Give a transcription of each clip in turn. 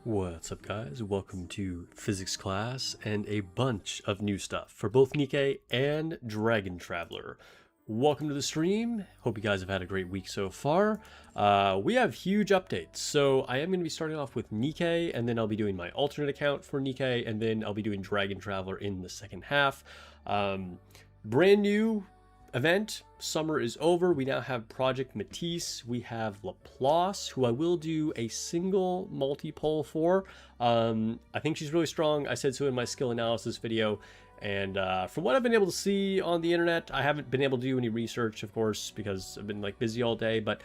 What's up, guys? Welcome to physics class and a bunch of new stuff for both Nikke and Dragon Traveler. Welcome to the stream. Hope you guys have had a great week so far. We have huge updates. So I am going to be starting off with Nikke, and then I'll be doing my alternate account for Nikke, and then I'll be doing Dragon Traveler in the second half. Brand new event. Summer is over. We now have Project Matisse. We have Laplace, who I will do a single multi-poll for. I think she's really strong. I said so in my skill analysis video. And from what I've been able to see on the internet, I haven't been able to do any research, of course, because I've been busy all day. But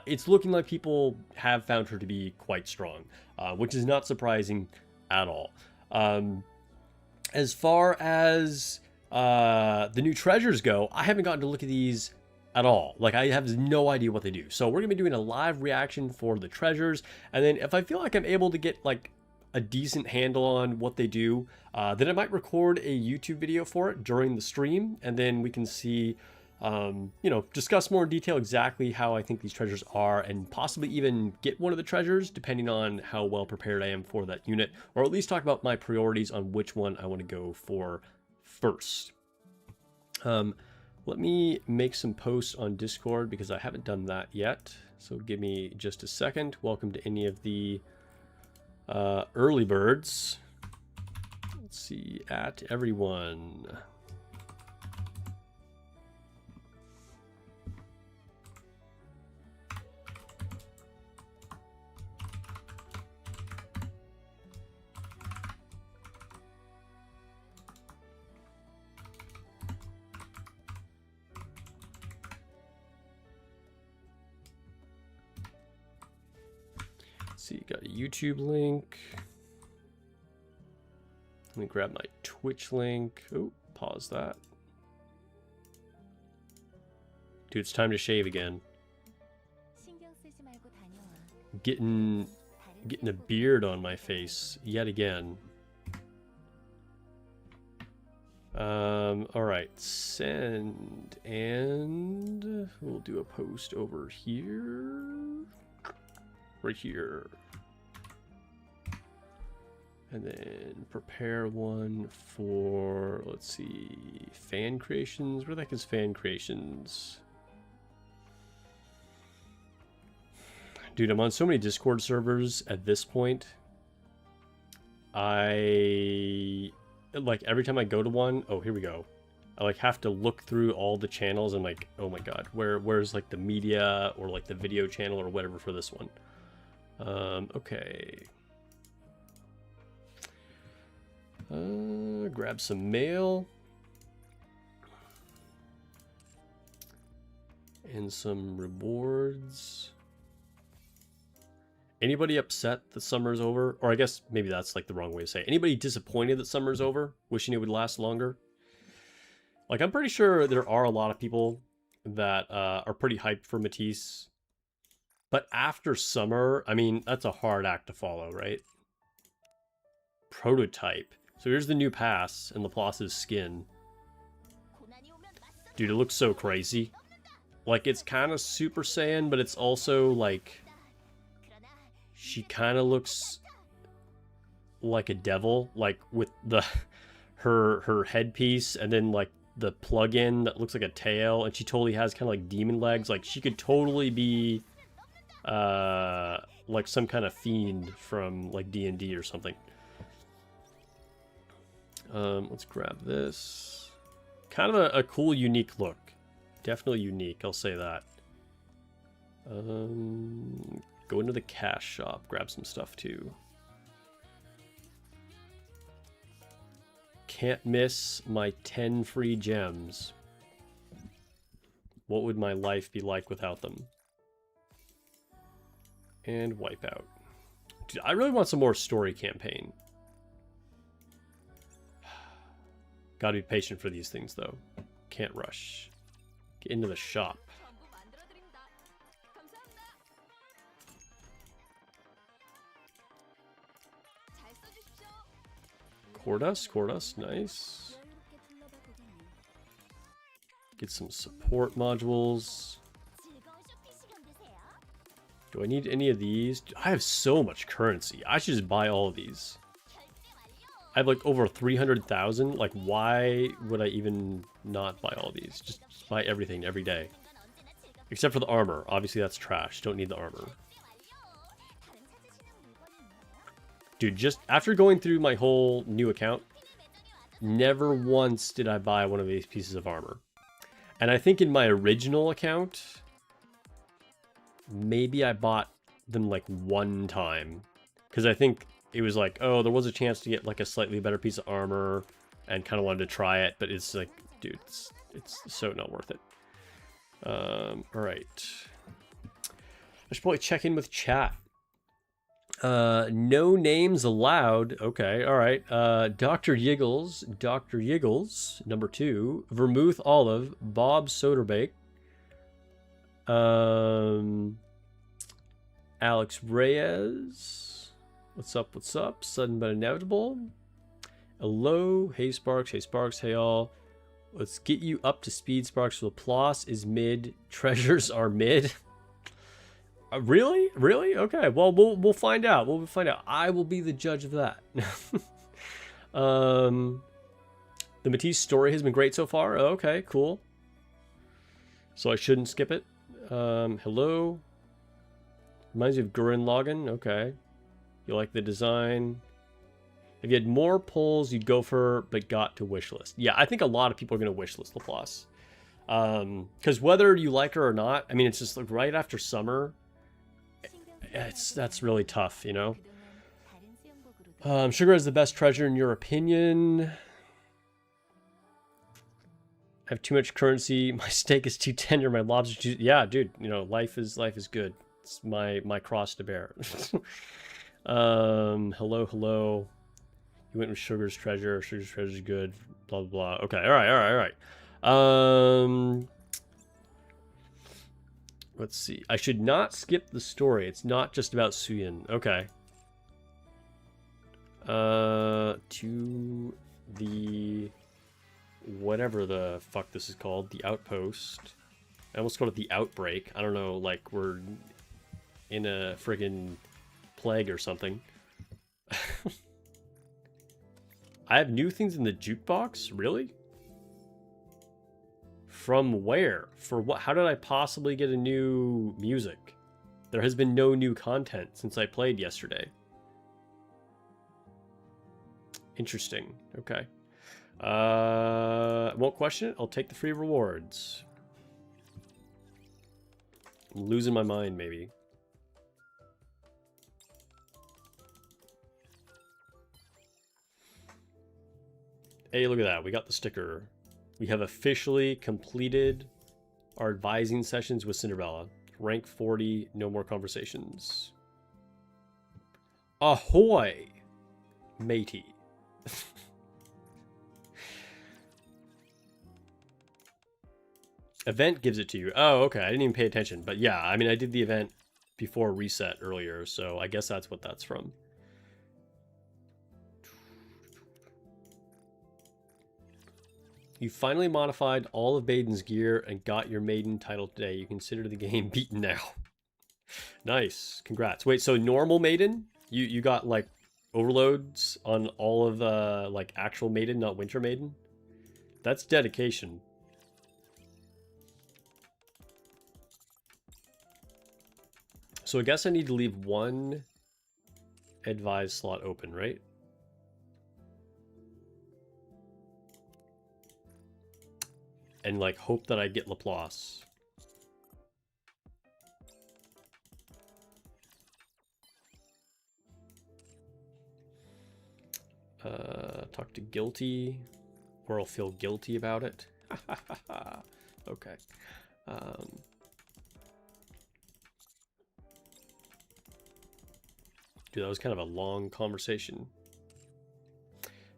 it's looking like people have found her to be quite strong, which is not surprising at all. As far as the new treasures go, I haven't gotten to look at these at all. I have no idea what they do. So we're gonna be doing a live reaction for the treasures, and then if I feel like I'm able to get a decent handle on what they do, then I might record a YouTube video for it during the stream, and then we can see discuss more in detail exactly how I think these treasures are, and possibly even get one of the treasures depending on how well prepared I am for that unit, or at least talk about my priorities on which one I want to go for first. Let me make some posts on Discord because I haven't done that yet, so give me just a second. Welcome to any of the early birds. Let's see, at everyone. See, got a YouTube link. Let me grab my Twitch link. Oh, pause that. Dude, it's time to shave again. Getting a beard on my face yet again. All right, send, and we'll do a post over here. Right here, and then prepare one for, let's see, fan creations. Where the heck is fan creations? Dude, I'm on so many Discord servers at this point. Every time I go to one, oh, here we go, I have to look through all the channels and oh my god, where's the media or the video channel or whatever for this one. Okay. Grab some mail. And some rewards. Anybody upset that summer's over? Or I guess maybe that's the wrong way to say it. Anybody disappointed that summer's over? Wishing it would last longer? I'm pretty sure there are a lot of people that are pretty hyped for Matisse. But after summer, I mean, that's a hard act to follow, right? Prototype. So here's the new pass and Laplace's skin. Dude, it looks so crazy. It's kind of Super Saiyan, but it's also she kind of looks like a devil, with her headpiece, and then the plug-in that looks like a tail, and she totally has kind of demon legs. She could totally be some kind of fiend from D&D or something. Let's grab this. Kind of a cool, unique look. Definitely unique, I'll say that. Go into the cash shop, grab some stuff too. Can't miss my 10 free gems. What would my life be like without them? And wipe out. Dude, I really want some more story campaign. Gotta be patient for these things, though. Can't rush. Get into the shop. Cordus, nice. Get some support modules. Do I need any of these? I have so much currency. I should just buy all of these. I have like over 300,000. Like, why would I even not buy all these? Just buy everything every day. Except for the armor. Obviously, that's trash. Don't need the armor. Dude, just after going through my whole new account, never once did I buy one of these pieces of armor. And I think in my original account, maybe I bought them like one time. Because I think it was like, oh, there was a chance to get like a slightly better piece of armor and kind of wanted to try it. But it's like, dude, it's so not worth it. All right. I should probably check in with chat. No names allowed. Okay, all right. Dr. Yiggles, number 2. Vermouth Olive, Bob Soderbake. Alex Reyes. What's up? Sudden but inevitable. Hello. Hey Sparks, hey all. Let's get you up to speed, Sparks. Laplace is mid. Treasures are mid. Really? Okay. Well, we'll find out. We'll find out. I will be the judge of that. The Matisse story has been great so far. Okay, cool. So I shouldn't skip it. Hello. Reminds you of Gurren Lagann. Okay. You like the design. If you had more polls, you'd go for, but got to wishlist. Yeah, I think a lot of people are going to wishlist Laplace. Because whether you like her or not, I mean, it's just like right after summer. That's really tough, you know. Sugar is the best treasure in your opinion. I have too much currency. My steak is too tender. My lobster too. Yeah, dude. You know, life is good. It's my cross to bear. Hello. You went with Sugar's treasure. Sugar's treasure is good. Blah blah blah. Okay. All right. Let's see. I should not skip the story. It's not just about Suyin. Okay. To the whatever the fuck this is called, the outpost. I almost called it the outbreak. I don't know, like we're in a friggin' plague or something. I have new things in the jukebox? Really? From where? For what? How did I possibly get a new music? There has been no new content since I played yesterday. Interesting. Okay. Won't question it. I'll take the free rewards. I'm losing my mind, maybe. Hey, look at that. We got the sticker. We have officially completed our advising sessions with Cinderella. Rank 40, no more conversations. Ahoy, matey. Event gives it to you. Oh, okay. I didn't even pay attention. But yeah, I mean, I did the event before reset earlier, so I guess that's what that's from. You finally modified all of Maiden's gear and got your Maiden title today. You consider the game beaten now. Nice. Congrats. Wait, so normal Maiden? You got like overloads on all of like actual Maiden, not Winter Maiden? That's dedication. So I guess I need to leave one advised slot open, right? And like hope that I get Laplace. Talk to Guilty, or I'll feel guilty about it. Okay. Dude, that was kind of a long conversation.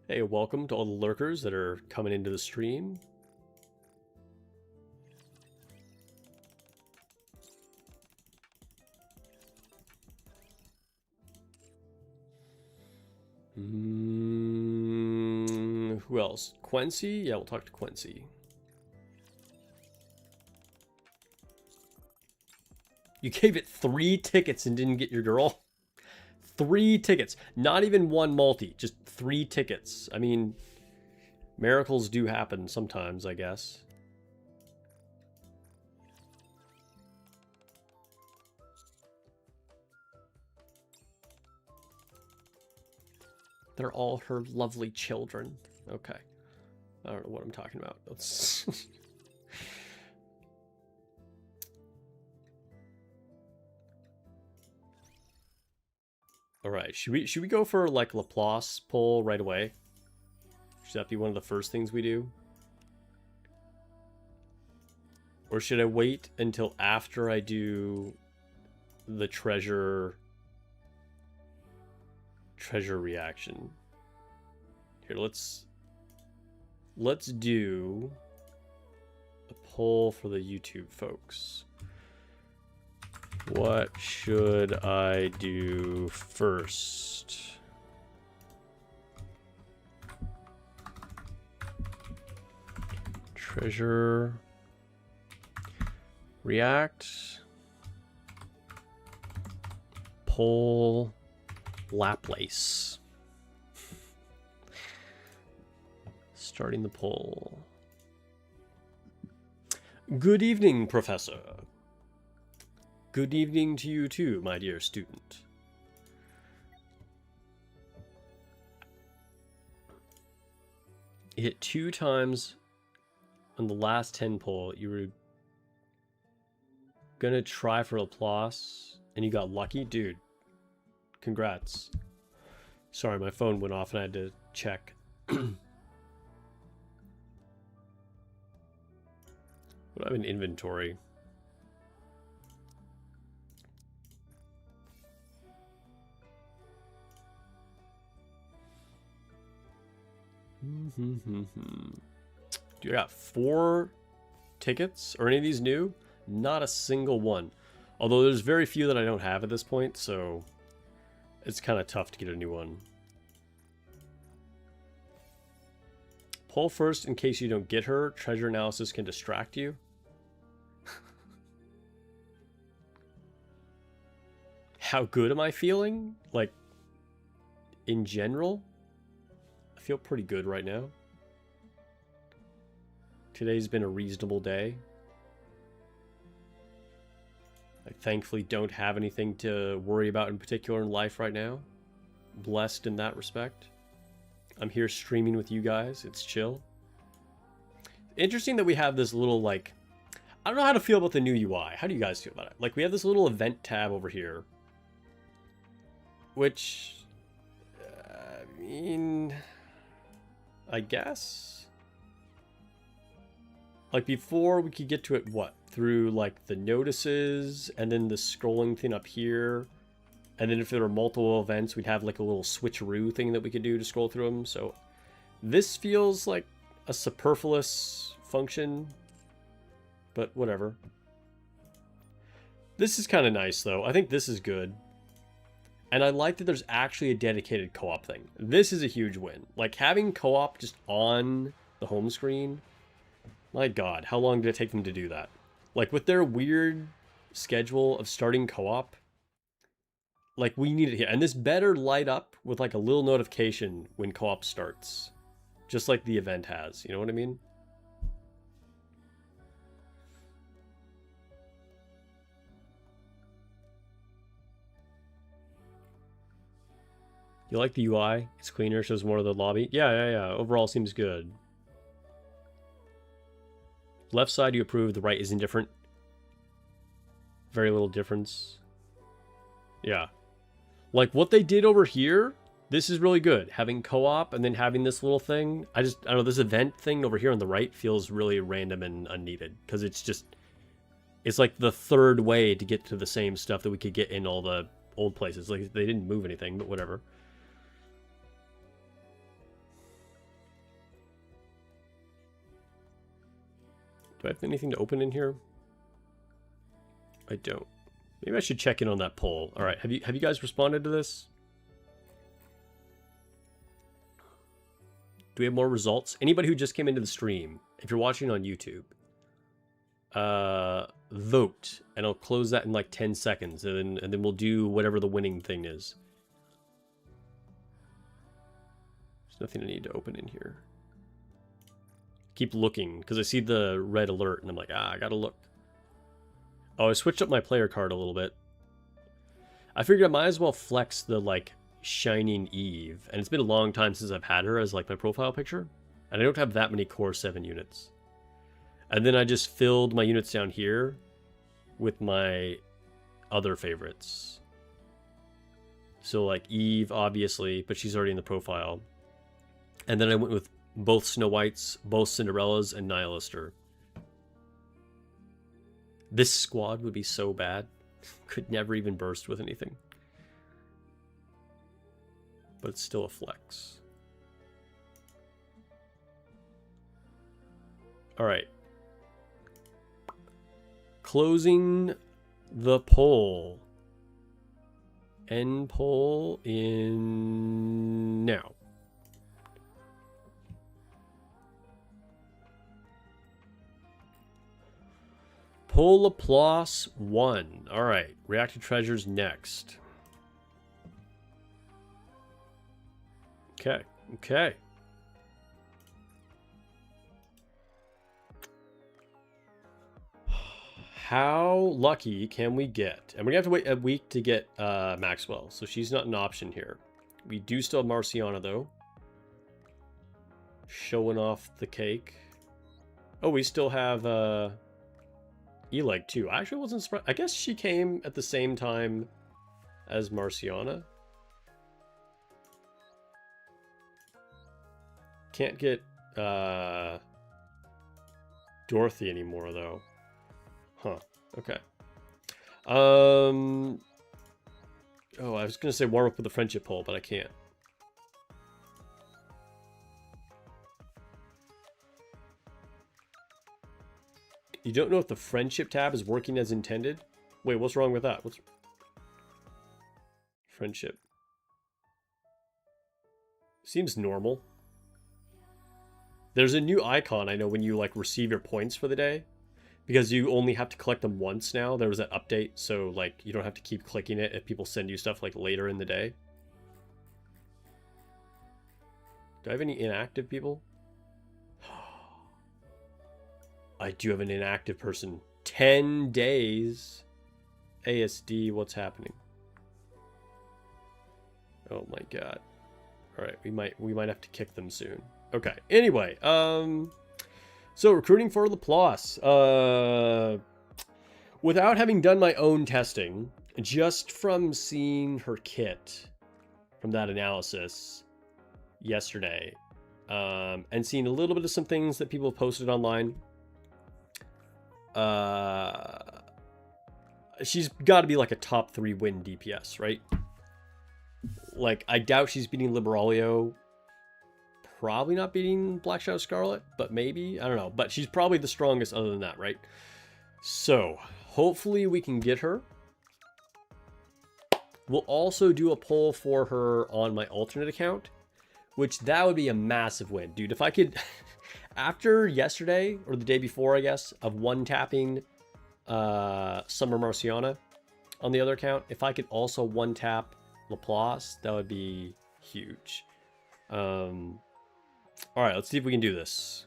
Hey, welcome to all the lurkers that are coming into the stream. Who else? Quincy? Yeah, we'll talk to Quincy. You gave it 3 tickets and didn't get your girl. 3 tickets. Not even 1 multi. Just 3 tickets. I mean, miracles do happen sometimes, I guess. They're all her lovely children. Okay. I don't know what I'm talking about. Let's... All right. Should we go for like Laplace pull right away? Should that be one of the first things we do? Or should I wait until after I do the treasure reaction? Here, let's do a poll for the YouTube folks. What should I do first? Treasure, react, poll, Laplace. Starting the poll. Good evening, Professor. Good evening to you too, my dear student. You hit 2 times on the last 10 poll. You were gonna try for Laplace and you got lucky? Dude, congrats. Sorry, my phone went off and I had to check. What do I have in inventory? Dude, I got 4 tickets. Are any of these new? Not a single one. Although there's very few that I don't have at this point, so it's kind of tough to get a new one. Pull first in case you don't get her. Treasure analysis can distract you. How good am I feeling? Like, in general? I feel pretty good right now. Today's been a reasonable day. I thankfully don't have anything to worry about in particular in life right now. Blessed in that respect. I'm here streaming with you guys. It's chill. Interesting that we have this little, like... I don't know how to feel about the new UI. How do you guys feel about it? Like, we have this little event tab over here. Which... I mean... I guess? Like, before we could get to it, what? Through, like, the notices, and then the scrolling thing up here. And then if there were multiple events, we'd have, like, a little switcheroo thing that we could do to scroll through them. So, this feels like a superfluous function. But whatever. This is kind of nice, though. I think this is good. And I like that there's actually a dedicated co-op thing. This is a huge win. Like, having co-op just on the home screen... My god, how long did it take them to do that? Like, with their weird schedule of starting co-op, like, we need it here. And this better light up with, like, a little notification when co-op starts. Just like the event has, you know what I mean? You like the UI? It's cleaner, shows more of the lobby. Yeah. Overall seems good. Left side you approve, the right is indifferent. Very little difference. Yeah. Like what they did over here, this is really good. Having co-op and then having this little thing. I don't know, this event thing over here on the right feels really random and unneeded. Because it's just, it's like the third way to get to the same stuff that we could get in all the old places. Like they didn't move anything, but whatever. Do I have anything to open in here? I don't. Maybe I should check in on that poll. All right, have you guys responded to this? Do we have more results? Anybody who just came into the stream, if you're watching on YouTube, vote, and I'll close that in like 10 seconds, and then we'll do whatever the winning thing is. There's nothing I need to open in here. Keep looking, because I see the red alert, and I'm like, I gotta look. Oh, I switched up my player card a little bit. I figured I might as well flex the, like, Shining Eve, and it's been a long time since I've had her as, like, my profile picture, and I don't have that many Core 7 units. And then I just filled my units down here with my other favorites. So, like, Eve, obviously, but she's already in the profile. And then I went with both Snow Whites, both Cinderellas, and Nihilister. This squad would be so bad. Could never even burst with anything. But it's still a flex. Alright. Closing the poll. End poll in now. Poll Laplace 1. Alright. Reactive Treasures next. Okay. Okay. How lucky can we get? And we're going to have to wait a week to get Maxwell. So she's not an option here. We do still have Marciana, though. Showing off the cake. Oh, we still have... E-Leg too. I actually wasn't surprised. I guess she came at the same time as Marciana. Can't get Dorothy anymore though. Huh. Okay. Oh, I was gonna say warm up with the friendship poll, but I can't. You don't know if the friendship tab is working as intended? Wait, what's wrong with that? What's friendship? Seems normal. There's a new icon, I know, when you like receive your points for the day, because you only have to collect them once now. There was that update, so like you don't have to keep clicking it if people send you stuff like later in the day. Do I have any inactive people? I do have an inactive person. 10 days. ASD, what's happening? Oh my god. Alright, we might have to kick them soon. Okay. Anyway, so recruiting for Laplace. Without having done my own testing, just from seeing her kit from that analysis yesterday, and seeing a little bit of some things that people have posted online. She's got to be like a top 3 win DPS, right? Like, I doubt she's beating Liberaglio. Probably not beating Black Shadow Scarlet, but maybe. I don't know. But she's probably the strongest other than that, right? So, hopefully we can get her. We'll also do a poll for her on my alternate account, which that would be a massive win. Dude, if I could... After yesterday, or the day before, I guess, of one-tapping Summer Marciana on the other account, if I could also one-tap Laplace, that would be huge. Alright, let's see if we can do this.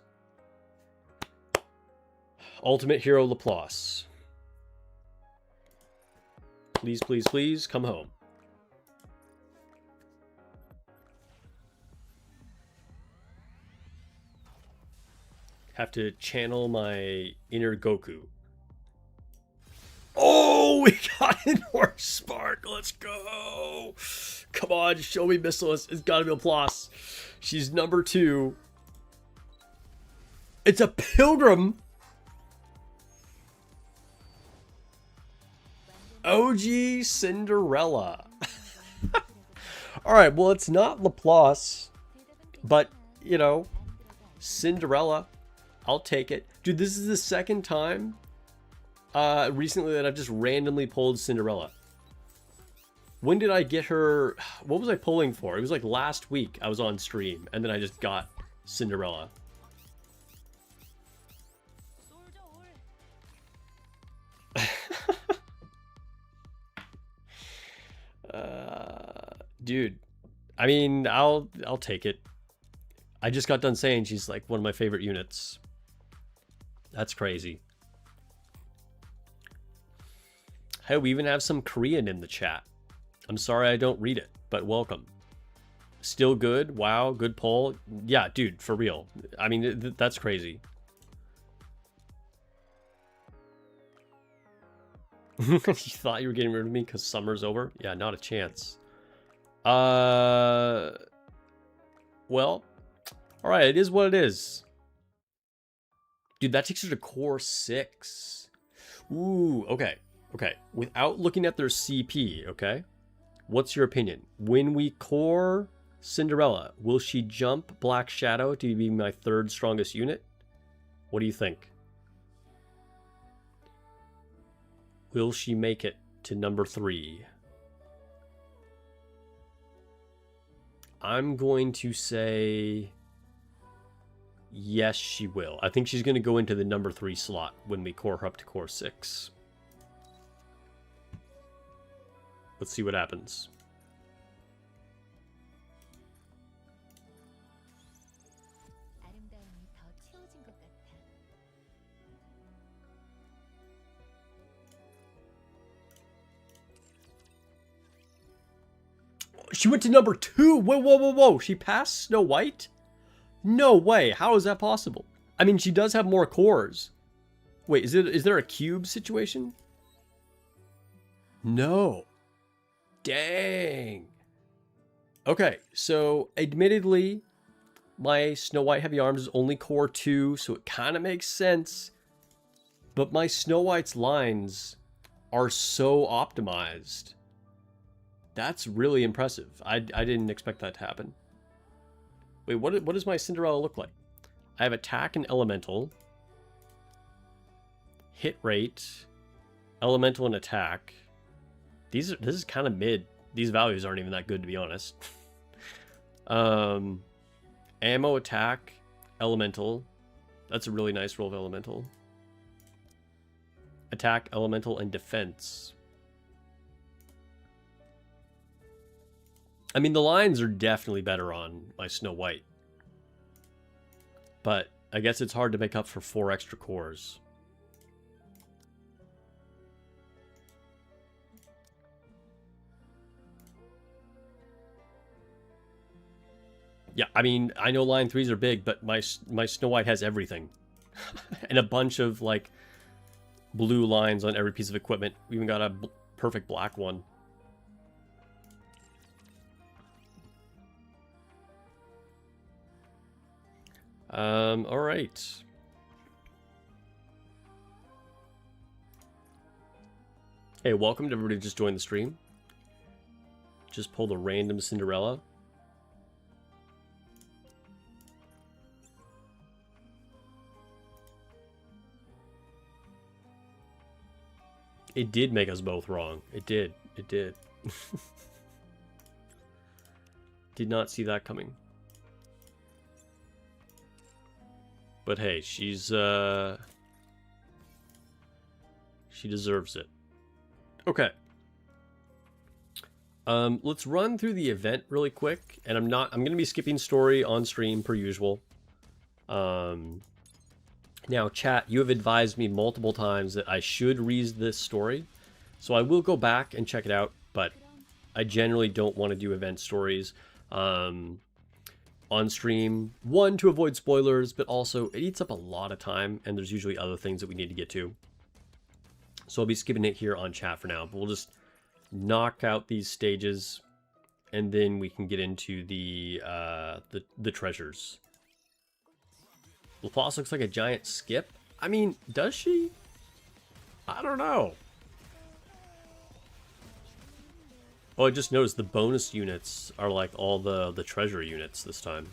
Ultimate Hero Laplace. Please, please, please, come home. Have to channel my inner Goku. Oh, we got an Orc Spark. Let's go. Come on, show me Missile. It's got to be Laplace. She's number 2. It's a Pilgrim. OG Cinderella. All right, well, it's not Laplace, but, you know, Cinderella. I'll take it. Dude, this is the second time recently that I've just randomly pulled Cinderella. When did I get her? What was I pulling for? It was like last week I was on stream, and then I just got Cinderella. Dude, I mean, I'll take it. I just got done saying she's like one of my favorite units. That's crazy. Hey, we even have some Korean in the chat. I'm sorry I don't read it, but welcome. Still good? Wow, good poll. Yeah, dude, for real. I mean, that's crazy. You thought you were getting rid of me because summer's over? Yeah, not a chance. Well, all right, it is what it is. Dude, that takes her to core 6. Ooh, okay. Okay, without looking at their CP, okay? What's your opinion? When we core Cinderella, will she jump Black Shadow to be my 3rd strongest unit? What do you think? Will she make it to number 3? I'm going to say yes, she will. I think she's going to go into the number 3 slot when we core her up to core 6. Let's see what happens. She went to number 2. Whoa, whoa, whoa, whoa. She passed Snow White? No way. How is that possible? I mean, she does have more cores. Wait, is there a cube situation? No. Dang. Okay, so admittedly, my Snow White Heavy Arms is only core 2, so it kind of makes sense. But my Snow White's lines are so optimized. That's really impressive. I didn't expect that to happen. Wait, what does my Cinderella look like? I have attack and elemental. Hit rate. Elemental and attack. This is kind of mid. These values aren't even that good, to be honest. Ammo, attack, elemental. That's a really nice roll of elemental. Attack, elemental, and defense. I mean, the lines are definitely better on my Snow White. But I guess it's hard to make up for 4 extra cores. Yeah, I mean, I know line 3s are big, but my Snow White has everything. And a bunch of, like, blue lines on every piece of equipment. We even got a perfect black one. All right. Hey, welcome to everybody who just joined the stream. Just pulled a random Cinderella. It did make us both wrong. It did. It did. Did not see that coming. But hey, she deserves it. Okay. Let's run through the event really quick, and I'm going to be skipping story on stream per usual. Now, chat, you have advised me multiple times that I should read this story, so I will go back and check it out, but I generally don't want to do event stories on stream. One, to avoid spoilers, but also it eats up a lot of time, and there's usually other things that we need to get to. So I'll be skipping it here on chat for now, but we'll just knock out these stages, and then we can get into the treasures. Laplace looks like a giant skip. I mean, does she? I don't know. Oh, I just noticed the bonus units are like all the treasure units this time.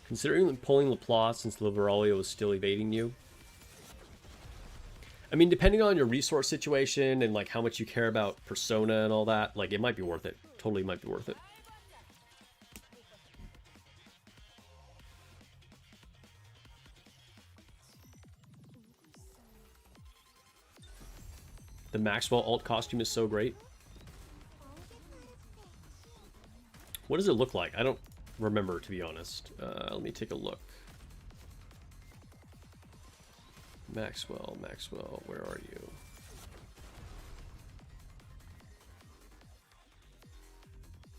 Considering pulling Laplace since Liveralio was still evading you. I mean, depending on your resource situation and like how much you care about persona and all that, like it might be worth it. Totally might be worth it. The Maxwell alt costume is so great. What does it look like? I don't remember, to be honest. Let me take a look. Maxwell, where are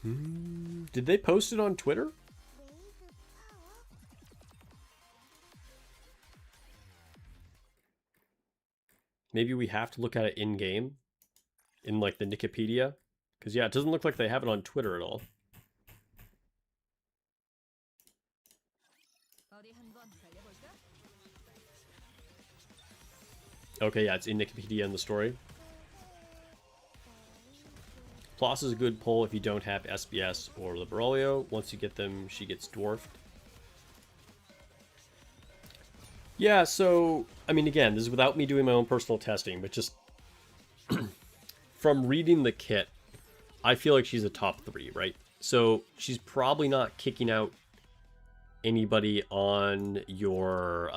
you? Did they post it on Twitter? Maybe we have to look at it in-game? In, like, the Wikipedia? Because, yeah, it doesn't look like they have it on Twitter at all. Okay, yeah, it's in Wikipedia in the story. Ploss is a good pull if you don't have SBS or Liberolio. Once you get them, she gets dwarfed. Yeah, so, I mean, again, this is without me doing my own personal testing, but just from reading the kit, I feel like she's a top 3, right? So she's probably not kicking out anybody on your,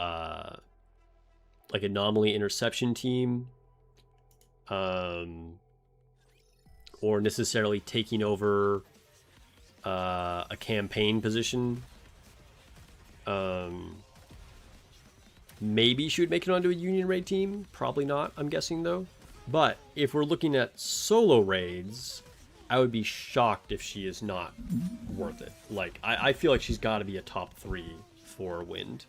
like, anomaly interception team, or necessarily taking over a campaign position. Maybe she would make it onto a Union raid team. Probably not, I'm guessing, though. But if we're looking at solo raids, I would be shocked if she is not worth it. Like, I feel like she's got to be a top 3 for Wind.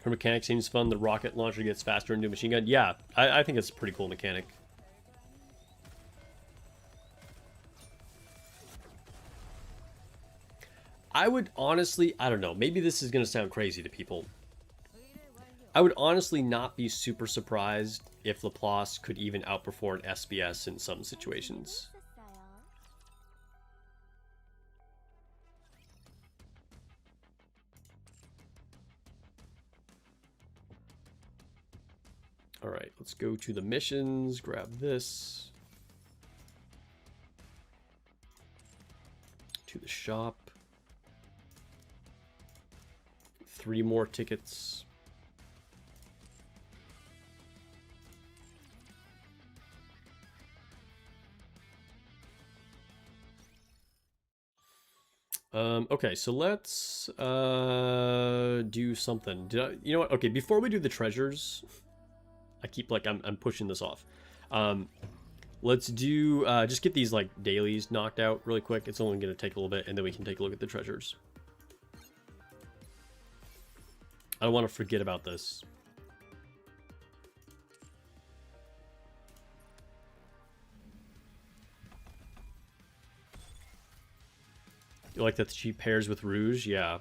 Her mechanic seems fun. The rocket launcher gets faster into a machine gun. Yeah, I think it's a pretty cool mechanic. I would honestly, I don't know, maybe this is going to sound crazy to people. I would honestly not be super surprised if Laplace could even outperform SBS in some situations. Alright, let's go to the missions, grab this. To the shop. 3 more tickets. Okay, so let's do something. You know what? Okay, before we do the treasures, I keep like I'm pushing this off. Let's do just get these like dailies knocked out really quick. It's only going to take a little bit, and then we can take a look at the treasures. I don't want to forget about this. You like that she pairs with Rouge? Yeah.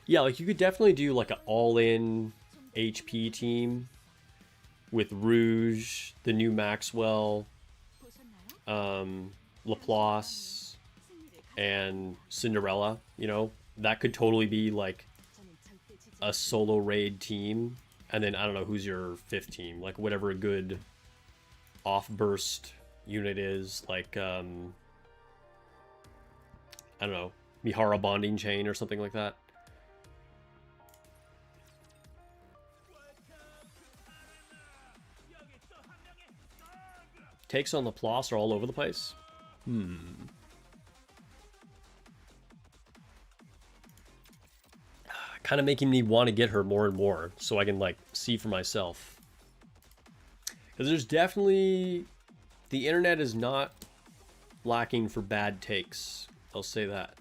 Yeah, like you could definitely do like an all-in HP team with Rouge, the new Maxwell, Laplace, and Cinderella, you know? That could totally be like a solo raid team. And then I don't know who's your 5th team, like whatever a good off-burst unit is, like I don't know, Mihara bonding chain or something like that. Takes on Laplace are all over the place. Kind of making me want to get her more and more so I can like see for myself. Because there's definitely, the internet is not lacking for bad takes. I'll say that.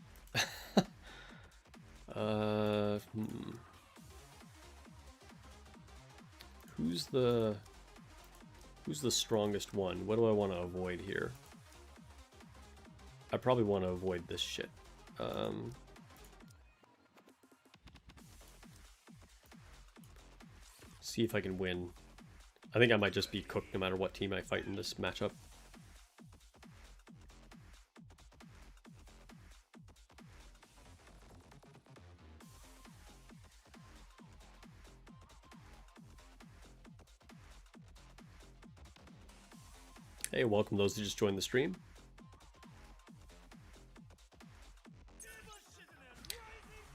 Who's the strongest one? What do I want to avoid here? I probably want to avoid this shit. See if I can win. I think I might just be cooked no matter what team I fight in this matchup. Hey, welcome those who just joined the stream.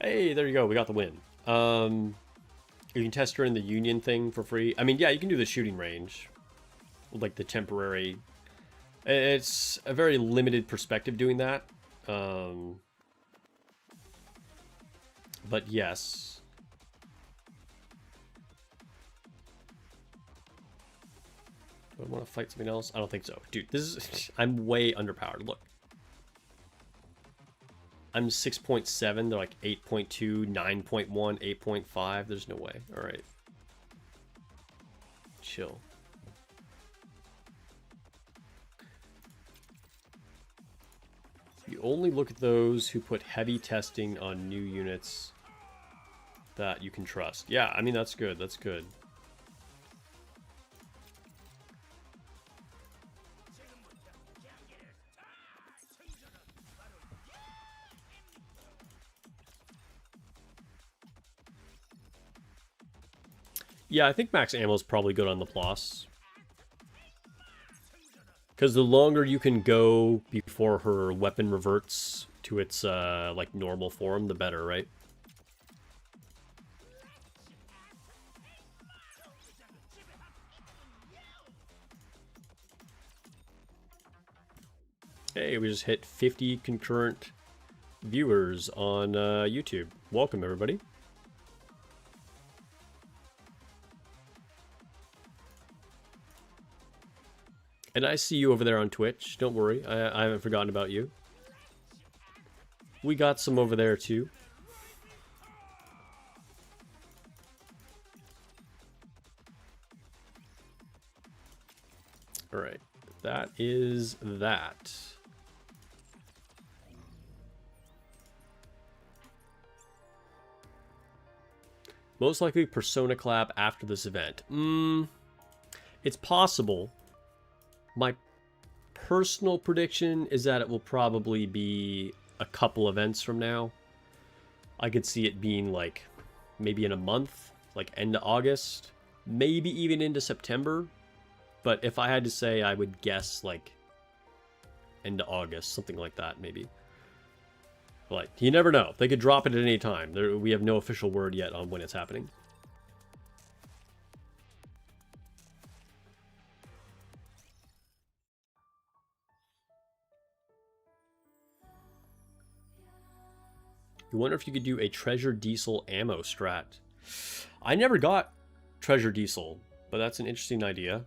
Hey, there you go. We got the win. You can test her in the Union thing for free. I mean, yeah, you can do the shooting range. Like the temporary. It's a very limited perspective doing that. But yes. Do I want to fight something else? I don't think so. Dude, this is... I'm way underpowered. Look. I'm 6.7. They're like 8.2, 9.1, 8.5. There's no way. All right. Chill. You only look at those who put heavy testing on new units that you can trust. Yeah, I mean, that's good. That's good. Yeah, I think max ammo is probably good on the Plus. Because the longer you can go before her weapon reverts to its, like, normal form, the better, right? Hey, we just hit 50 concurrent viewers on YouTube. Welcome, everybody. And I see you over there on Twitch. Don't worry, I haven't forgotten about you. We got some over there, too. Alright, that is that. Most likely Persona collab after this event. It's possible. My personal prediction is that it will probably be a couple events from now. I could see it being like maybe in a month, like end of August, maybe even into September. But if I had to say, I would guess like end of August, something like that, maybe. Like, you never know. They could drop it at any time. We have no official word yet on when it's happening. You wonder if you could do a Treasure Diesel ammo strat. I never got Treasure Diesel, but that's an interesting idea.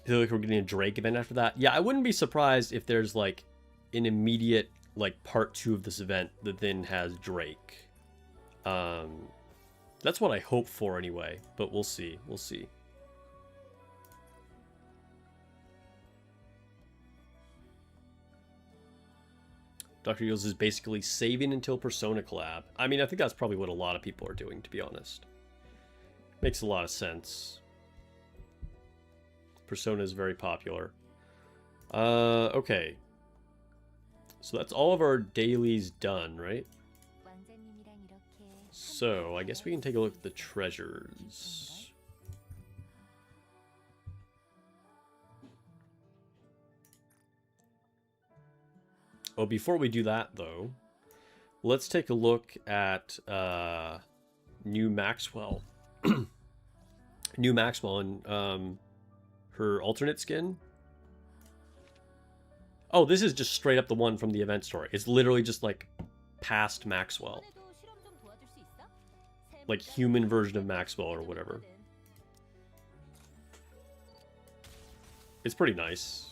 I feel like we're getting a Drake event after that. Yeah, I wouldn't be surprised if there's like an immediate like part 2 of this event that then has Drake. That's what I hope for anyway, but we'll see. We'll see. Dr. Eagles is basically saving until Persona collab. I mean, I think that's probably what a lot of people are doing, to be honest. Makes a lot of sense. Persona is very popular. Okay. So that's all of our dailies done, right? So, I guess we can take a look at the treasures. Oh, before we do that, though, let's take a look at New Maxwell. New Maxwell and her alternate skin. Oh, this is just straight up the one from the event story. It's literally just like past Maxwell. Like human version of Maxwell or whatever. It's pretty nice.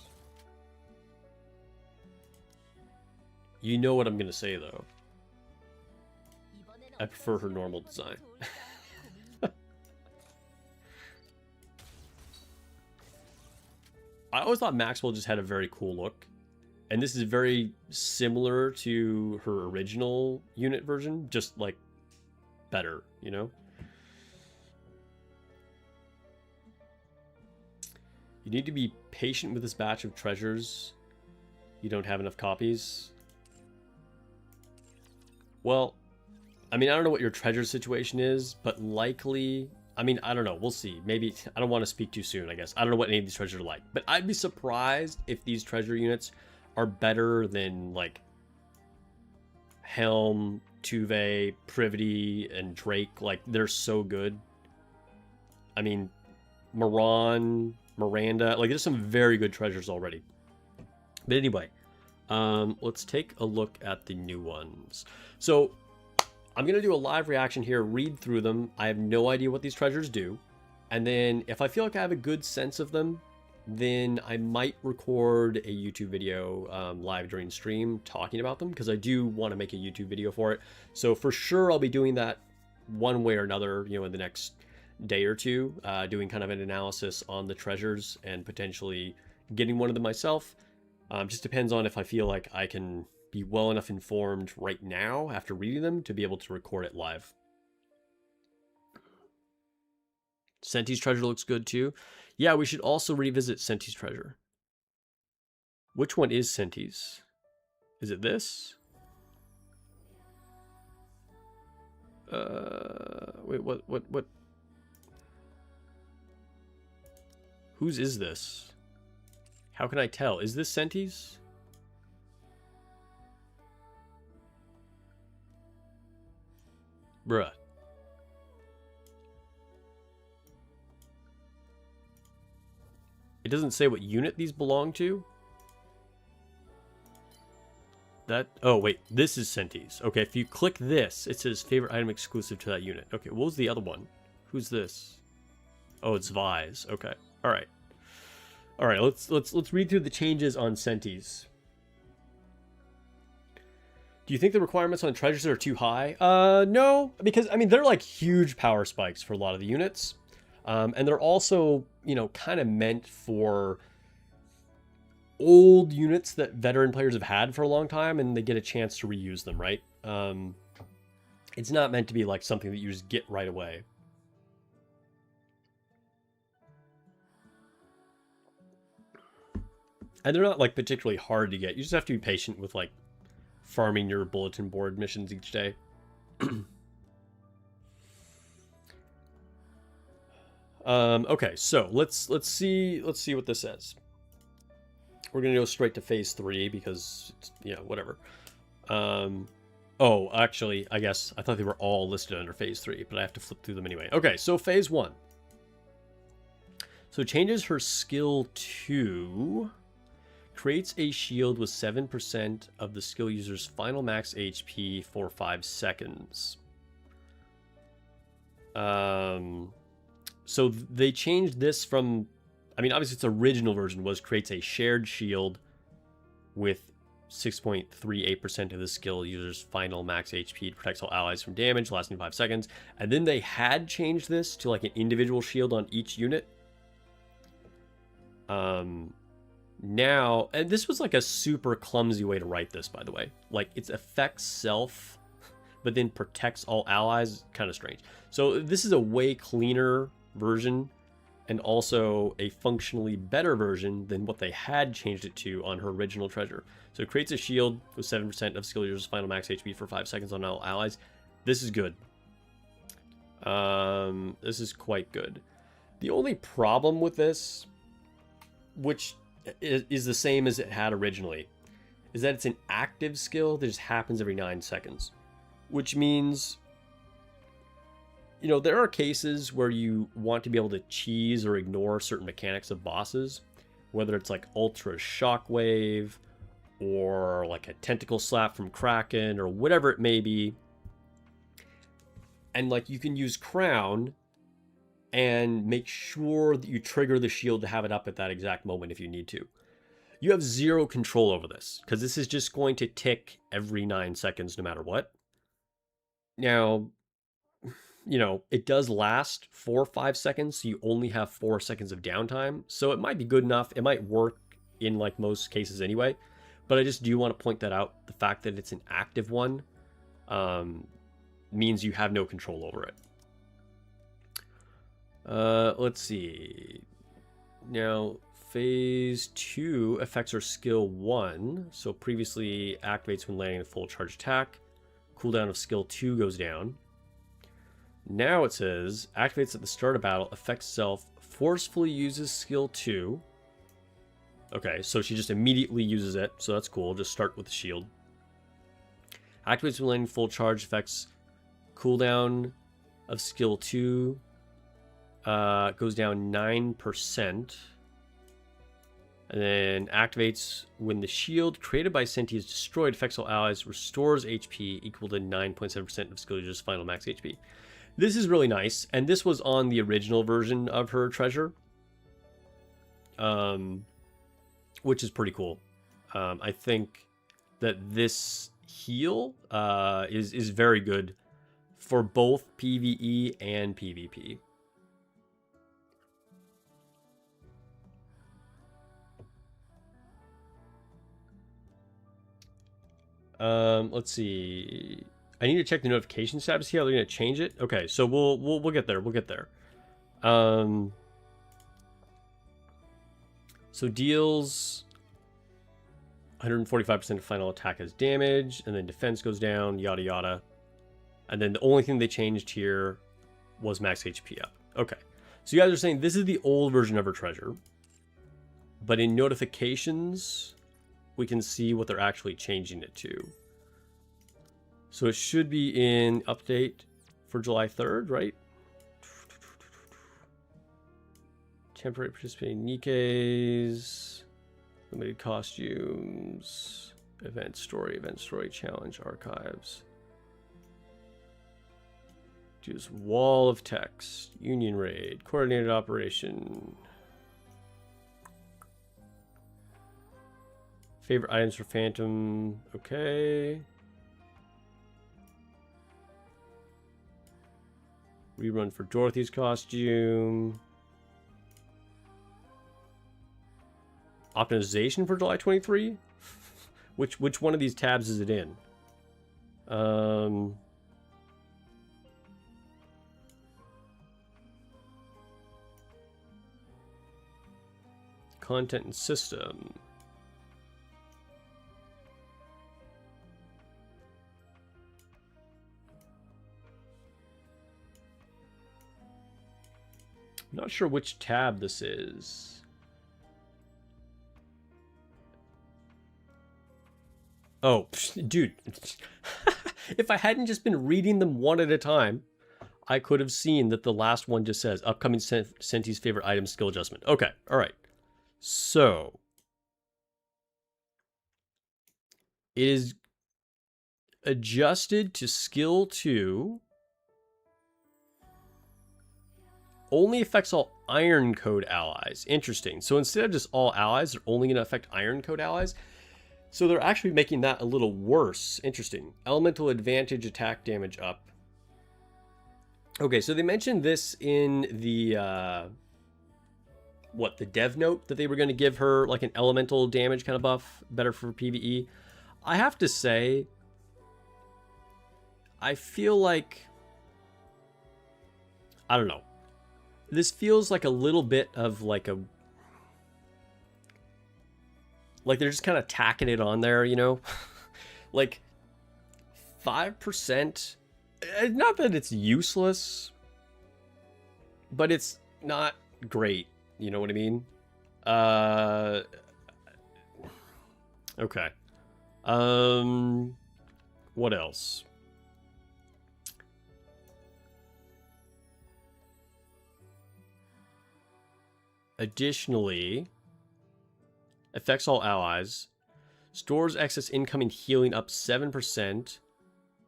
You know what I'm gonna say, though. I prefer her normal design. I always thought Maxwell just had a very cool look. And this is very similar to her original unit version, just like better, you know? You need to be patient with this batch of treasures. You don't have enough copies. Well, I mean, I don't know what your treasure situation is, but likely, I mean, I don't know. We'll see. Maybe, I don't want to speak too soon, I guess. I don't know what any of these treasures are like, but I'd be surprised if these treasure units are better than, like, Helm, Tuve, Privity, and Drake. Like, they're so good. I mean, Moran, Miranda, like, there's some very good treasures already. But anyway, let's take a look at the new ones. So, I'm going to do a live reaction here, read through them. I have no idea what these treasures do. And then if I feel like I have a good sense of them, then I might record a YouTube video live during stream talking about them, because I do want to make a YouTube video for it. So for sure, I'll be doing that one way or another, you know, in the next day or two, doing kind of an analysis on the treasures and potentially getting one of them myself. Just depends on if I feel like I can be well enough informed right now after reading them to be able to record it live. Senti's treasure looks good too. Yeah, we should also revisit Senti's treasure. Which one is Senti's? Is it this? Wait, what? Whose is this? How can I tell? Is this Senti's? Bruh. It doesn't say what unit these belong to. That, oh wait, this is Senti's. Okay, if you click this, it says favorite item exclusive to that unit. Okay, what was the other one? Who's this? Oh, it's Vise. Okay. All right. All right, let's read through the changes on Senti's. Do you think the requirements on treasures are too high? No, because I mean they're like huge power spikes for a lot of the units. And they're also, you know, kind of meant for old units that veteran players have had for a long time, and they get a chance to reuse them, right? It's not meant to be like something that you just get right away. And they're not like particularly hard to get. You just have to be patient with like farming your bulletin board missions each day. Okay, so let's see what this says. We're gonna go straight to phase 3 because it's, you know, whatever. Oh, actually, I guess I thought they were all listed under phase 3, but I have to flip through them anyway. Okay, so phase 1. So changes her skill to creates a shield with 7% of the skill user's final max HP for 5 seconds. So they changed this from, I mean, obviously its original version was creates a shared shield with 6.38% of the skill user's final max HP, protects all allies from damage lasting 5 seconds. And then they had changed this to like an individual shield on each unit. Now, and this was like a super clumsy way to write this, by the way. Like, it affects self, but then protects all allies. Kind of strange. So this is a way cleaner version, and also a functionally better version than what they had changed it to on her original treasure. So it creates a shield with 7% of skill user's final max HP for 5 seconds on all allies. This is good. This is quite good. The only problem with this, which is the same as it had originally, is that it's an active skill that just happens every 9 seconds. Which means, you know, there are cases where you want to be able to cheese or ignore certain mechanics of bosses, whether it's like Ultra Shockwave or like a Tentacle Slap from Kraken or whatever it may be. And like you can use Crown and make sure that you trigger the shield to have it up at that exact moment if you need to. You have zero control over this, because this is just going to tick every 9 seconds no matter what. Now, you know, it does last 4 or 5 seconds, so you only have 4 seconds of downtime. So it might be good enough. It might work in like most cases anyway. but I just do want to point that out. The fact that it's an active one means you have no control over it. Let's see. Now, phase 2 affects our skill 1. So previously activates when landing a full charge attack. Cooldown of skill 2 goes down. Now it says, activates at the start of battle, affects self, forcefully uses skill 2. Okay, so she just immediately uses it, so that's cool. Just start with the shield. Activates when landing full charge, affects cooldown of skill 2. Goes down 9%. And then activates when the shield created by Senti is destroyed, affects all allies, restores HP equal to 9.7% of skill user's final max HP. This is really nice, and this was on the original version of her treasure, which is pretty cool. I think that this heal is very good for both PvE and PvP. Let's see. I need to check the notification status here. Are they going to change it? Okay, so we'll get there. We'll get there. So deals 145% of final attack as damage, and then defense goes down, yada yada. And then the only thing they changed here was max HP up. Okay. So you guys are saying this is the old version of her treasure. But in notifications, we can see what they're actually changing it to. So it should be in update for July 3rd, right? Temporary participating nikkes, limited costumes, event story, challenge, archives. Just wall of text, union raid, coordinated operation. Favorite items for Phantom, okay. Rerun for Dorothy's costume. Optimization for July 23? Which one of these tabs is it in? Content and system. Not sure which tab this is. Oh, dude. If I hadn't just been reading them one at a time, I could have seen that the last one just says upcoming Senti's favorite item skill adjustment. Okay, all right. So it is adjusted to skill 2. Only affects all Iron Code allies. Interesting. So instead of just all allies, they're only going to affect Iron Code allies. So they're actually making that a little worse. Interesting. Elemental advantage attack damage up. Okay, so they mentioned this in the the dev note, that they were going to give her like an elemental damage kind of buff, better for PvE. I have to say, I feel like, I don't know. This feels like a little bit of like a, like they're just kind of tacking it on there, you know? Like 5%, not that it's useless, but it's not great. You know what I mean? Okay. What else? Additionally, affects all allies. Stores excess incoming healing up 7%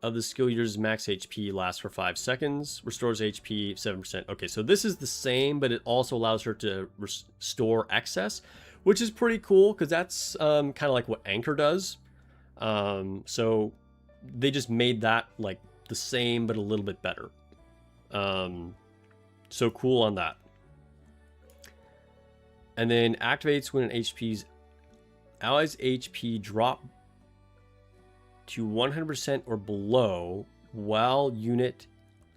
of the skill user's max HP, lasts for 5 seconds. Restores HP 7%. Okay, so this is the same, but it also allows her to restore excess, which is pretty cool because that's kind of like what Anchor does. So they just made that like the same, but a little bit better. So cool on that. And then activates when an HP's Allies' HP drop to 100% or below while unit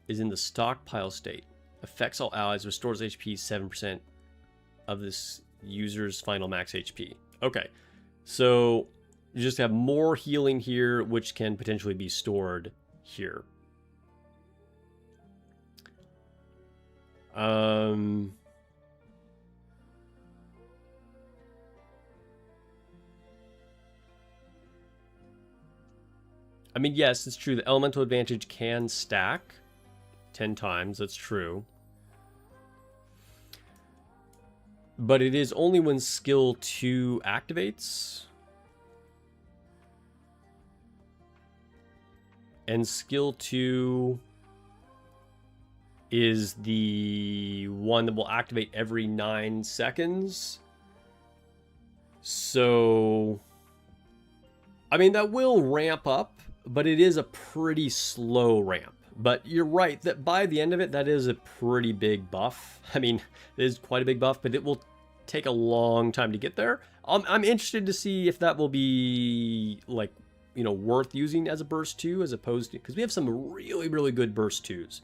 is in the stockpile state. Affects all allies, restores HP 7% of this user's final max HP. Okay, so you just have more healing here, which can potentially be stored here. I mean, yes, it's true. The elemental advantage can stack 10 times. That's true. But it is only when skill 2 activates. And skill 2 is the one that will activate every 9 seconds. So, I mean, that will ramp up, but it is a pretty slow ramp. But you're right that by the end of it, that is a pretty big buff. I mean, it is quite a big buff, but it will take a long time to get there. I'm interested to see if that will be, like, you know, worth using as a burst 2 as opposed to, because we have some really, really good burst 2s.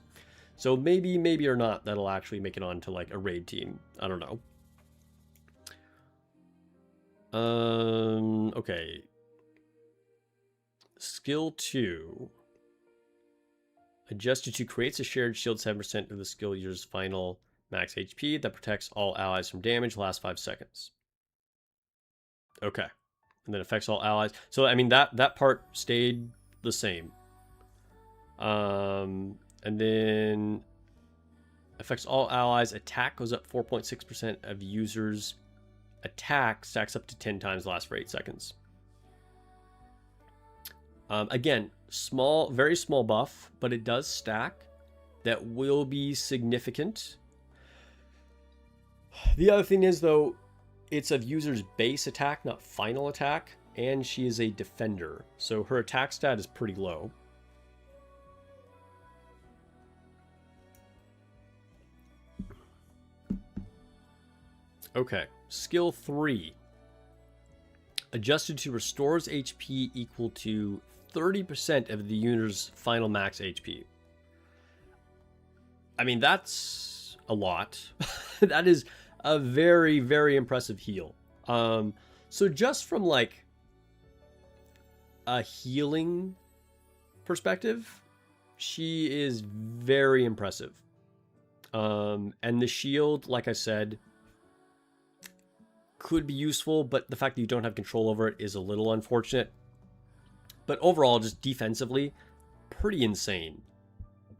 So maybe or not, that'll actually make it onto like a raid team. I don't know. Okay. Skill 2. Adjusted to creates a shared shield 7% of the skill user's final max HP that protects all allies from damage, lasts 5 seconds. Okay. And then affects all allies. So, I mean, that part stayed the same. And then affects all allies. Attack goes up 4.6% of users' attack stacks up to 10 times, lasts for 8 seconds. Again, small, very small buff, but it does stack. That will be significant. The other thing is, though, it's of user's base attack, not final attack, and she is a defender, so her attack stat is pretty low. Okay, skill 3. Adjusted to restores HP equal to 30% of the user's final max HP. I mean, that's a lot. That is a very, very impressive heal. So just from like a healing perspective, she is very impressive. And the shield, like I said, could be useful, but the fact that you don't have control over it is a little unfortunate. But overall, just defensively, pretty insane.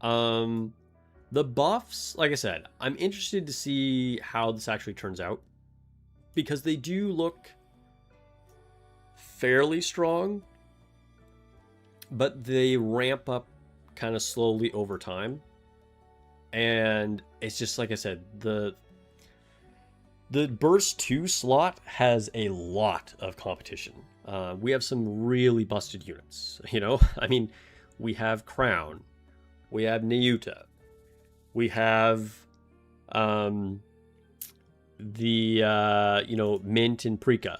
The buffs, like I said, I'm interested to see how this actually turns out, because they do look fairly strong, but they ramp up kind of slowly over time. And it's just, like I said, the burst 2 slot has a lot of competition. We have some really busted units, you know? I mean, we have Crown, we have Neuta, we have you know, Mint and Prika.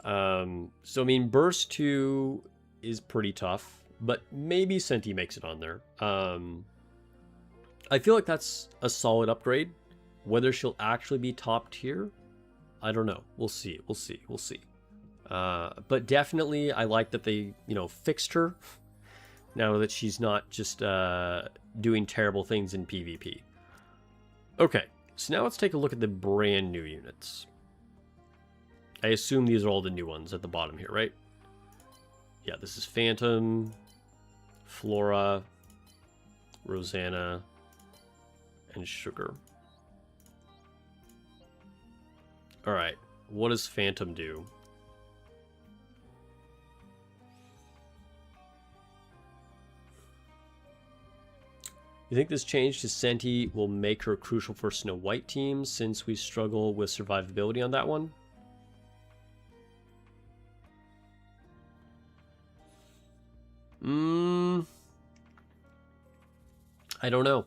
So, I mean, burst 2 is pretty tough, but maybe Senti makes it on there. I feel like that's a solid upgrade. Whether she'll actually be top tier, I don't know. We'll see. We'll see. We'll see. But definitely, I like that they, you know, fixed her. Now that she's not just doing terrible things in PvP. Okay, so now let's take a look at the brand new units. I assume these are all the new ones at the bottom here, right? Yeah, this is Phantom, Flora, Rosanna, and Sugar. Alright, what does Phantom do? You think this change to Senti will make her crucial for Snow White teams, since we struggle with survivability on that one? I don't know.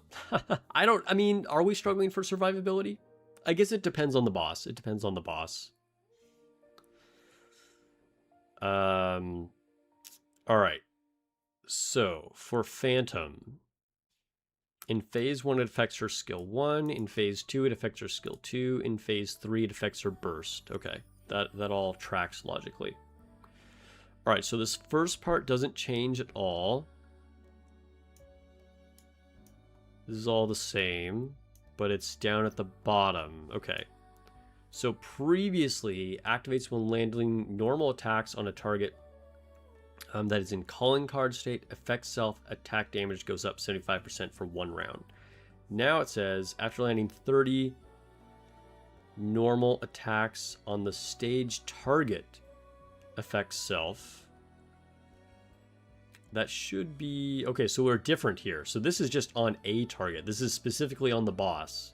I mean, are we struggling for survivability? I guess it depends on the boss. It depends on the boss. All right. So for Phantom, in phase 1 it affects her skill 1, in phase 2 it affects her skill 2, in phase 3 it affects her burst. Okay, that all tracks logically. All right, so this first part doesn't change at all. This is all the same, but it's down at the bottom. Okay. So previously, activates when landing normal attacks on a target that is in calling card state. Effect self attack damage goes up 75% for 1 round. Now it says, after landing 30 normal attacks on the stage target, affects self. That should be... Okay, so we're different here. So this is just on a target. This is specifically on the boss.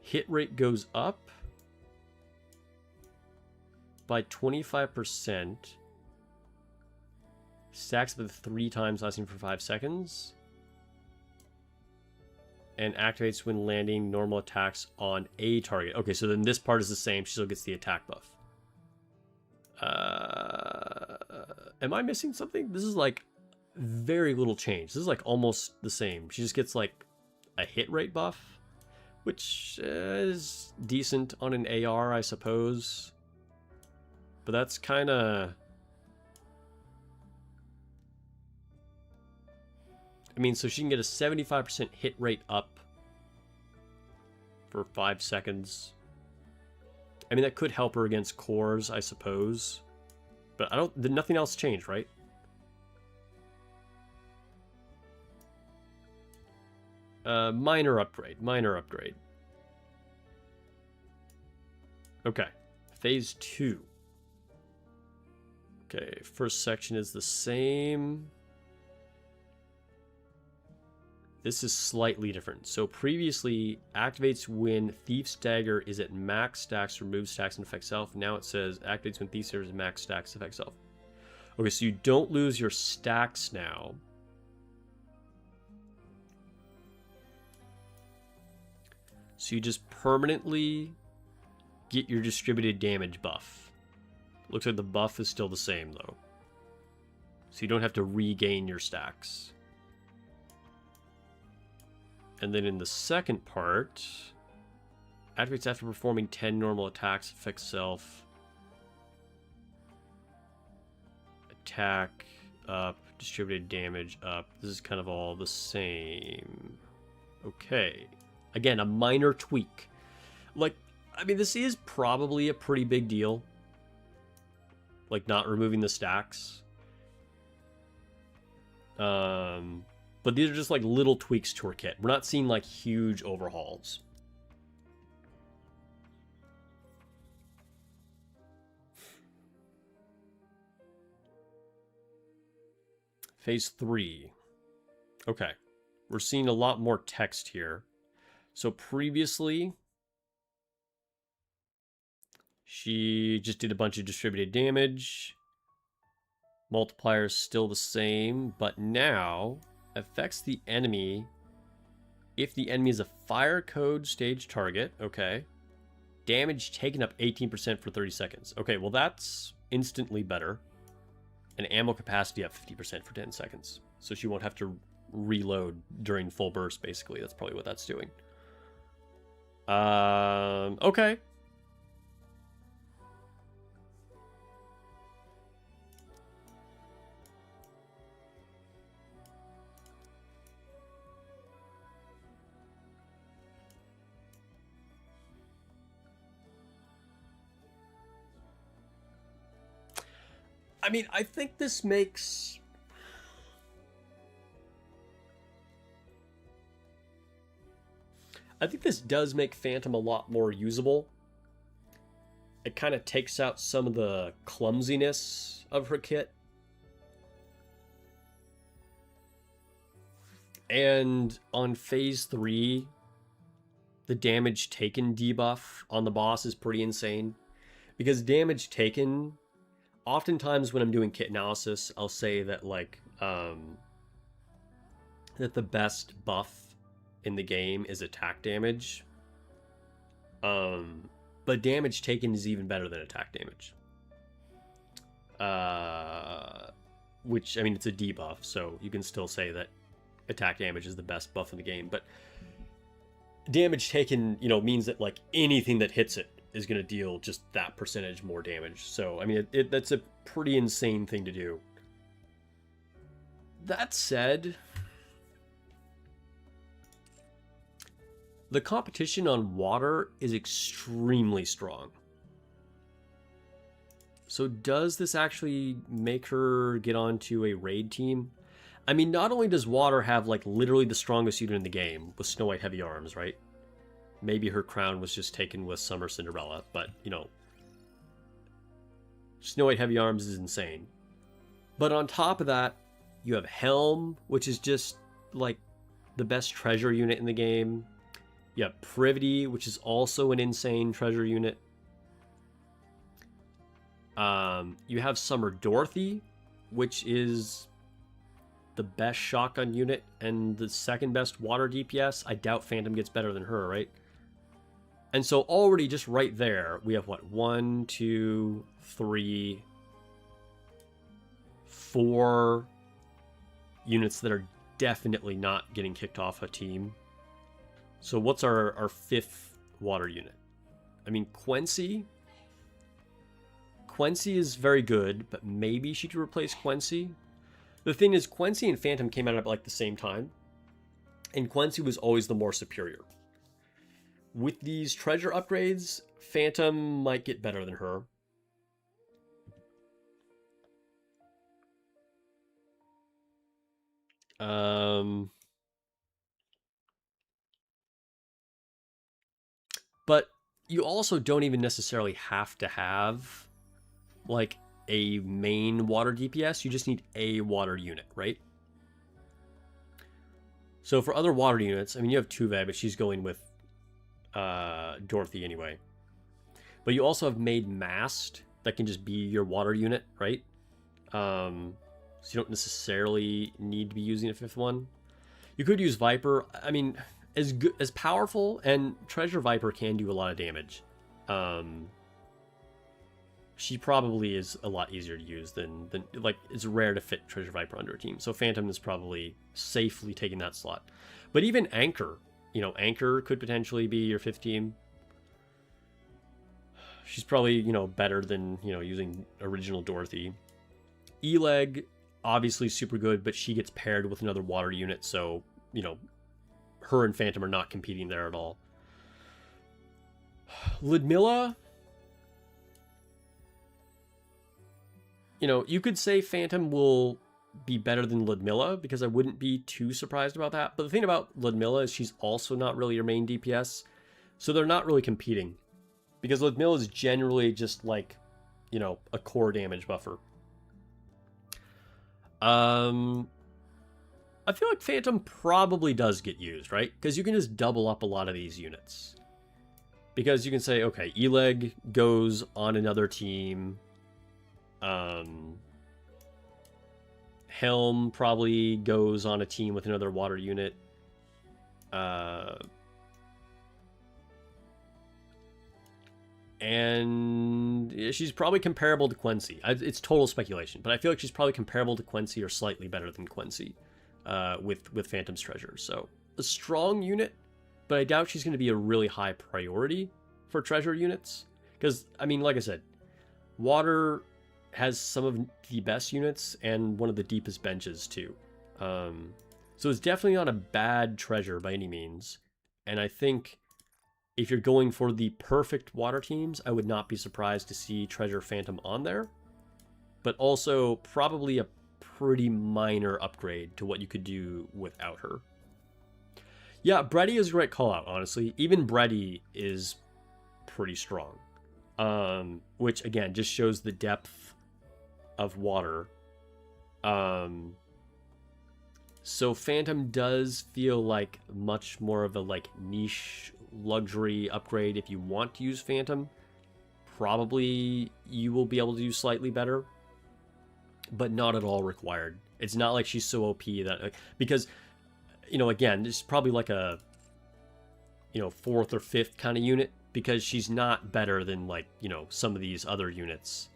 Hit rate goes up by 25%. Stacks with 3 times, lasting for 5 seconds. And activates when landing normal attacks on a target. Okay, so then this part is the same. She still gets the attack buff. Am I missing something? This is like very little change. This is like almost the same. She just gets like a hit rate buff, which is decent on an AR, I suppose. But that's kind of... I mean, so she can get a 75% hit rate up for 5 seconds. I mean, that could help her against cores, I suppose. But I don't... Nothing else changed, right? Minor upgrade. Minor upgrade. Okay. Phase 2. Okay, first section is the same. This is slightly different. So previously, activates when Thief's Dagger is at max stacks, removes stacks, and affects self. Now it says activates when Thief's Dagger is max stacks, affects self. Okay, so you don't lose your stacks now. So you just permanently get your distributed damage buff. Looks like the buff is still the same, though. So you don't have to regain your stacks. And then in the second part, activates after performing 10 normal attacks, affects self. Attack up, distributed damage up. This is kind of all the same. Okay. Again, a minor tweak. Like, I mean, this is probably a pretty big deal. Like, not removing the stacks. But these are just like little tweaks to her kit. We're not seeing like huge overhauls. Phase 3. Okay. We're seeing a lot more text here. So previously, she just did a bunch of distributed damage. Multiplier is still the same, but now affects the enemy if the enemy is a fire code stage target. Okay. Damage taken up 18% for 30 seconds. Okay, well that's instantly better. And ammo capacity up 50% for 10 seconds. So she won't have to reload during full burst, basically. That's probably what that's doing. Okay. I mean, I think this makes... I think this does make Phantom a lot more usable. It kind of takes out some of the clumsiness of her kit. And on phase 3, the damage taken debuff on the boss is pretty insane. Because damage taken... Oftentimes when I'm doing kit analysis, I'll say that like that the best buff in the game is attack damage. but damage taken is even better than attack damage. Which, I mean, it's a debuff, so you can still say that attack damage is the best buff in the game, but damage taken, you know, means that, like, anything that hits it is going to deal just that percentage more damage. So, I mean, that's a pretty insane thing to do. That said, the competition on water is extremely strong. So does this actually make her get onto a raid team? I mean, not only does water have, like, literally the strongest unit in the game with Snow White Heavy Arms, right? Maybe her crown was just taken with Summer Cinderella, but, you know, Snow White Heavy Arms is insane. But on top of that, you have Helm, which is just, like, the best treasure unit in the game. You have Privity, which is also an insane treasure unit. You have Summer Dorothy, which is the best shotgun unit and the second best water DPS. I doubt Phantom gets better than her, right? And so already just right there, we have what? 1, 2, 3, 4 units that are definitely not getting kicked off a team. So what's our fifth water unit? I mean, Quincy is very good, but maybe she could replace Quincy. The thing is, Quincy and Phantom came out at like the same time, and Quincy was always the more superior. With these treasure upgrades, Phantom might get better than her. But you also don't even necessarily have to have like a main water DPS. You just need a water unit, right? So for other water units, I mean, you have Tuve, but she's going with Dorothy anyway. But you also have Maid Mast that can just be your water unit, right? So you don't necessarily need to be using a fifth one. You could use Viper. I mean, as good, as powerful, and Treasure Viper can do a lot of damage. She probably is a lot easier to use than like, it's rare to fit Treasure Viper under a team. So Phantom is probably safely taking that slot. But even Anchor, you know, Anchor could potentially be your fifth team. She's probably, you know, better than, you know, using original Dorothy. Eleg, obviously super good, but she gets paired with another water unit, so, you know, her and Phantom are not competing there at all. Ludmilla, you know, you could say Phantom will be better than Ludmilla, because I wouldn't be too surprised about that. But the thing about Ludmilla is she's also not really your main DPS, so they're not really competing. Because Ludmilla is generally just like, you know, a core damage buffer. I feel like Phantom probably does get used, right? Because you can just double up a lot of these units. Because you can say, okay, Eleg goes on another team. Helm probably goes on a team with another water unit. And she's probably comparable to Quincy. It's total speculation, but I feel like she's probably comparable to Quincy or slightly better than Quincy with Phantom's treasure. So a strong unit, but I doubt she's going to be a really high priority for treasure units. Because, I mean, like I said, water has some of the best units and one of the deepest benches too. So it's definitely not a bad treasure by any means. And I think if you're going for the perfect water teams, I would not be surprised to see Treasure Phantom on there. But also probably a pretty minor upgrade to what you could do without her. Yeah, Brady is a great call out, honestly. Even Brady is pretty strong. Which, again, just shows the depth of water. So Phantom does feel like much more of a like niche luxury upgrade. If you want to use Phantom, probably you will be able to do slightly better, but not at all required. It's not like she's so OP that, because, you know, again, this is probably like a, you know, fourth or fifth kind of unit because she's not better than, like, you know, some of these other units,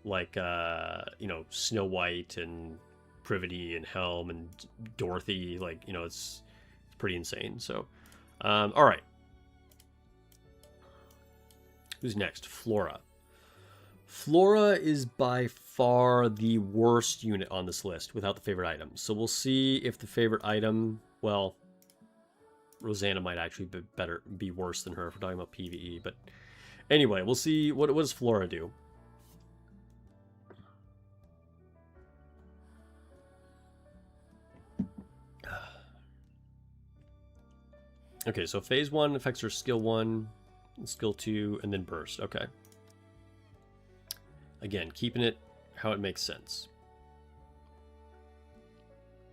like, you know, Snow White and Privity and Helm and Dorothy. Like, you know, it's pretty insane. So, all right. Who's next? Flora. Flora is by far the worst unit on this list without the favorite item. So we'll see if the favorite item, well, Rosanna might actually be worse than her if we're talking about PvE. But anyway, we'll see. What does Flora do? Okay, so phase 1 affects her skill 1, skill 2, and then burst. Okay. Again, keeping it how it makes sense.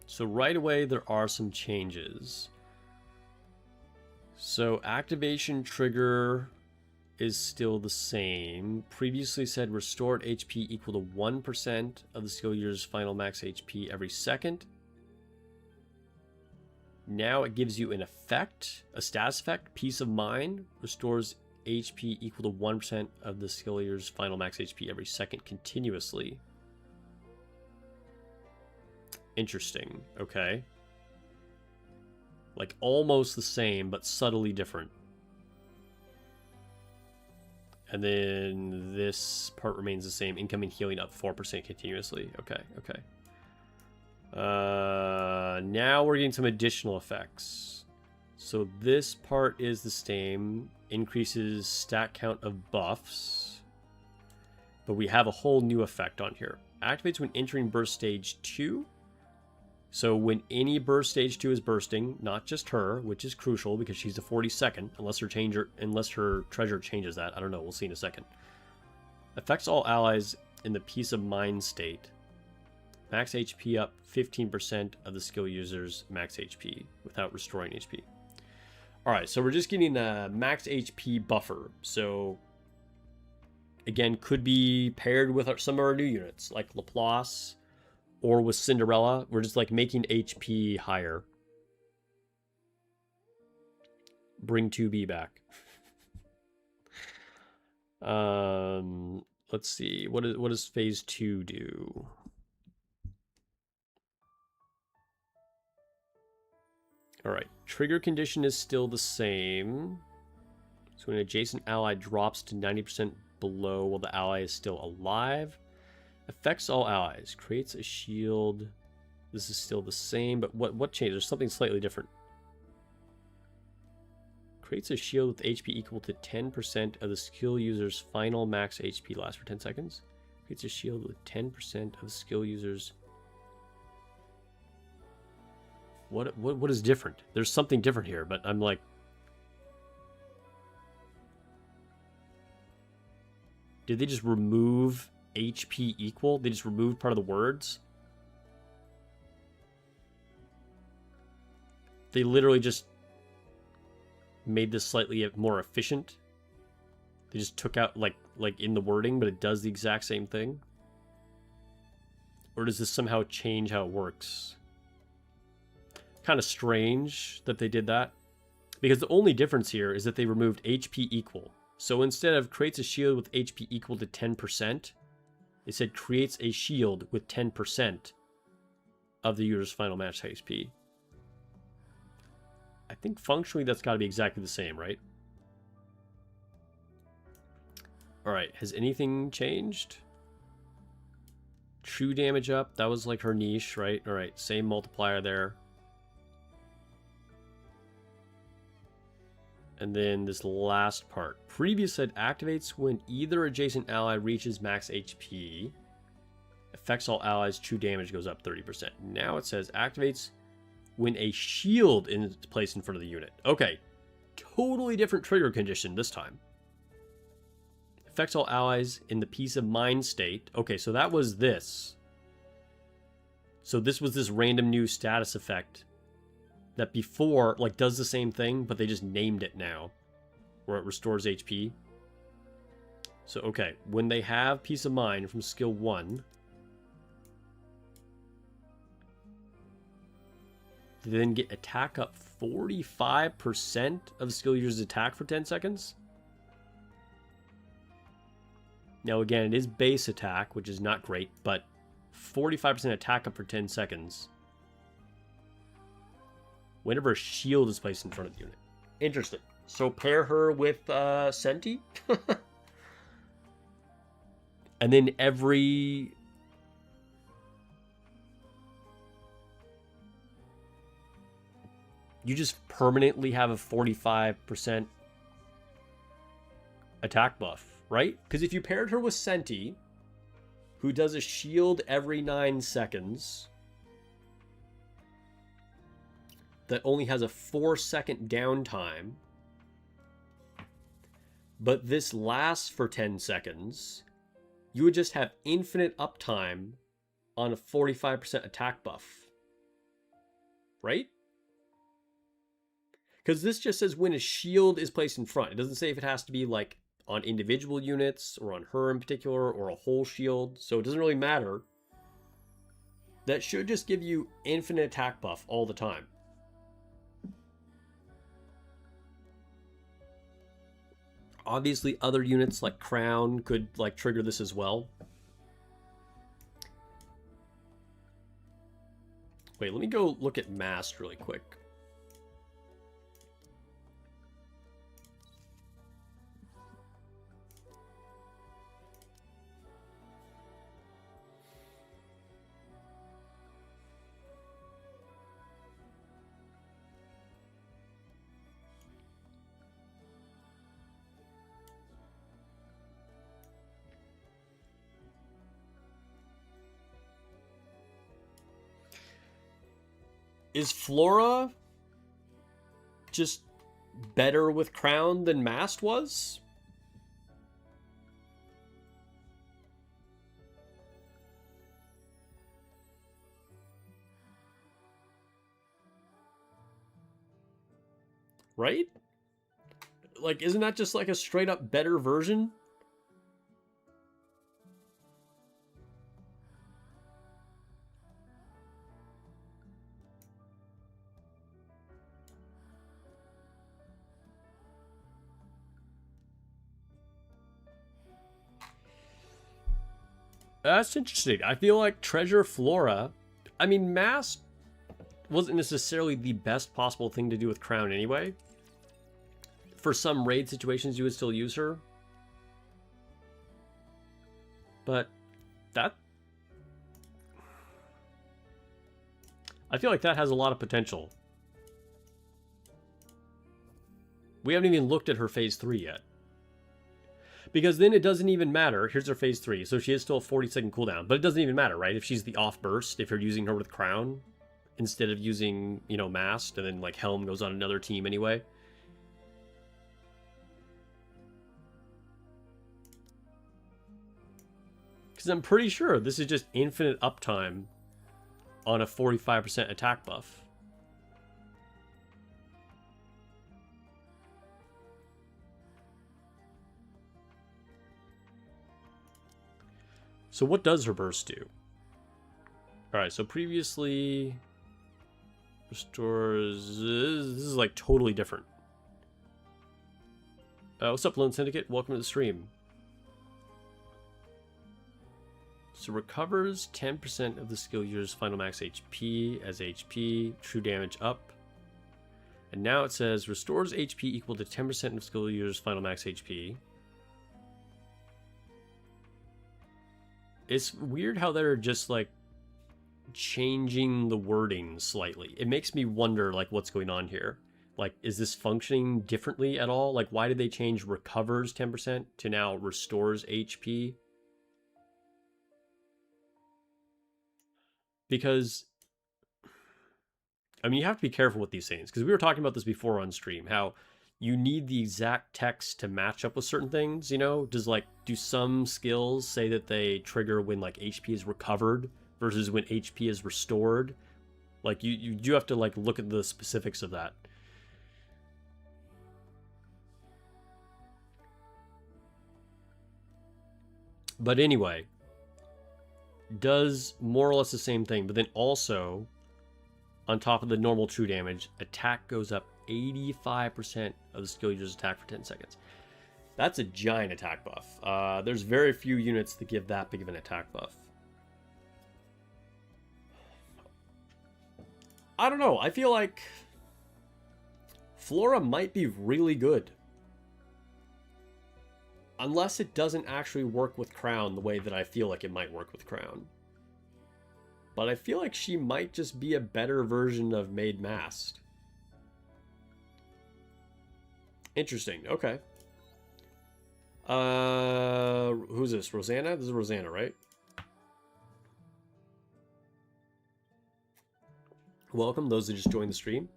So right away, there are some changes. So activation trigger is still the same. Previously said restored HP equal to 1% of the skill user's final max HP every second. Now it gives you an effect, a status effect, Peace of Mind, restores HP equal to 1% of the skill user's final max HP every second continuously. Interesting. Okay. Like almost the same, but subtly different. And then this part remains the same. Incoming healing up 4% continuously. Okay, okay. Now we're getting some additional effects. So this part is the same. Increases stat count of buffs. But we have a whole new effect on here. Activates when entering burst stage 2. So when any burst stage 2 is bursting, not just her, which is crucial because she's a 42nd, unless her treasure changes that. I don't know, we'll see in a second. Affects all allies in the Peace of Mind state. Max HP up 15% of the skill user's max HP without restoring HP. Alright, so we're just getting a max HP buffer. So, again, could be paired with some of our new units, like Laplace or with Cinderella. We're just like making HP higher. Bring 2B back. Let's see. What does phase 2 do? Alright, trigger condition is still the same. So an adjacent ally drops to 90% below while the ally is still alive. Affects all allies. Creates a shield. This is still the same, but what changed? There's something slightly different. Creates a shield with HP equal to 10% of the skill user's final max HP. Lasts for 10 seconds. Creates a shield with 10% of the skill user's... What is different? There's something different here, but I'm like... Did they just remove HP equal? They just removed part of the words? They literally just made this slightly more efficient. They just took out, like in the wording, but it does the exact same thing? Or does this somehow change how it works? Kind of strange that they did that, because the only difference here is that they removed HP equal. So instead of creates a shield with HP equal to 10%, it said creates a shield with 10% of the user's final max HP. I think functionally that's got to be exactly the same, right? Alright, has anything changed? True damage up, that was like her niche, right? Alright, same multiplier there. And then this last part. Previous said activates when either adjacent ally reaches max HP. Affects all allies, true damage goes up 30%. Now it says activates when a shield is placed in front of the unit. Okay, totally different trigger condition this time. Affects all allies in the Peace of Mind state. Okay, so that was this. So this was this random new status effect that before, like, does the same thing, but they just named it now, where it restores HP. So, okay, when they have Peace of Mind from skill 1, they then get attack up 45% of the skill user's attack for 10 seconds? Now again, it is base attack, which is not great, but 45% attack up for 10 seconds. Whenever a shield is placed in front of the unit. Interesting. So pair her with Senti. And then every... You just permanently have a 45% attack buff, right? Because if you paired her with Senti, who does a shield every 9 seconds, that only has a 4-second downtime, but this lasts for 10 seconds, you would just have infinite uptime on a 45% attack buff. Right? Because this just says when a shield is placed in front. It doesn't say if it has to be like on individual units or on her in particular or a whole shield. So it doesn't really matter. That should just give you infinite attack buff all the time. Obviously, other units like Crown could like trigger this as well. Wait, let me go look at Mast really quick. Is Flora just better with Crown than Mast was? Right? Like, isn't that just like a straight up better version? That's interesting. I feel like Treasure Flora... I mean, Mast wasn't necessarily the best possible thing to do with Crown anyway. For some raid situations, you would still use her. But that... I feel like that has a lot of potential. We haven't even looked at her phase 3 yet. Because then it doesn't even matter. Here's her phase 3. So she is still a 40-second cooldown. But it doesn't even matter, right? If she's the off burst, if you're using her with Crown, instead of using, you know, Mast, and then, like, Helm goes on another team anyway. Because I'm pretty sure this is just infinite uptime on a 45% attack buff. So what does her burst do? Alright, so previously... Restores... This is like totally different. What's up, Lone Syndicate? Welcome to the stream. So recovers 10% of the skill user's final max HP as HP, true damage up. And now it says restores HP equal to 10% of skill user's final max HP. It's weird how they're just, like, changing the wording slightly. It makes me wonder, like, what's going on here. Like, is this functioning differently at all? Like, why did they change recovers 10% to now restores HP? Because, I mean, you have to be careful with these things. Because we were talking about this before on stream, how you need the exact text to match up with certain things, you know? Do some skills say that they trigger when, like, HP is recovered versus when HP is restored? Like, you do have to, like, look at the specifics of that. But anyway, does more or less the same thing, but then also, on top of the normal true damage, attack goes up 85% of the skill user's attack for 10 seconds. That's a giant attack buff. There's very few units that give that big of an attack buff. I don't know. I feel like Flora might be really good. Unless it doesn't actually work with Crown the way that I feel like it might work with Crown. But I feel like she might just be a better version of Maid Mast. Interesting. Okay. Who's this? Rosanna? This is Rosanna, right? Welcome, those that just joined the stream.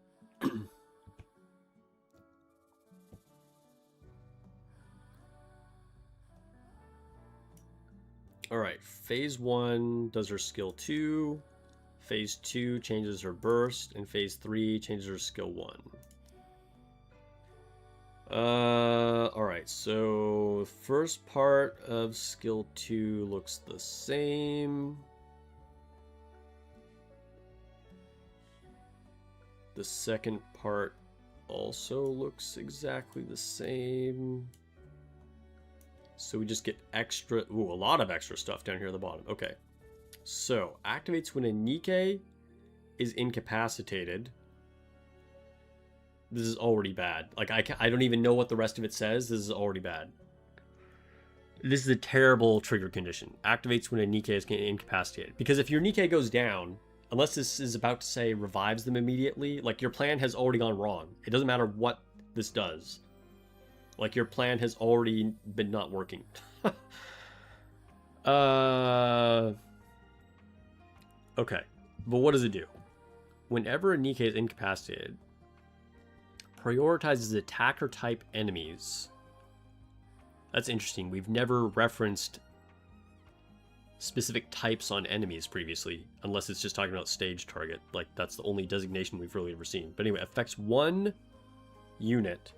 Alright, phase 1 does her skill 2. Phase 2 changes her burst. And phase 3 changes her skill 1. Alright, so first part of skill 2 looks the same. The second part also looks exactly the same. So we just get extra, ooh, a lot of extra stuff down here at the bottom. Okay. So, activates when a nikke is incapacitated. This is already bad. Like, I don't even know what the rest of it says. This is already bad. This is a terrible trigger condition. Activates when a nikke is incapacitated. Because if your nikke goes down, unless this is about to say revives them immediately, like, your plan has already gone wrong. It doesn't matter what this does. Like, your plan has already been not working. Okay. But what does it do? Whenever a nikke is incapacitated, prioritizes attacker type enemies. That's interesting. We've never referenced specific types on enemies previously, unless it's just talking about stage target. Like, that's the only designation we've really ever seen. But anyway, affects one unit.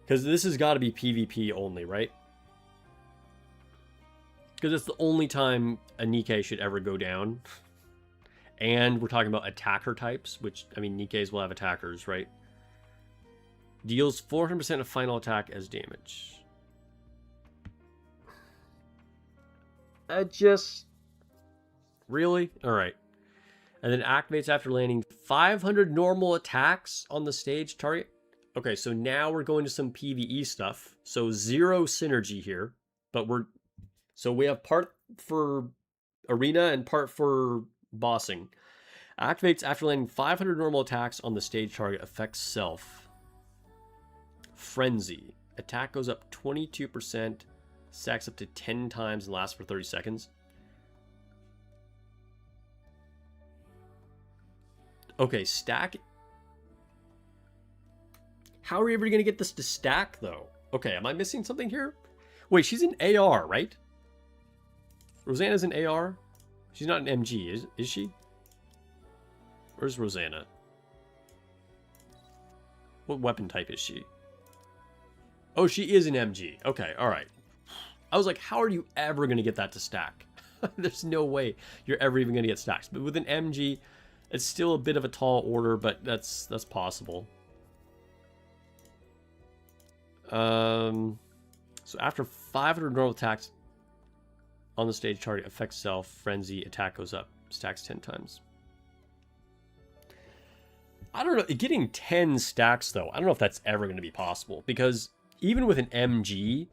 Because this has got to be PvP only, right? Because it's the only time a nikke should ever go down. And we're talking about attacker types, which, I mean, nikkes will have attackers, right? Deals 400% of final attack as damage. Really? Alright. And then activates after landing 500 normal attacks on the stage target. Okay, so now we're going to some PvE stuff. So 0 synergy here. But so we have part for arena and part for bossing. Activates after landing 500 normal attacks on the stage target. Affects self. Frenzy. Attack goes up 22%. Stacks up to 10 times and lasts for 30 seconds. Okay, stack. How are we ever going to get this to stack, though? Okay, am I missing something here? Wait, she's an AR, right? Rosanna's an AR? She's not an MG, is she? Where's Rosanna? What weapon type is she? Oh, she is an MG. Okay, alright. I was like, how are you ever going to get that to stack? There's no way you're ever even going to get stacks. But with an MG, it's still a bit of a tall order, but that's possible. So after 500 normal attacks on the stage target, affects self, frenzy, attack goes up, stacks 10 times. I don't know, getting 10 stacks though, I don't know if that's ever going to be possible, because even with an MG,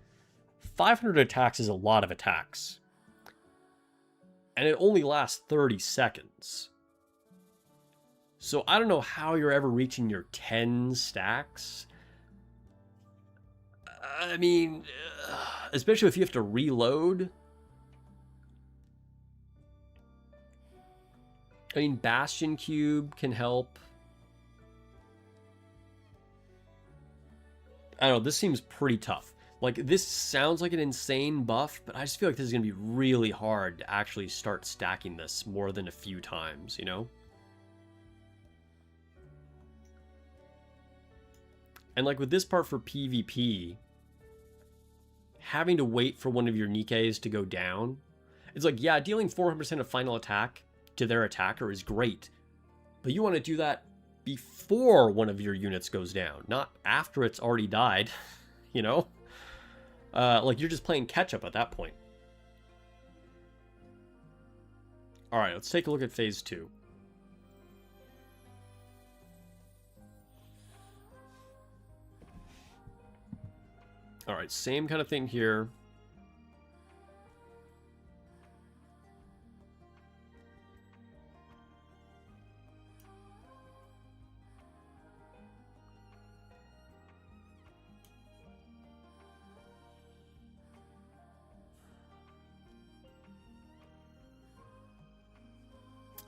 500 attacks is a lot of attacks. And it only lasts 30 seconds. So I don't know how you're ever reaching your 10 stacks. I mean, especially if you have to reload. I mean, Bastion Cube can help. I don't know, this seems pretty tough. Like, this sounds like an insane buff, but I just feel like this is going to be really hard to actually start stacking this more than a few times, you know? And like with this part for PvP, having to wait for one of your nikkes to go down, it's like, yeah, dealing 400% of final attack to their attacker is great, but you want to do that before one of your units goes down, not after it's already died, you know? Like, you're just playing catch-up at that point. Alright, let's take a look at phase 2. Alright, same kind of thing here.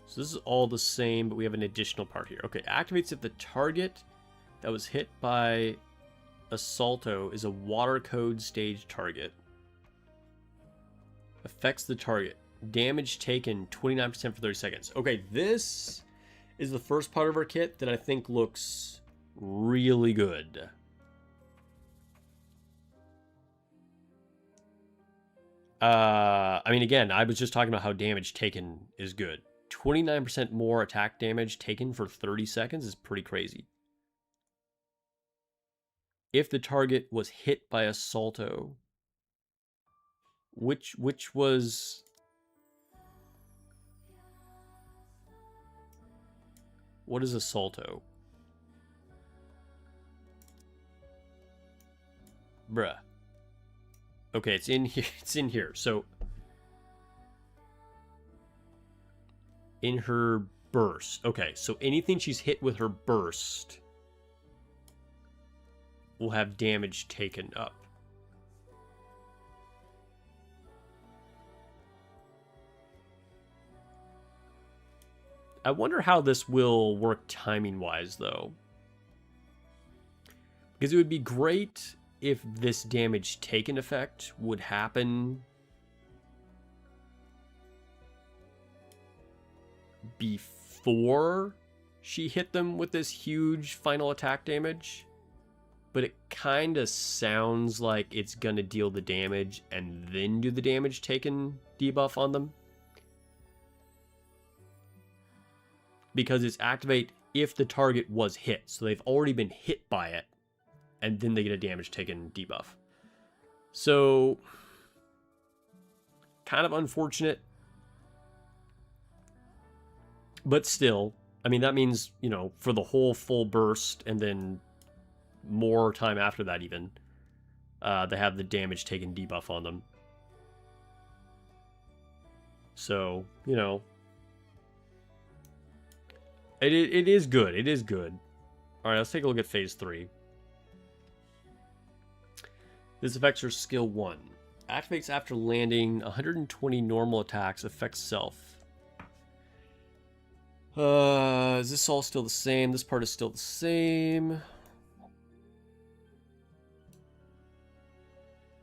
So this is all the same, but we have an additional part here. Okay, activates if the target that was hit by a salto is a water code stage target. Affects the target. Damage taken 29% for 30 seconds. Okay, this is the first part of our kit that I think looks really good. I mean, again, I was just talking about how damage taken is good. 29% more attack damage taken for 30 seconds is pretty crazy. If the target was hit by a salto, which was... What is a salto? Bruh. Okay, it's in here. It's in here. So in her burst. Okay, so anything she's hit with her burst will have damage taken up. I wonder how this will work timing-wise, though. Because it would be great if this damage taken effect would happen before she hit them with this huge final attack damage. But it kind of sounds like it's going to deal the damage and then do the damage taken debuff on them. Because it's activate if the target was hit. So they've already been hit by it. And then they get a damage taken debuff. So, kind of unfortunate. But still, I mean, that means, you know, for the whole full burst and then more time after that even, they have the damage taken debuff on them. So, you know, it is good. It is good. All right, let's take a look at phase 3. This affects her skill 1. Activates after landing. 120 normal attacks. Affects self. Is this all still the same? This part is still the same.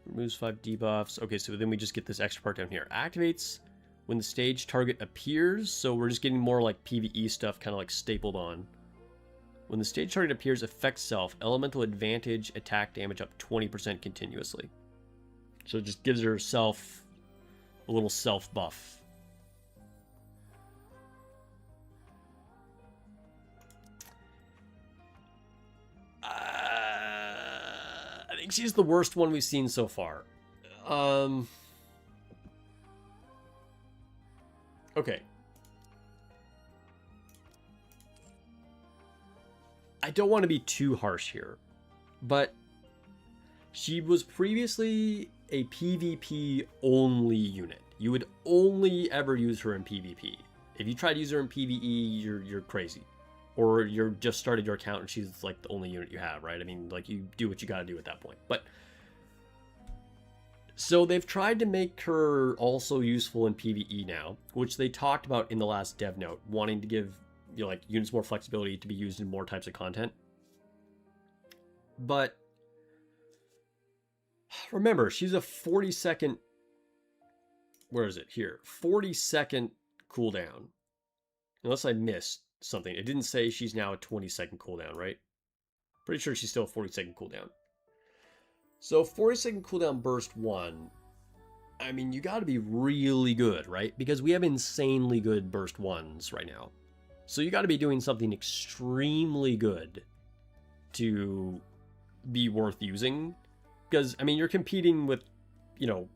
Removes 5 debuffs. Okay, so then we just get this extra part down here. Activates when the stage target appears. So we're just getting more like PvE stuff kind of like stapled on. When the stage target appears, affects self. Elemental advantage, attack damage up 20% continuously. So it just gives herself a little self buff. I think she's the worst one we've seen so far. Okay. I don't want to be too harsh here, but she was previously a PvP only unit. You would only ever use her in PvP. If you try to use her in PvE, you're crazy. Or you're just started your account and she's like the only unit you have, right? I mean, like, you do what you gotta do at that point. But so they've tried to make her also useful in PvE now, which they talked about in the last dev note, wanting to give, you know, like, units more flexibility to be used in more types of content. But remember, she's a 40-second... Where is it? Here. 40-second cooldown. Unless I missed something. It didn't say she's now a 20-second cooldown, right? Pretty sure she's still a 40-second cooldown. So 40-second cooldown burst 1. I mean, you gotta be really good, right? Because we have insanely good burst 1s right now. So you gotta be doing something extremely good to be worth using. Because, I mean, you're competing with, you know,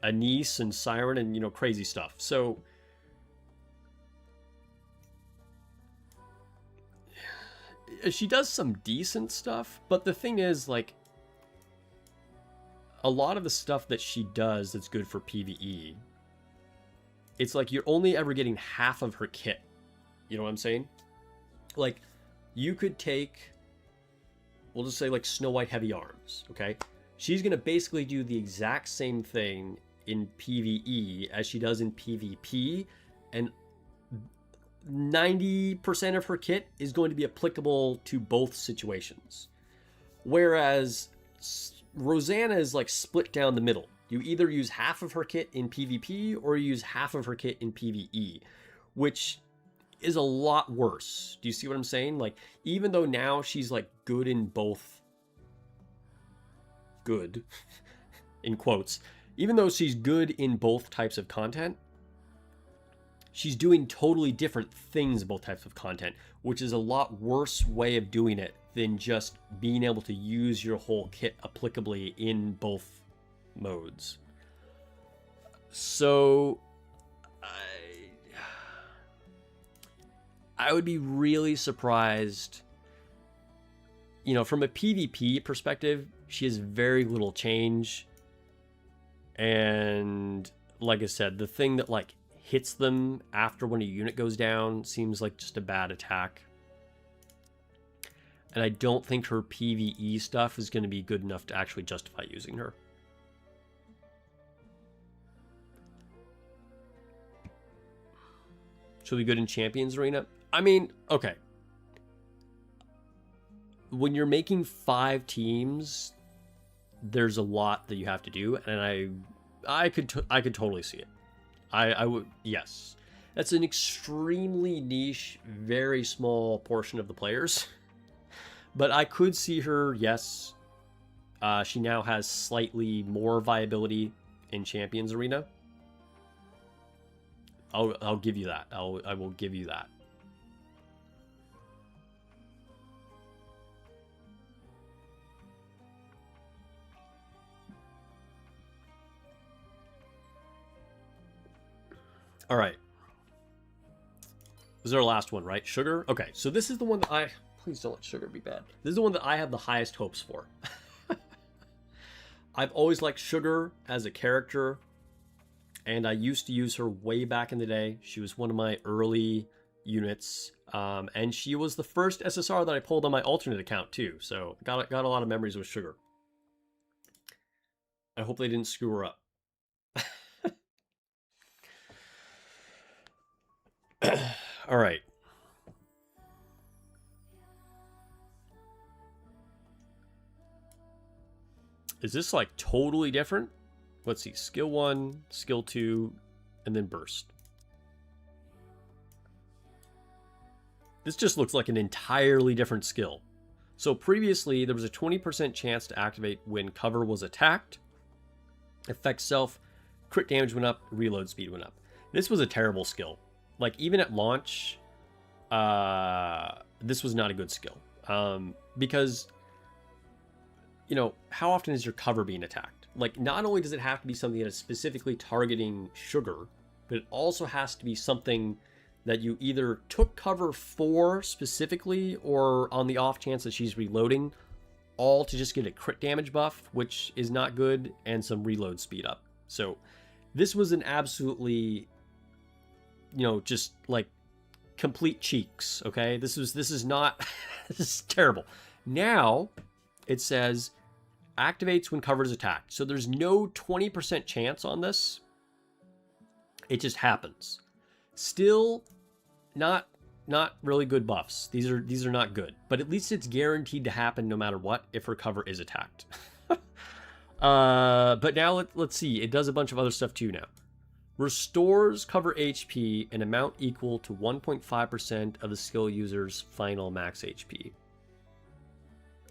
Anise and Siren and, you know, crazy stuff. So she does some decent stuff, but the thing is, like, a lot of the stuff that she does that's good for PvE, it's like you're only ever getting half of her kit. You know what I'm saying? Like, you could take, we'll just say, like, Snow White Heavy Arms, okay? She's going to basically do the exact same thing in PvE as she does in PvP, and 90% of her kit is going to be applicable to both situations. Whereas Rosanna is like split down the middle. You either use half of her kit in PvP or you use half of her kit in PvE, which is a lot worse. Do you see what I'm saying? Like, even though now she's like good in both, good in quotes, even though she's good in both types of content, she's doing totally different things in both types of content, which is a lot worse way of doing it than just being able to use your whole kit applicably in both modes. So I would be really surprised, you know, from a PvP perspective, she has very little change. And like I said, the thing that like hits them after when a unit goes down seems like just a bad attack. And I don't think her PvE stuff is going to be good enough to actually justify using her. She'll be good in Champions Arena. I mean, okay. When you're making 5 teams, there's a lot that you have to do, and I could totally see it. I would, yes. That's an extremely niche, very small portion of the players. But I could see her, yes. She now has slightly more viability in Champions Arena. I'll give you that. I will give you that. All right. This is our last one, right? Sugar? Okay, so this is the one that I... Please don't let Sugar be bad. This is the one that I have the highest hopes for. I've always liked Sugar as a character, and I used to use her way back in the day. She was one of my early units, and she was the first SSR that I pulled on my alternate account too, so got a lot of memories with Sugar. I hope they didn't screw her up. All right. Is this like totally different? Let's see. Skill 1, skill 2, and then burst. This just looks like an entirely different skill. So previously, there was a 20% chance to activate when cover was attacked. Effect self, crit damage went up, reload speed went up. This was a terrible skill. Like, even at launch, this was not a good skill. Because, you know, how often is your cover being attacked? Like, not only does it have to be something that is specifically targeting Sugar, but it also has to be something that you either took cover for specifically, or on the off chance that she's reloading, all to just get a crit damage buff, which is not good, and some reload speed up. So this was an absolutely, you know, just like complete cheeks. Okay, this is not this is terrible. Now it says activates when cover is attacked, so there's no 20% chance on this. It just happens. Still not really good buffs. These are not good, but at least it's guaranteed to happen no matter what if her cover is attacked. But now let's see. It does a bunch of other stuff too now. Restores cover HP an amount equal to 1.5% of the skill user's final max HP.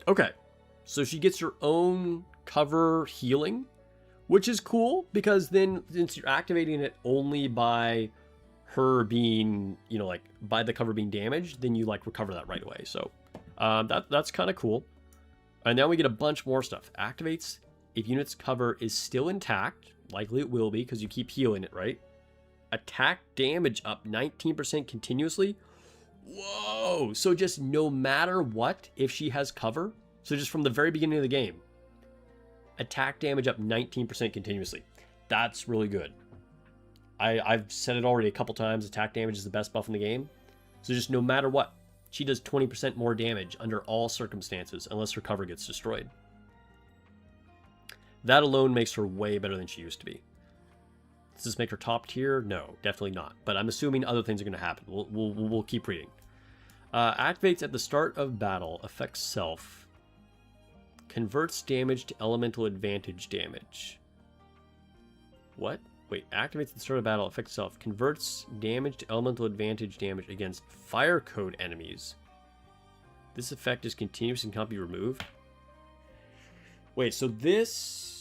Okay, so she gets her own cover healing, which is cool, because then since you're activating it only by her being, you know, like by the cover being damaged, then you like recover that right away. So that's kind of cool. And now we get a bunch more stuff. Activates if unit's cover is still intact. Likely it will be because you keep healing it, right? Attack damage up 19% continuously. Whoa! So just no matter what, if she has cover, so just from the very beginning of the game, attack damage up 19% continuously. That's really good. I've said it already a couple times, attack damage is the best buff in the game. So just no matter what, she does 20% more damage under all circumstances, unless her cover gets destroyed. That alone makes her way better than she used to be. Does this make her top tier? No, definitely not. But I'm assuming other things are going to happen. We'll keep reading. Activates at the start of battle. Affects self. Converts damage to elemental advantage damage. What? Wait, activates at the start of battle. Affects self. Converts damage to elemental advantage damage against fire code enemies. This effect is continuous and can't be removed. Wait, so this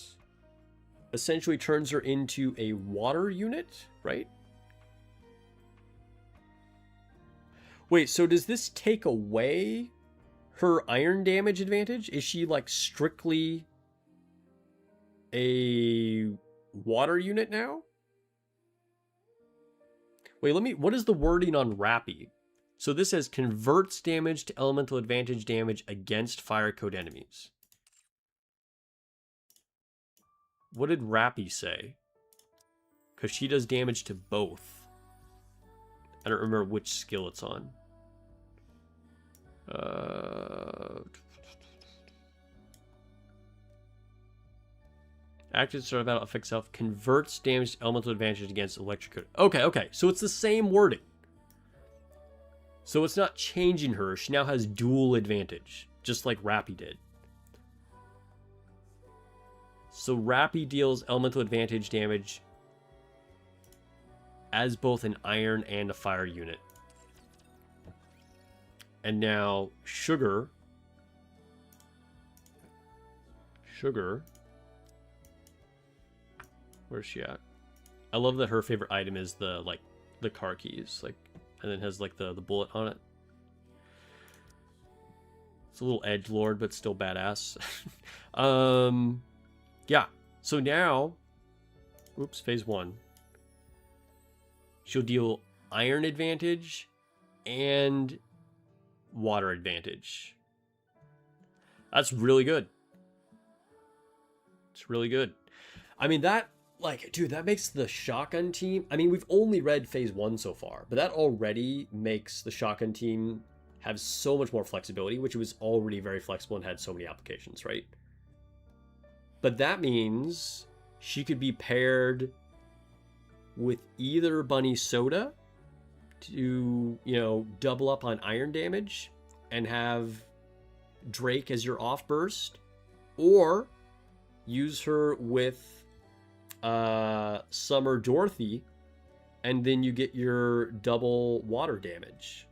essentially turns her into a water unit, right? Wait, so does this take away her iron damage advantage? Is she like strictly a water unit now? Wait, what is the wording on Rappy? So this says converts damage to elemental advantage damage against fire code enemies. What did Rappy say? Because she does damage to both. I don't remember which skill it's on. Active start of battle affects self. Converts damage to elemental advantage against electric code. Okay. So it's the same wording. So it's not changing her. She now has dual advantage. Just like Rappy did. So Rappy deals elemental advantage damage as both an iron and a fire unit. And now Sugar. Where's she at? I love that her favorite item is the car keys, like, and then has like the bullet on it. It's a little edgelord, but still badass. Yeah. So now, oops, phase 1. She'll deal iron advantage and water advantage. That's really good. It's really good. I mean, that, like, dude, that makes the shotgun team... I mean, we've only read phase 1 so far, but that already makes the shotgun team have so much more flexibility, which was already very flexible and had so many applications, right? But that means she could be paired with either Bunny Soda to, you know, double up on iron damage and have Drake as your off burst, or use her with Summer Dorothy, and then you get your double water damage.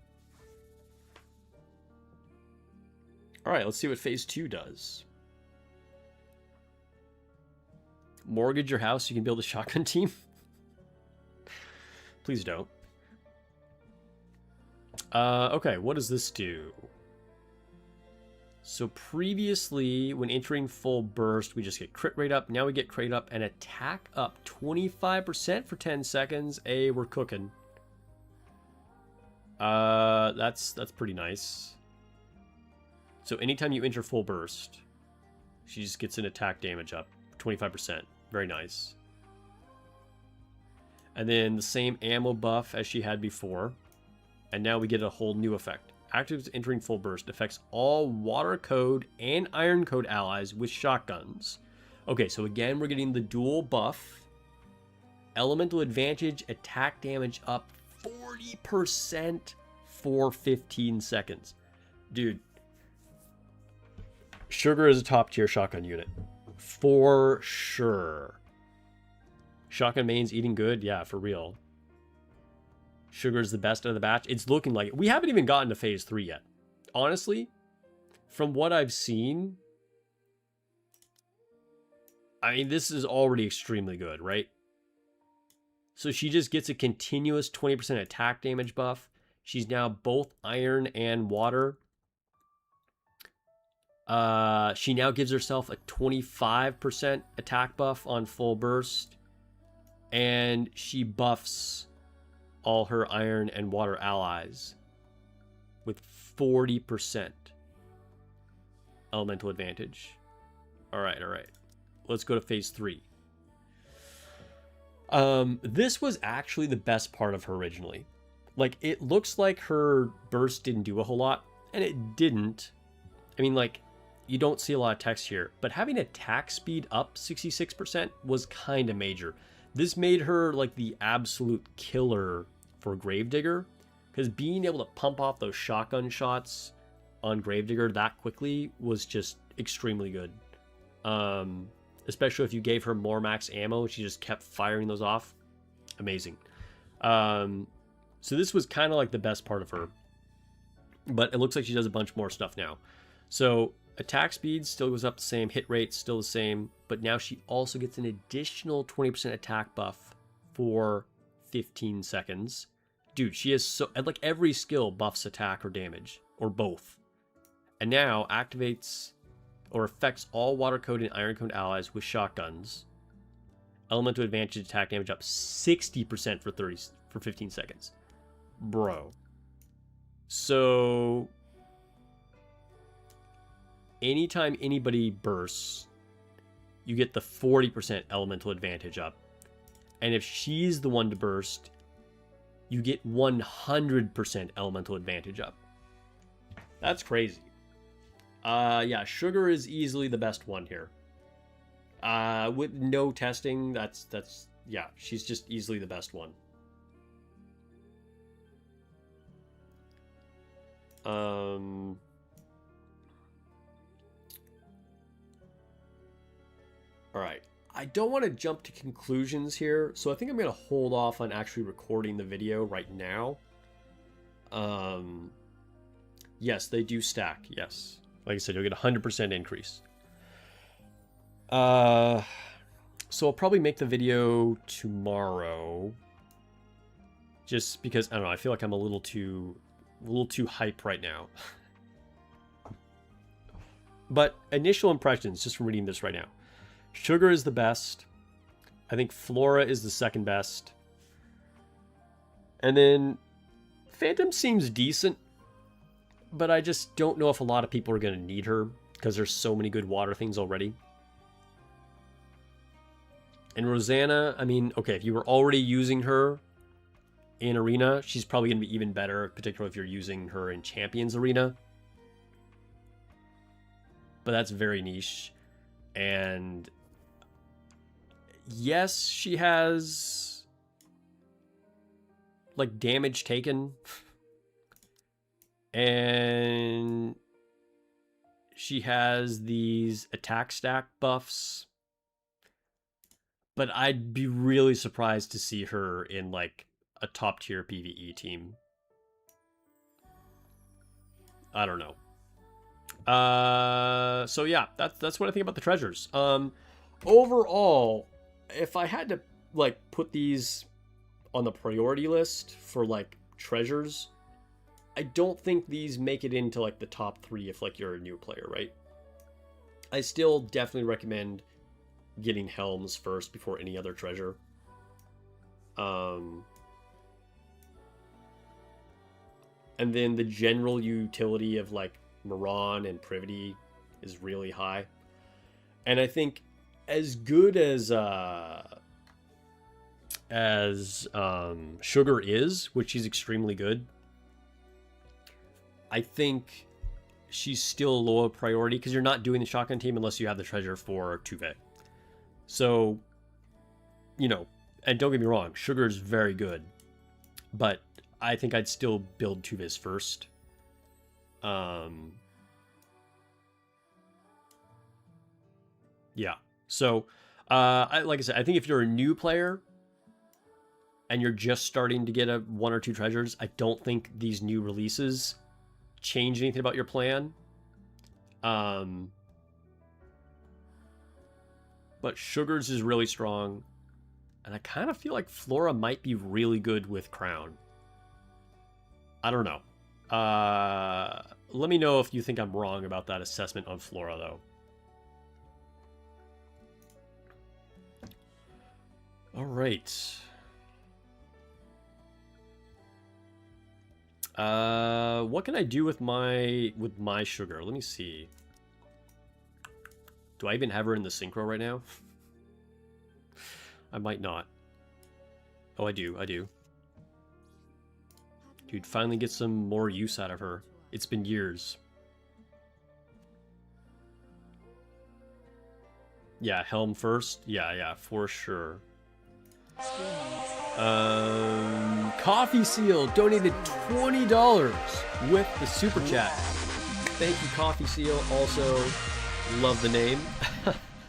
All right, let's see what phase 2 does. Mortgage your house so you can build a shotgun team? Please don't. Okay, what does this do? So previously, when entering full burst, we just get crit rate up. Now we get crit up and attack up 25% for 10 seconds. Hey, we're cooking. That's pretty nice. So anytime you enter full burst, she just gets an attack damage up 25%. Very nice. And then the same ammo buff as she had before. And now we get a whole new effect. Actives entering full burst. Affects all water code and iron code allies with shotguns. Okay, so again, we're getting the dual buff. Elemental advantage, attack damage up 40% for 15 seconds. Dude. Sugar is a top tier shotgun unit. For sure. Shotgun mains eating good? Yeah, for real. Sugar's the best of the batch. It's looking like it. We haven't even gotten to phase 3 yet. Honestly, from what I've seen, I mean, this is already extremely good, right? So she just gets a continuous 20% attack damage buff. She's now both iron and water. She now gives herself a 25% attack buff on full burst, and she buffs all her iron and water allies with 40% elemental advantage. All right. Let's go to phase 3. This was actually the best part of her originally. Like, it looks like her burst didn't do a whole lot, and it didn't. I mean, like, you don't see a lot of text here, but having attack speed up 66% was kind of major. This made her like the absolute killer for Gravedigger, because being able to pump off those shotgun shots on Gravedigger that quickly was just extremely good. Especially if you gave her more max ammo, she just kept firing those off. Amazing. So this was kind of like the best part of her, but it looks like she does a bunch more stuff now. So attack speed still goes up the same, hit rate still the same, but now she also gets an additional 20% attack buff for 15 seconds. Dude, she has so, like, every skill buffs attack or damage, or both. And now activates or affects all water code and iron code allies with shotguns. Elemental advantage attack damage up 60% for 15 seconds. Bro. So anytime anybody bursts, you get the 40% elemental advantage up. And if she's the one to burst, you get 100% elemental advantage up. That's crazy. Yeah, Sugar is easily the best one here. With no testing, that's yeah, she's just easily the best one. All right. I don't want to jump to conclusions here, so I think I'm going to hold off on actually recording the video right now. Yes, they do stack. Yes. Like I said, you'll get a 100% increase. So I'll probably make the video tomorrow. Just because, I don't know, I feel like I'm a little too hype right now. But initial impressions, just from reading this right now. Sugar is the best. I think Flora is the second best. And then Phantom seems decent, but I just don't know if a lot of people are going to need her because there's so many good water things already. And Rosanna, I mean, okay, if you were already using her in Arena, she's probably going to be even better, particularly if you're using her in Champions Arena. But that's very niche. And yes, she has like damage taken. And she has these attack stack buffs. But I'd be really surprised to see her in like a top tier PvE team. I don't know. So yeah, that's what I think about the treasures. Overall, if I had to like put these on the priority list for like treasures, I don't think these make it into like the top 3 if like you're a new player, right? I still definitely recommend getting Helms first before any other treasure. And then the general utility of like Moran and Privity is really high. And I think as good as Sugar is, which she's extremely good, I think she's still low priority because you're not doing the shotgun team unless you have the treasure for Tuve. So, you know, and don't get me wrong, Sugar is very good, but I think I'd still build Tuves first. Yeah. So, like I said, I think if you're a new player and you're just starting to get 1 or 2 treasures, I don't think these new releases change anything about your plan. But Sugar's is really strong. And I kind of feel like Flora might be really good with Crown. I don't know. Let me know if you think I'm wrong about that assessment on Flora, though. All right. What can I do with my sugar? Let me see. Do I even have her in the synchro right now? I might not. Oh, I do. Dude, finally get some more use out of her. It's been years. Yeah, Helm first. Yeah, for sure. Coffee Seal donated $20 with the super chat. Thank you, Coffee Seal. Also, love the name.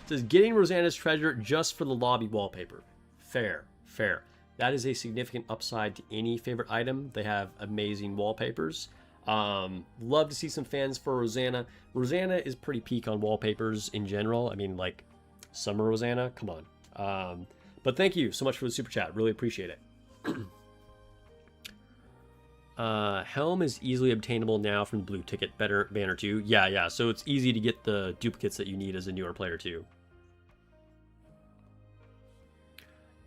Says getting Rosanna's treasure just for the lobby wallpaper. Fair. That is a significant upside to any favorite item. They have amazing wallpapers. Love to see some fans for Rosanna. Rosanna is pretty peak on wallpapers in general. I mean, like Summer Rosanna. Come on. But thank you so much for the super chat. Really appreciate it. Helm is easily obtainable now from the blue ticket banner too. Yeah. So it's easy to get the duplicates that you need as a newer player too.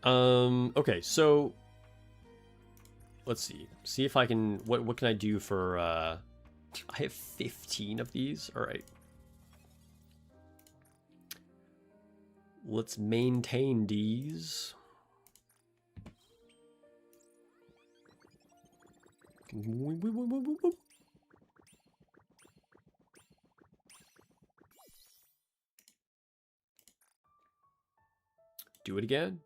Okay, so let's see. See if I can. What can I do for? I have 15 of these. All right. Let's maintain these. Do it again.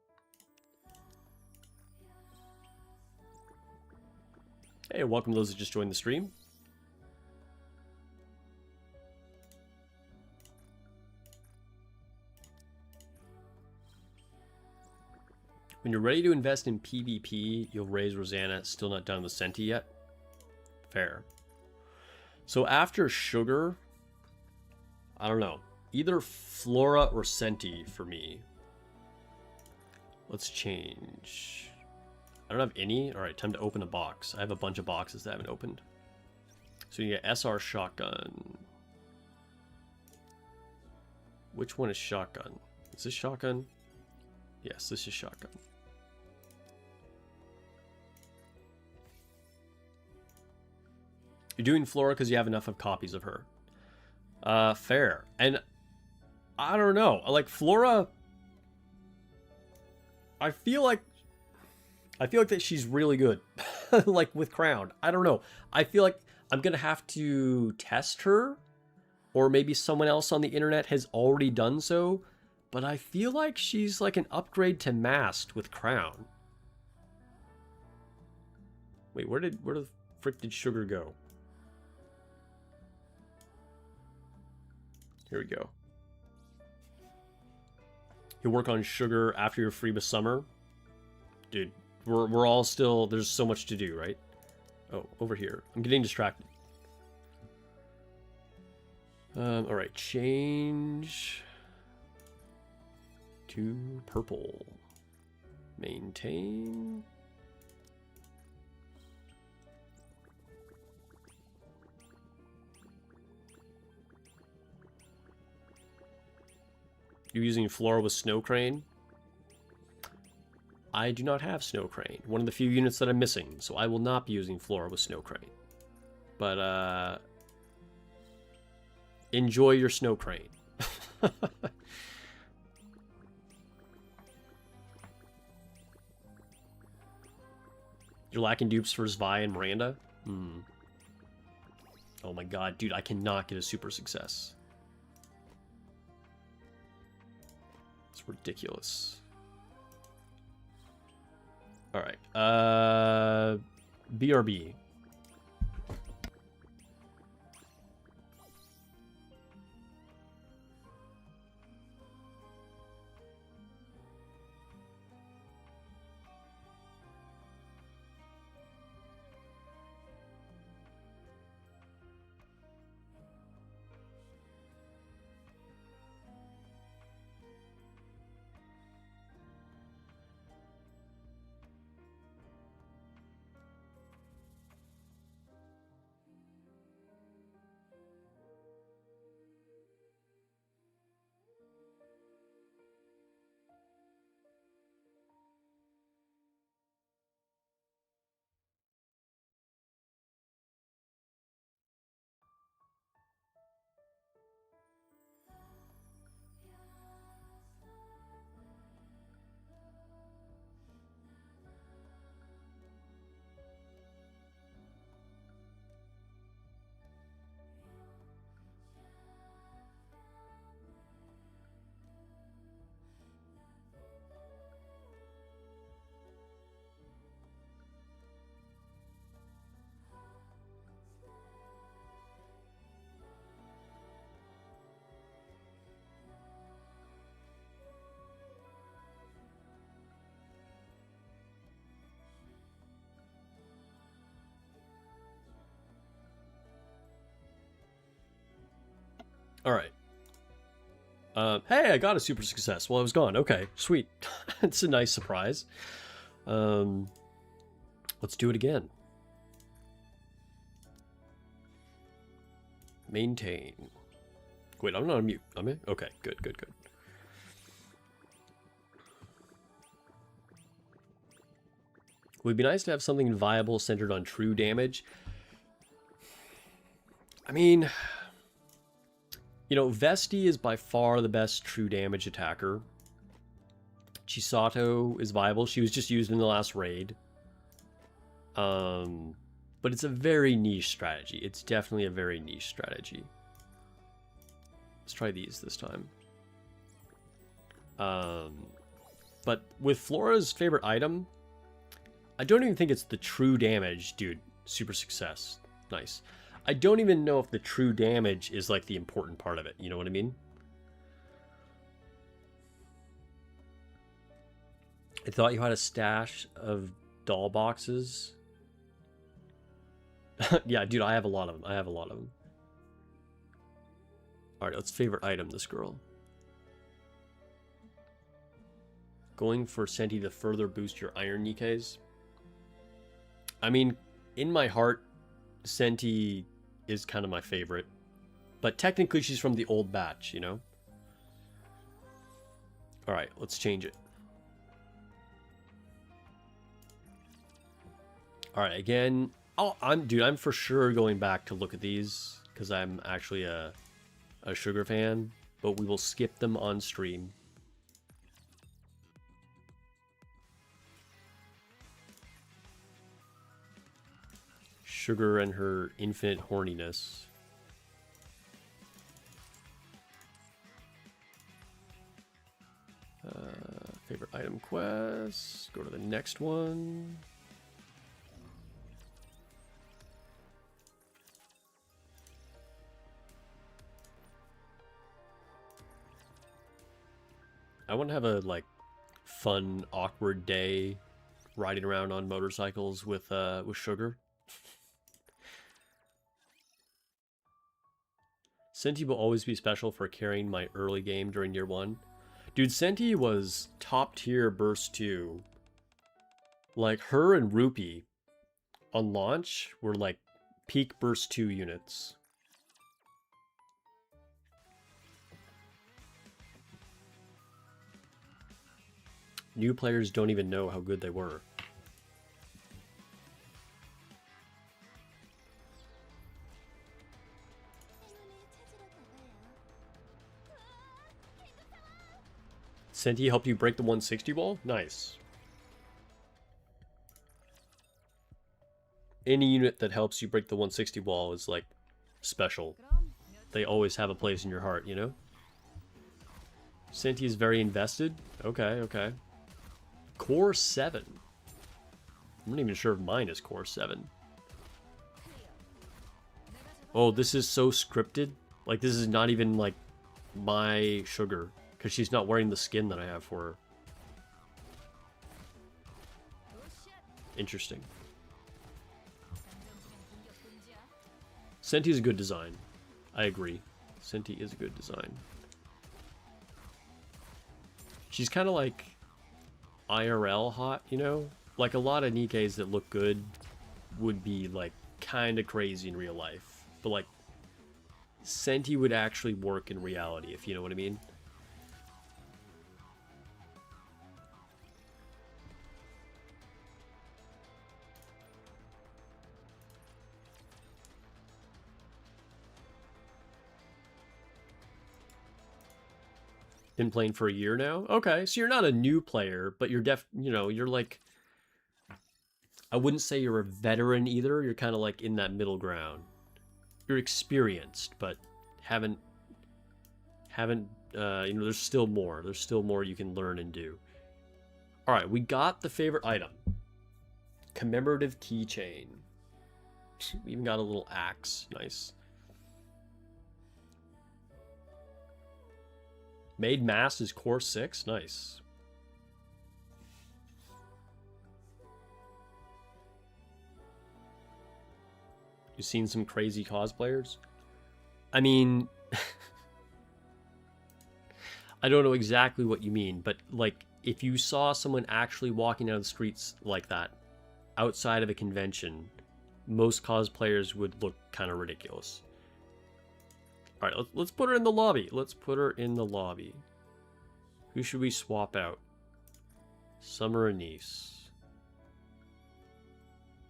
Hey, welcome to those that just joined the stream. When you're ready to invest in PvP, you'll raise Rosanna. Still not done with Senti yet. Fair. So after Sugar, I don't know. Either Flora or Senti for me. Let's change. I don't have any. All right, time to open a box. I have a bunch of boxes that I haven't opened. So you get SR shotgun. Which one is shotgun? Is this shotgun? Yes, this is shotgun. You're doing Flora because you have enough of copies of her. Fair. And I don't know. Like Flora, I feel like that she's really good. Like with Crown. I don't know. I feel like I'm going to have to test her, or maybe someone else on the internet has already done so, but I feel like she's like an upgrade to Masked with Crown. Wait, where the frick did Sugar go? Here we go. You work on Sugar after your Freeba Summer. Dude, we're all still, there's so much to do, right? Oh, over here. I'm getting distracted. Alright, change to purple. Maintain. You're using Flora with Snow Crane? I do not have Snow Crane. One of the few units that I'm missing, so I will not be using Flora with Snow Crane. But, enjoy your Snow Crane. You're lacking dupes for Zvi and Miranda? Oh my god, dude, I cannot get a super success. It's ridiculous. Alright, BRB. All right. Hey, I got a super success while I was gone. Okay, sweet. It's a nice surprise. Let's do it again. Maintain. Wait, I'm not on mute. I'm in? Okay, good, good, good. It would be nice to have something viable centered on true damage. I mean, you know, Vesti is by far the best true damage attacker. Chisato is viable. She was just used in the last raid. But it's a very niche strategy. It's definitely a very niche strategy. Let's try these this time. But with Flora's favorite item, I don't even think it's the true damage. Dude, super success. Nice. I don't even know if the true damage is like the important part of it. You know what I mean? I thought you had a stash of doll boxes. Yeah, dude, I have a lot of them. I have a lot of them. Alright, let's favorite item this girl. Going for Senti to further boost your iron nikkes. I mean, in my heart, Senti is kind of my favorite. But technically she's from the old batch, you know? Alright, let's change it. Alright, again... Oh, I'm for sure going back to look at these because I'm actually a sugar fan, but we will skip them on stream. Sugar and her infinite horniness. Favorite item quest. Go to the next one. I want to have a like fun, awkward day riding around on motorcycles with Sugar. Senti will always be special for carrying my early game during year 1. Dude, Senti was top tier burst 2. Like her and Rupee on launch were like peak burst 2 units. New players don't even know how good they were. Senti helped you break the 160 wall? Nice. Any unit that helps you break the 160 wall is like special. They always have a place in your heart, you know? Senti is very invested? Okay, okay. Core 7. I'm not even sure if mine is Core 7. Oh, this is so scripted. Like, this is not even, like, my Sugar. Because she's not wearing the skin that I have for her. Interesting. Senti is a good design. I agree. Senti is a good design. She's kind of like IRL hot, you know? Like a lot of nikkes that look good would be like kind of crazy in real life. But like Senti would actually work in reality, if you know what I mean. Been playing for a year now? Okay, so you're not a new player, but you're you know, you're like, I wouldn't say you're a veteran either. You're kind of like in that middle ground. You're experienced, but haven't, you know, there's still more. There's still more you can learn and do. All right, we got the favorite item. Commemorative keychain. We even got a little axe. Nice. Made Mass is Core 6. Nice. You seen some crazy cosplayers? I mean, I don't know exactly what you mean, but like if you saw someone actually walking down the streets like that outside of a convention, most cosplayers would look kind of ridiculous. All right, let's put her in the lobby. Let's put her in the lobby. Who should we swap out? Summer Anise.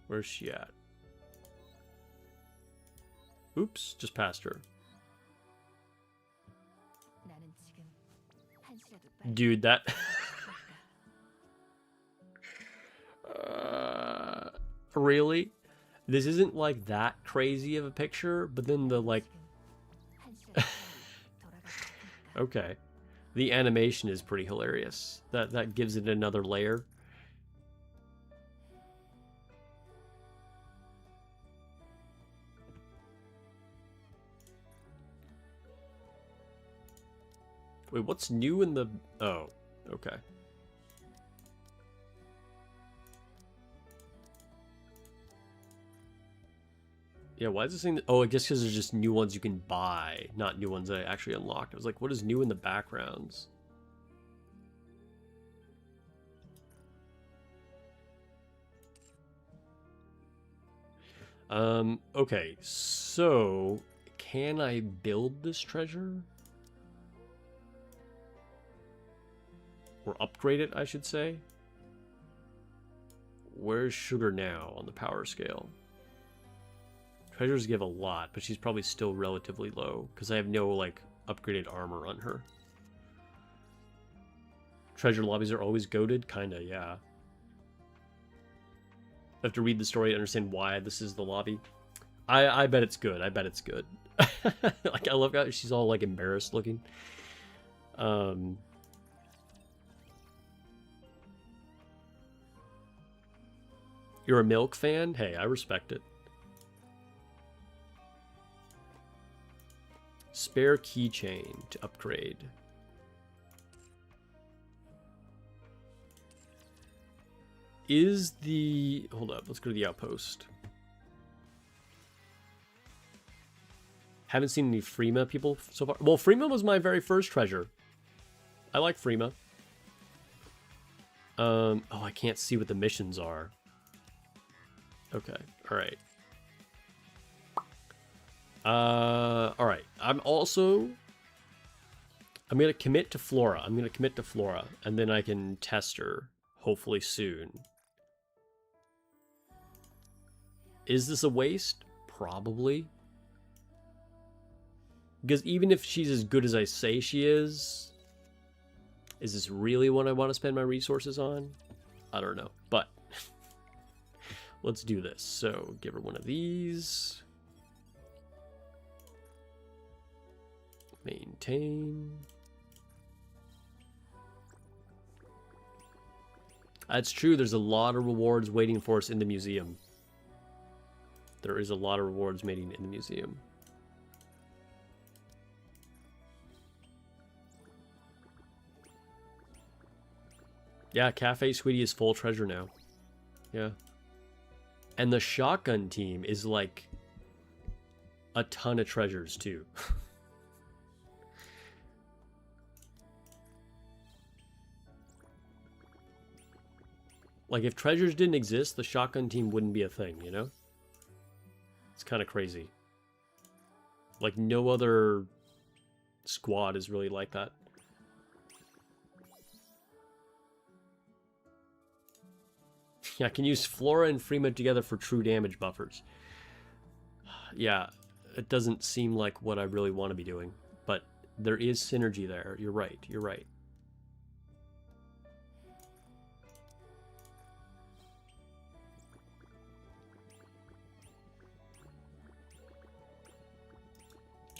Where's she at? Oops, just passed her. Dude, that... really? This isn't like that crazy of a picture, but then the like... okay. The animation is pretty hilarious. That gives it another layer. Wait, what's new in the... oh, okay. Yeah, why is this thing... oh, I guess because there's just new ones you can buy, not new ones that I actually unlocked. I was like, what is new in the backgrounds? Okay, so... can I build this treasure? Or upgrade it, I should say. Where's Sugar now on the power scale? Treasures give a lot, but she's probably still relatively low, because I have no, like, upgraded armor on her. Treasure lobbies are always goated? Kinda, yeah. I have to read the story to understand why this is the lobby. I bet it's good. I bet it's good. Like, I love how she's all, like, embarrassed looking. You're a Milk fan? Hey, I respect it. Spare keychain to upgrade. Is the... hold up, let's go to the outpost. Haven't seen any Freema people so far. Well, Freema was my very first treasure. I like Freema. Oh, I can't see what the missions are. Okay, alright. Alright. I'm gonna commit to Flora. And then I can test her, hopefully soon. Is this a waste? Probably. Because even if she's as good as I say she is this really what I want to spend my resources on? I don't know, but let's do this. So, give her one of these. Maintain. That's true, there's a lot of rewards waiting for us in the museum. There is a lot of rewards waiting in the museum. Yeah, Cafe Sweetie is full treasure now. Yeah. And the shotgun team is like a ton of treasures too. Like if treasures didn't exist, the shotgun team wouldn't be a thing, you know? It's kind of crazy. Like no other squad is really like that. Yeah, I can use Flora and Freema together for true damage buffers. Yeah, it doesn't seem like what I really want to be doing, but there is synergy there. You're right, you're right.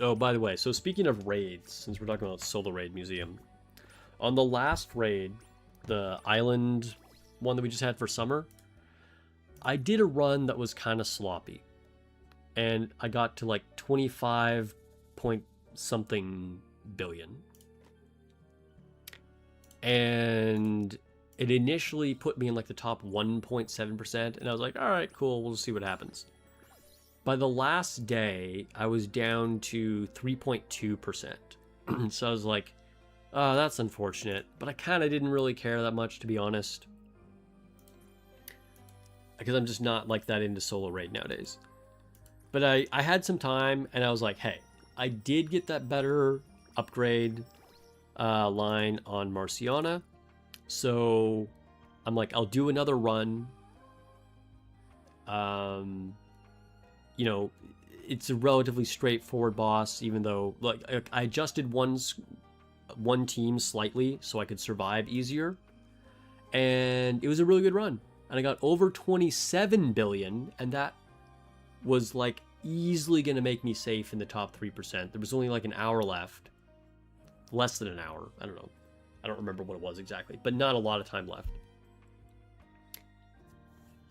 Oh, by the way, so speaking of raids, since we're talking about Solo Raid Museum, on the last raid, the island one that we just had for summer, I did a run that was kind of sloppy. And I got to like 25 point something billion. And it initially put me in like the top 1.7%, and I was like, alright, cool, we'll see what happens. By the last day, I was down to 3.2%. So I was like, That's unfortunate, but I kind of didn't really care that much, to be honest. Because I'm just not like that into solo raid nowadays. But I had some time, and I was like, hey, I did get that better upgrade line on Marciana. So I'm like, I'll do another run. You know, it's a relatively straightforward boss, even though like I adjusted one team slightly so I could survive easier. And it was a really good run. And I got over 27 billion, and that was like easily going to make me safe in the top 3%. There was only like an hour left. Less than an hour. I don't know. I don't remember what it was exactly, but not a lot of time left.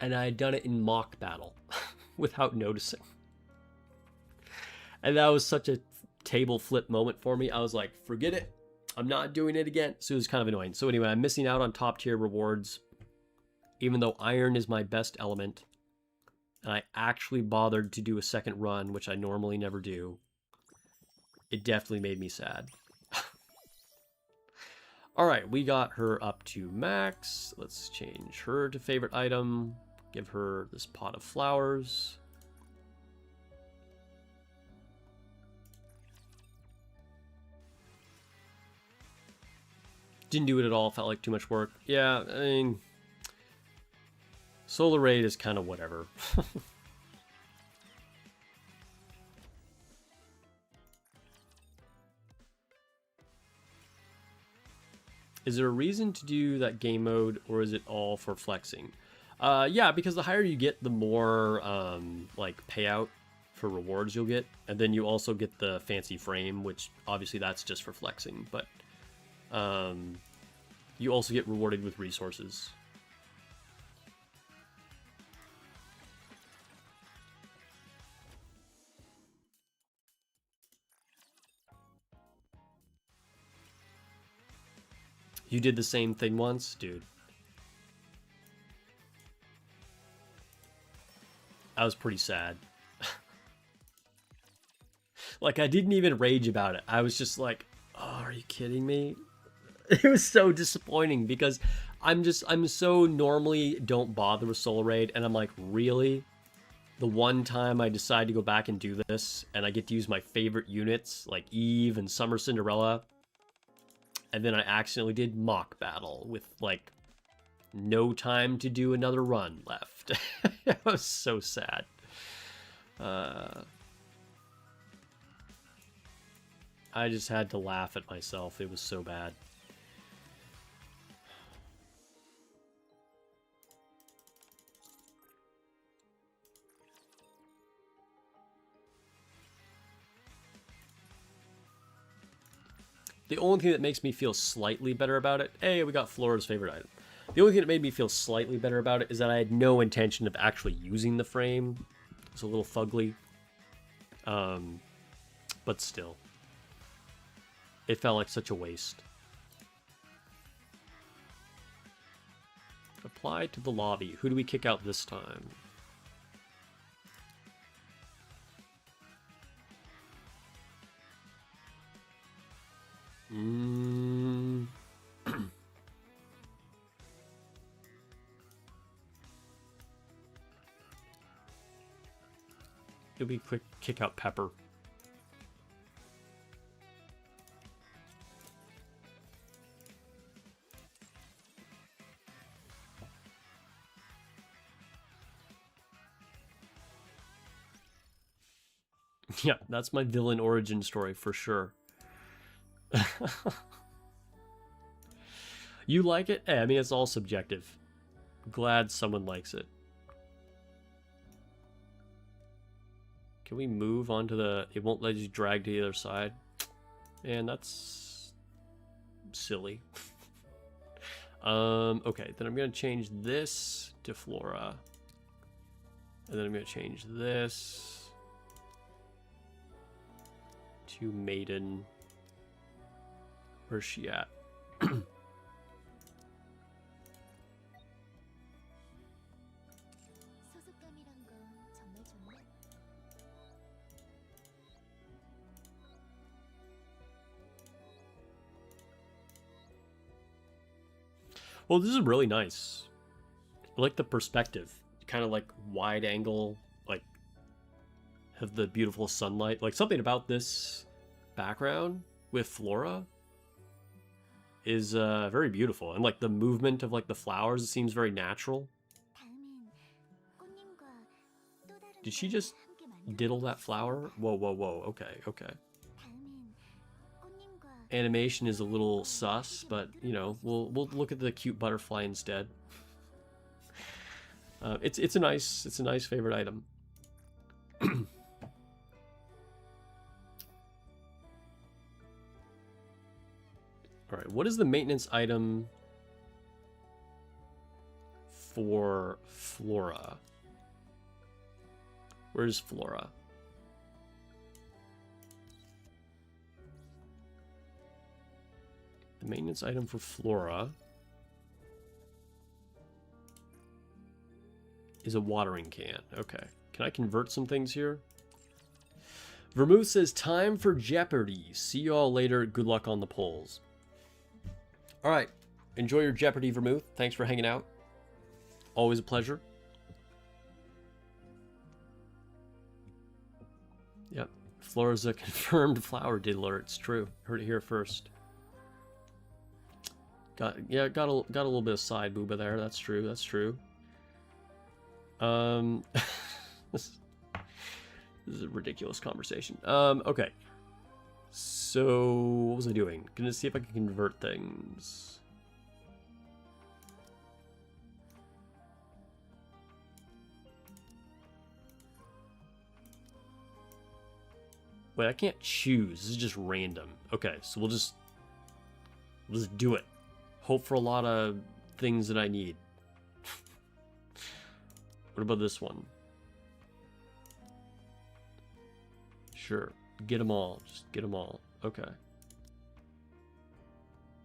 And I had done it in mock battle without noticing. And that was such a table flip moment for me. I was like, forget it. I'm not doing it again. So it was kind of annoying. So anyway, I'm missing out on top tier rewards, even though iron is my best element. And I actually bothered to do a second run, which I normally never do. It definitely made me sad. All right, we got her up to max. Let's change her to favorite item. Give her this pot of flowers. Didn't do it at all. Felt like too much work. Yeah, I mean, Solar Raid is kind of whatever. Is there a reason to do that game mode, or is it all for flexing? Yeah, because the higher you get, the more like payout for rewards you'll get, and then you also get the fancy frame, which obviously that's just for flexing, but you also get rewarded with resources. You did the same thing once, dude. I was pretty sad. Like, I didn't even rage about it. I was just like, oh, are you kidding me? It was so disappointing because I'm so normally don't bother with Solar Raid, and I'm like, really? The one time I decide to go back and do this, and I get to use my favorite units, like Eve and Summer Cinderella, and then I accidentally did mock battle with, like, no time to do another run left. It was so sad. I just had to laugh at myself. It was so bad. The only thing that makes me feel slightly better about it, hey, we got Flora's favorite item. The only thing that made me feel slightly better about it is that I had no intention of actually using the frame. It's a little fugly. But still. It felt like such a waste. Apply to the lobby. Who do we kick out this time? It'll be quick kick out Pepper. Yeah, that's my villain origin story for sure. You like it? Hey, I mean, it's all subjective. Glad someone likes it. Can we move onto the... It won't let you drag to the other side. And that's... silly. Okay, then I'm going to change this to Flora. And then I'm going to change this to Maiden. Where's she at? Well, this is really nice. I like the perspective. Kind of like wide angle, like have the beautiful sunlight. Like something about this background with flora is very beautiful. And like the movement of like the flowers, it seems very natural. Did she just diddle that flower? Whoa, whoa, whoa. Okay, okay. Animation is a little sus, but you know, we'll look at the cute butterfly instead. It's a nice favorite item. All right, what is the maintenance item for Flora? Where's Flora? The maintenance item for Flora is a watering can. Okay. Can I convert some things here? Vermouth says, time for Jeopardy. See you all later. Good luck on the polls. All right. Enjoy your Jeopardy, Vermouth. Thanks for hanging out. Always a pleasure. Yep. Flora's a confirmed flower diddler. It's true. Heard it here first. Got a little bit of side booba there. That's true. That's true. This is a ridiculous conversation. Okay. So what was I doing? Gonna see if I can convert things. Wait, I can't choose. This is just random. Okay, so we'll just do it. Hope for a lot of things that I need. What about this one? Sure. Get them all. Just get them all. Okay.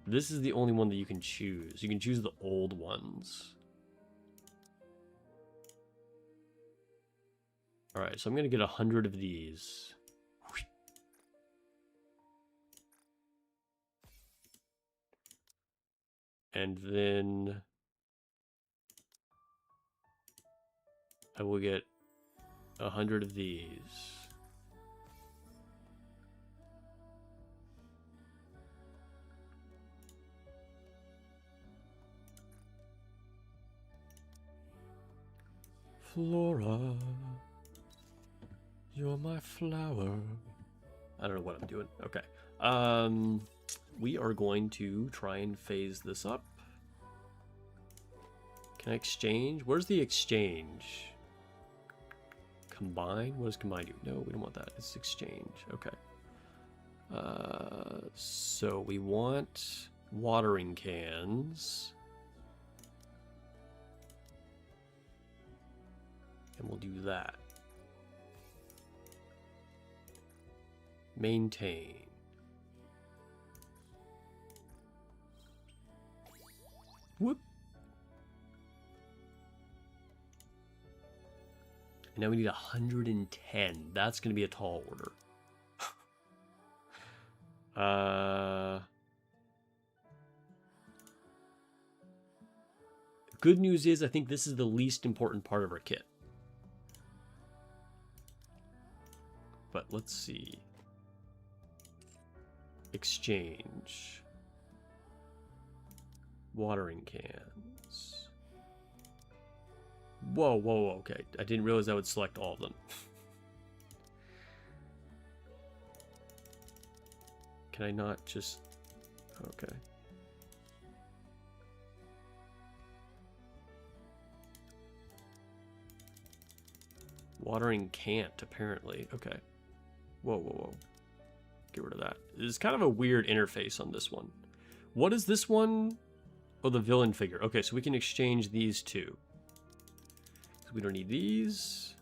This is the only one that you can choose. You can choose the old ones. Alright, so I'm going to get 100 of these. And then I will get 100 of these. Flora, you're my flower. I don't know what I'm doing. Okay. We are going to try and phase this up. Can I exchange? Where's the exchange? Combine? What does combine do? No, we don't want that. It's exchange. Okay. So we want watering cans. And we'll do that. Maintain. Whoop. And now we need 110. That's going to be a tall order. Good news is I think this is the least important part of our kit. But let's see. Exchange. Watering cans. Whoa, whoa, okay. I didn't realize I would select all of them. Can I not just... Okay. Watering can't, apparently. Okay. Whoa, whoa, whoa. Get rid of that. There's kind of a weird interface on this one. What is this one? Oh, the villain figure. Okay, so we can exchange these two. So we don't need these.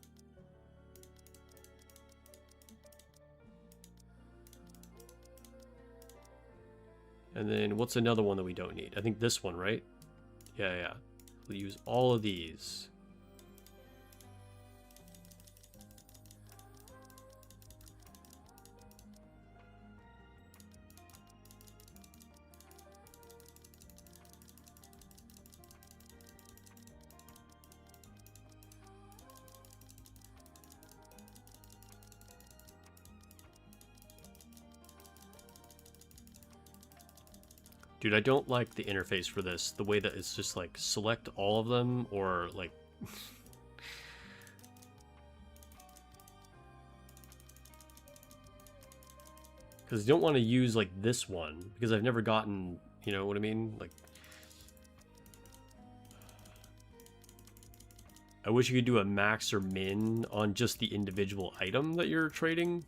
And then what's another one that we don't need? I think this one, right? Yeah, yeah. We'll use all of these. Dude, I don't like the interface for this. The way that it's just like select all of them or like... Because I don't want to use like this one because I've never gotten, you know what I mean? Like, I wish you could do a max or min on just the individual item that you're trading.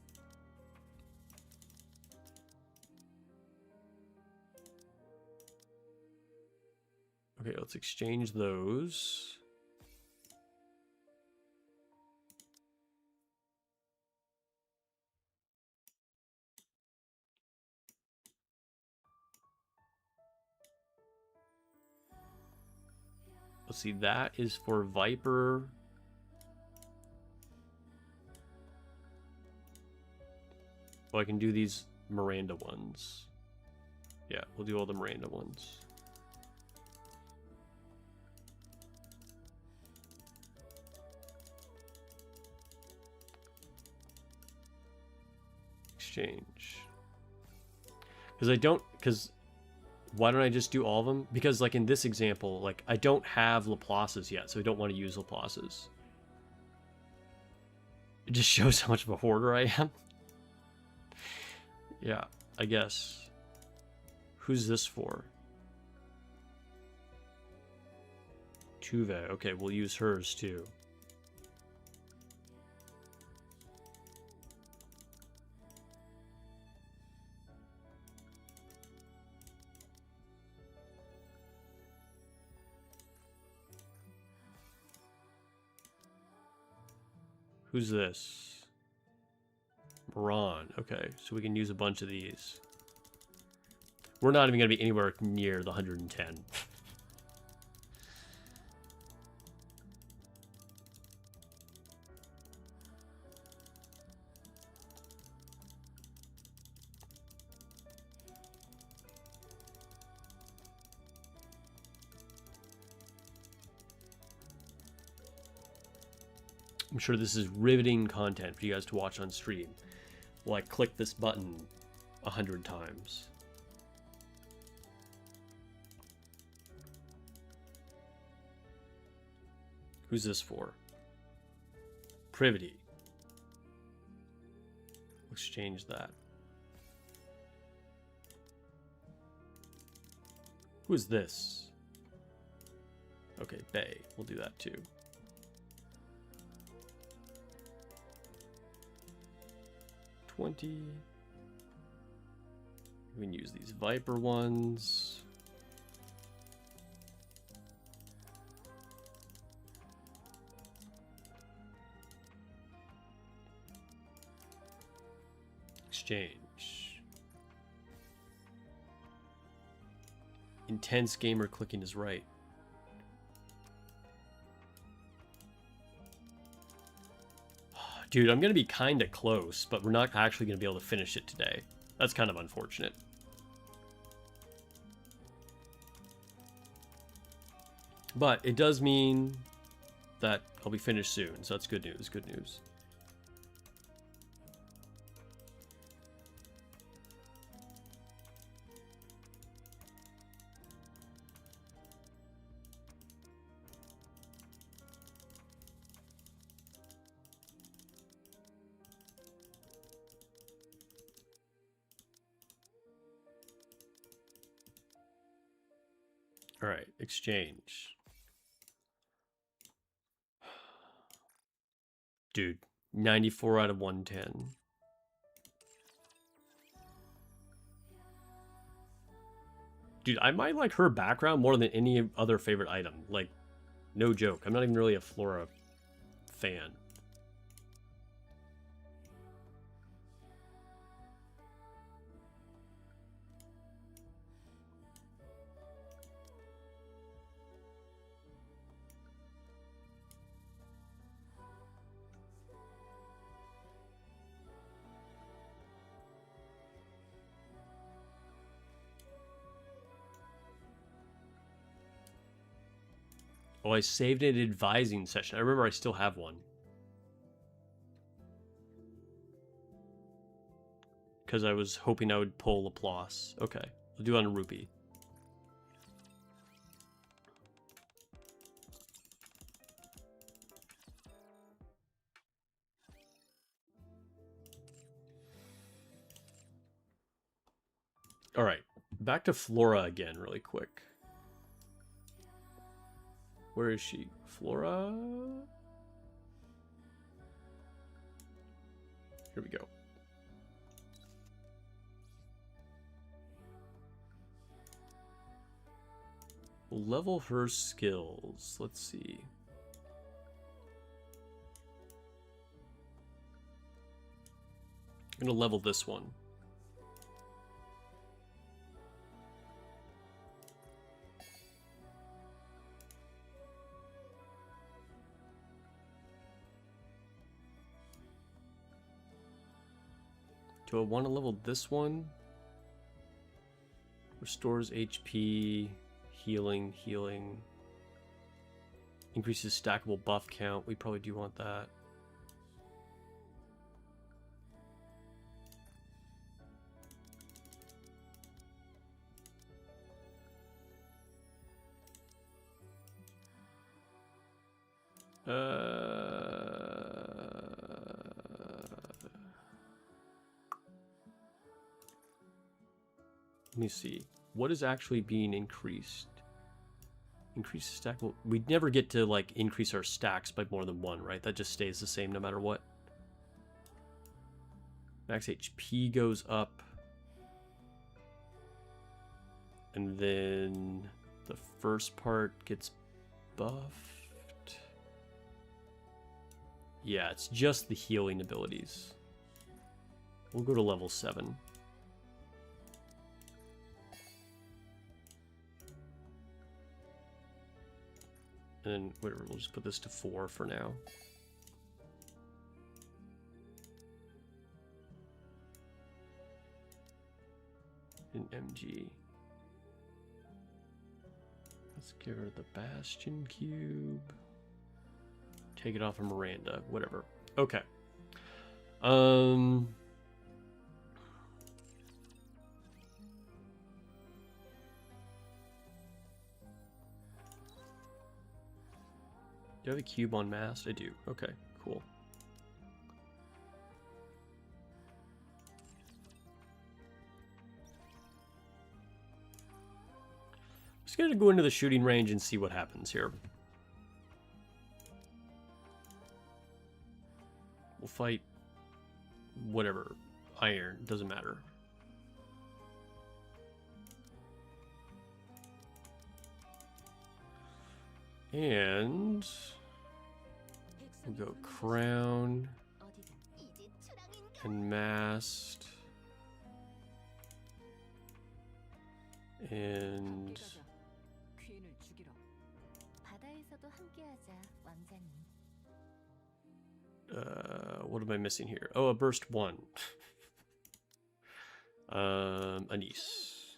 Okay, let's exchange those. Let's see, that is for Viper. Oh, I can do these Miranda ones. Yeah, we'll do all the Miranda ones. Exchange. Because why don't I just do all of them? Because like in this example, like I don't have Laplaces yet, so I don't want to use Laplaces. It just shows how much of a hoarder I am. Yeah, I guess. Who's this for? Tuve. Okay, we'll use hers too. Who's this? Moran. Okay, so we can use a bunch of these. We're not even going to be anywhere near the 110. I'm sure this is riveting content for you guys to watch on stream. Will I click this button 100 times? Who's this for? Privity. Exchange that. Who is this? Okay, Bay. We'll do that too. We can use these Viper ones. Exchange. Intense gamer clicking is right. Dude, I'm going to be kind of close, but we're not actually going to be able to finish it today. That's kind of unfortunate. But it does mean that I'll be finished soon, so that's good news, good news. All right, exchange. Dude, 94 out of 110. Dude, I might like her background more than any other favorite item. Like, no joke. I'm not even really a Flora fan. Oh, I saved an advising session. I remember I still have one. Because I was hoping I would pull Laplace. Okay, I'll do it on a rupee. All right, back to Flora again really quick. Where is she? Flora? Here we go. We'll level her skills. Let's see. I'm gonna level this one. Do I want to level this one? Restores HP, healing. Increases stackable buff count. We probably do want that. Let me see. What is actually being increased? Increase stackable. We'd never get to like increase our stacks by more than one, right? That just stays the same no matter what. Max HP goes up. And then the first part gets buffed. Yeah, it's just the healing abilities. We'll go to level 7. And then, whatever, we'll just put this to 4 for now. An MG. Let's give her the Bastion Cube. Take it off of Miranda, whatever. Okay. Do you have a cube on mast? I do. Okay, cool. Just gonna go into the shooting range and see what happens here. We'll fight whatever. Iron, doesn't matter. And we'll go crown and mast and what am I missing here? Oh, a burst 1. Anise.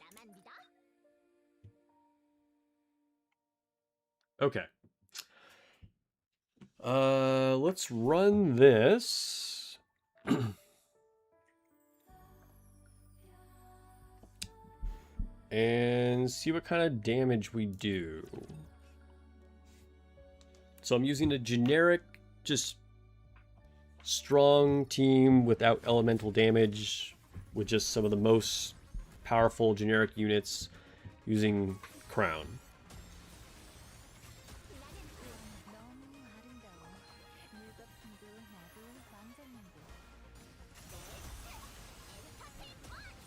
Okay. Let's run this. And see what kind of damage we do. So I'm using a generic, just strong team without elemental damage, with just some of the most powerful generic units using Crown.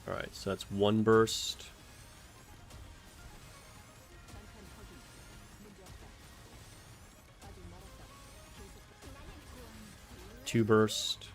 Alright, so that's 1 burst. Two burst.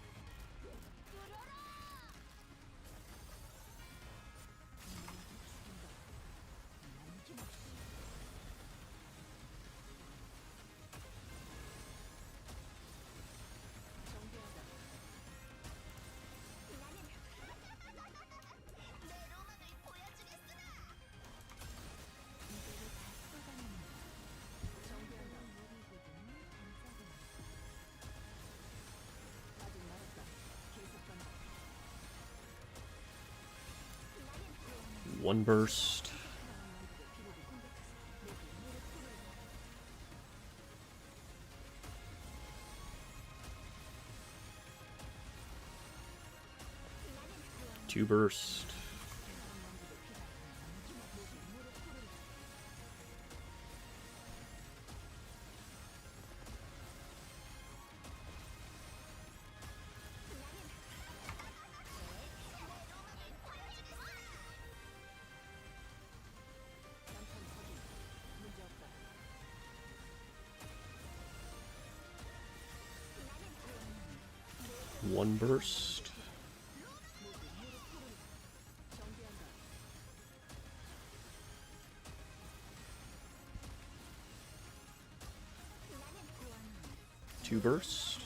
One burst. Two burst. One burst. Two burst.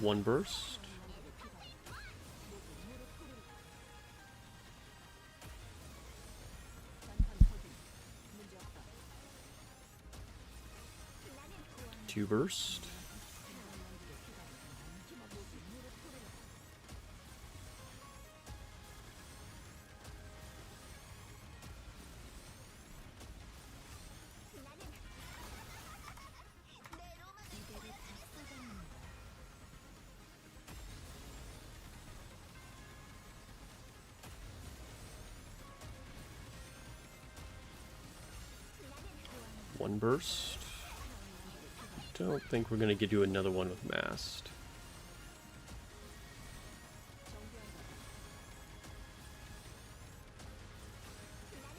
One burst. Two burst. One burst. Don't think we're gonna get do another one with mast.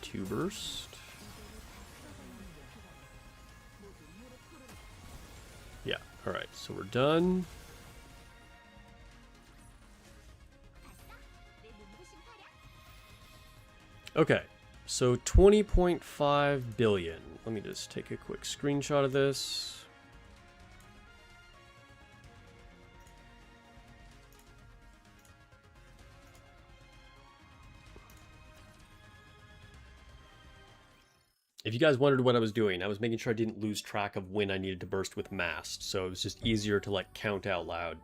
Two burst. Yeah, alright, so we're done. Okay, so 20.5 billion. Let me just take a quick screenshot of this. If you guys wondered what I was doing, I was making sure I didn't lose track of when I needed to burst with mast, so it was just easier to like count out loud.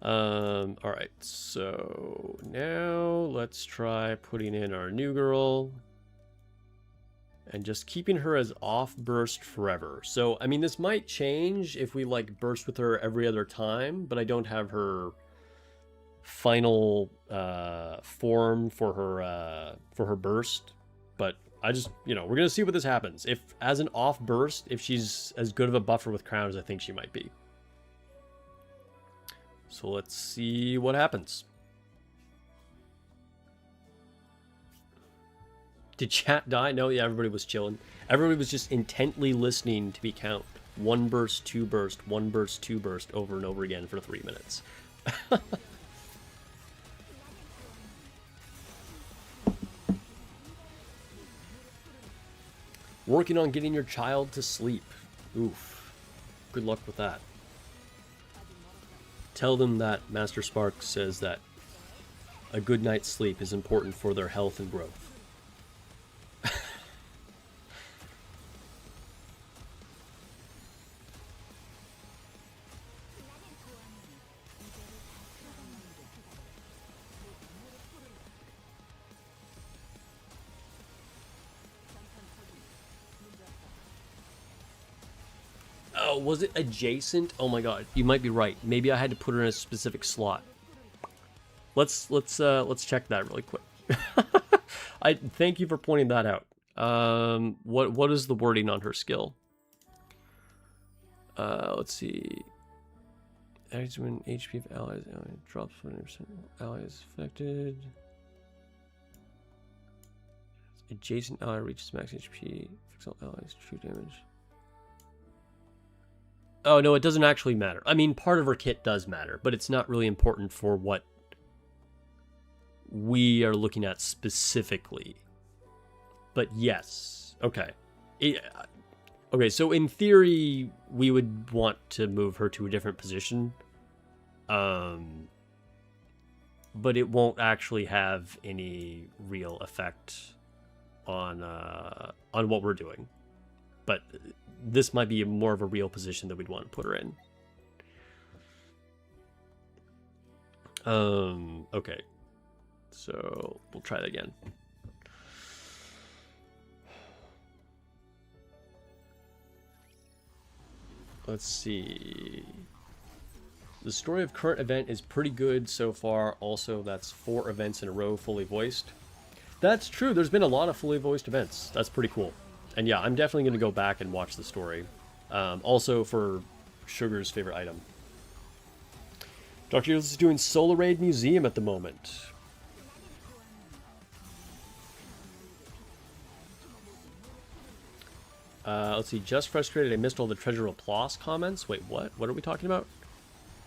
Alright, so now let's try putting in our new girl and just keeping her as off burst forever. So, I mean, this might change if we like burst with her every other time, but I don't have her final form for her burst. But I just, you know, we're gonna see what this happens. If as an off burst, if she's as good of a buffer with crown as I think she might be. So let's see what happens. Did chat die? No, yeah, everybody was chilling. Everybody was just intently listening to me count. One burst, two burst, one burst, two burst over and over again for 3 minutes. Working on getting your child to sleep. Oof. Good luck with that. Tell them that Master Spark says that a good night's sleep is important for their health and growth. Oh, was it adjacent? Oh my god, you might be right. Maybe I had to put her in a specific slot. Let's check that really quick. I thank you for pointing that out. What is the wording on her skill? Let's see. Acts when HP of allies drops 20%. Allies affected. Adjacent ally reaches max HP. Fix all allies. True damage. Oh, no, it doesn't actually matter. I mean, part of her kit does matter, but it's not really important for what we are looking at specifically. But yes. Okay. Okay, so in theory, we would want to move her to a different position. But it won't actually have any real effect on what we're doing. But this might be more of a real position that we'd want to put her in. Okay. So we'll try that again. Let's see. The story of current event is pretty good so far. Also, that's 4 events in a row fully voiced. That's true. There's been a lot of fully voiced events. That's pretty cool. And yeah, I'm definitely going to go back and watch the story. Also for Sugar's favorite item. Dr. Eels is doing Solar Raid Museum at the moment. Let's see. Just frustrated I missed all the Treasure Applause comments. Wait, what? What are we talking about?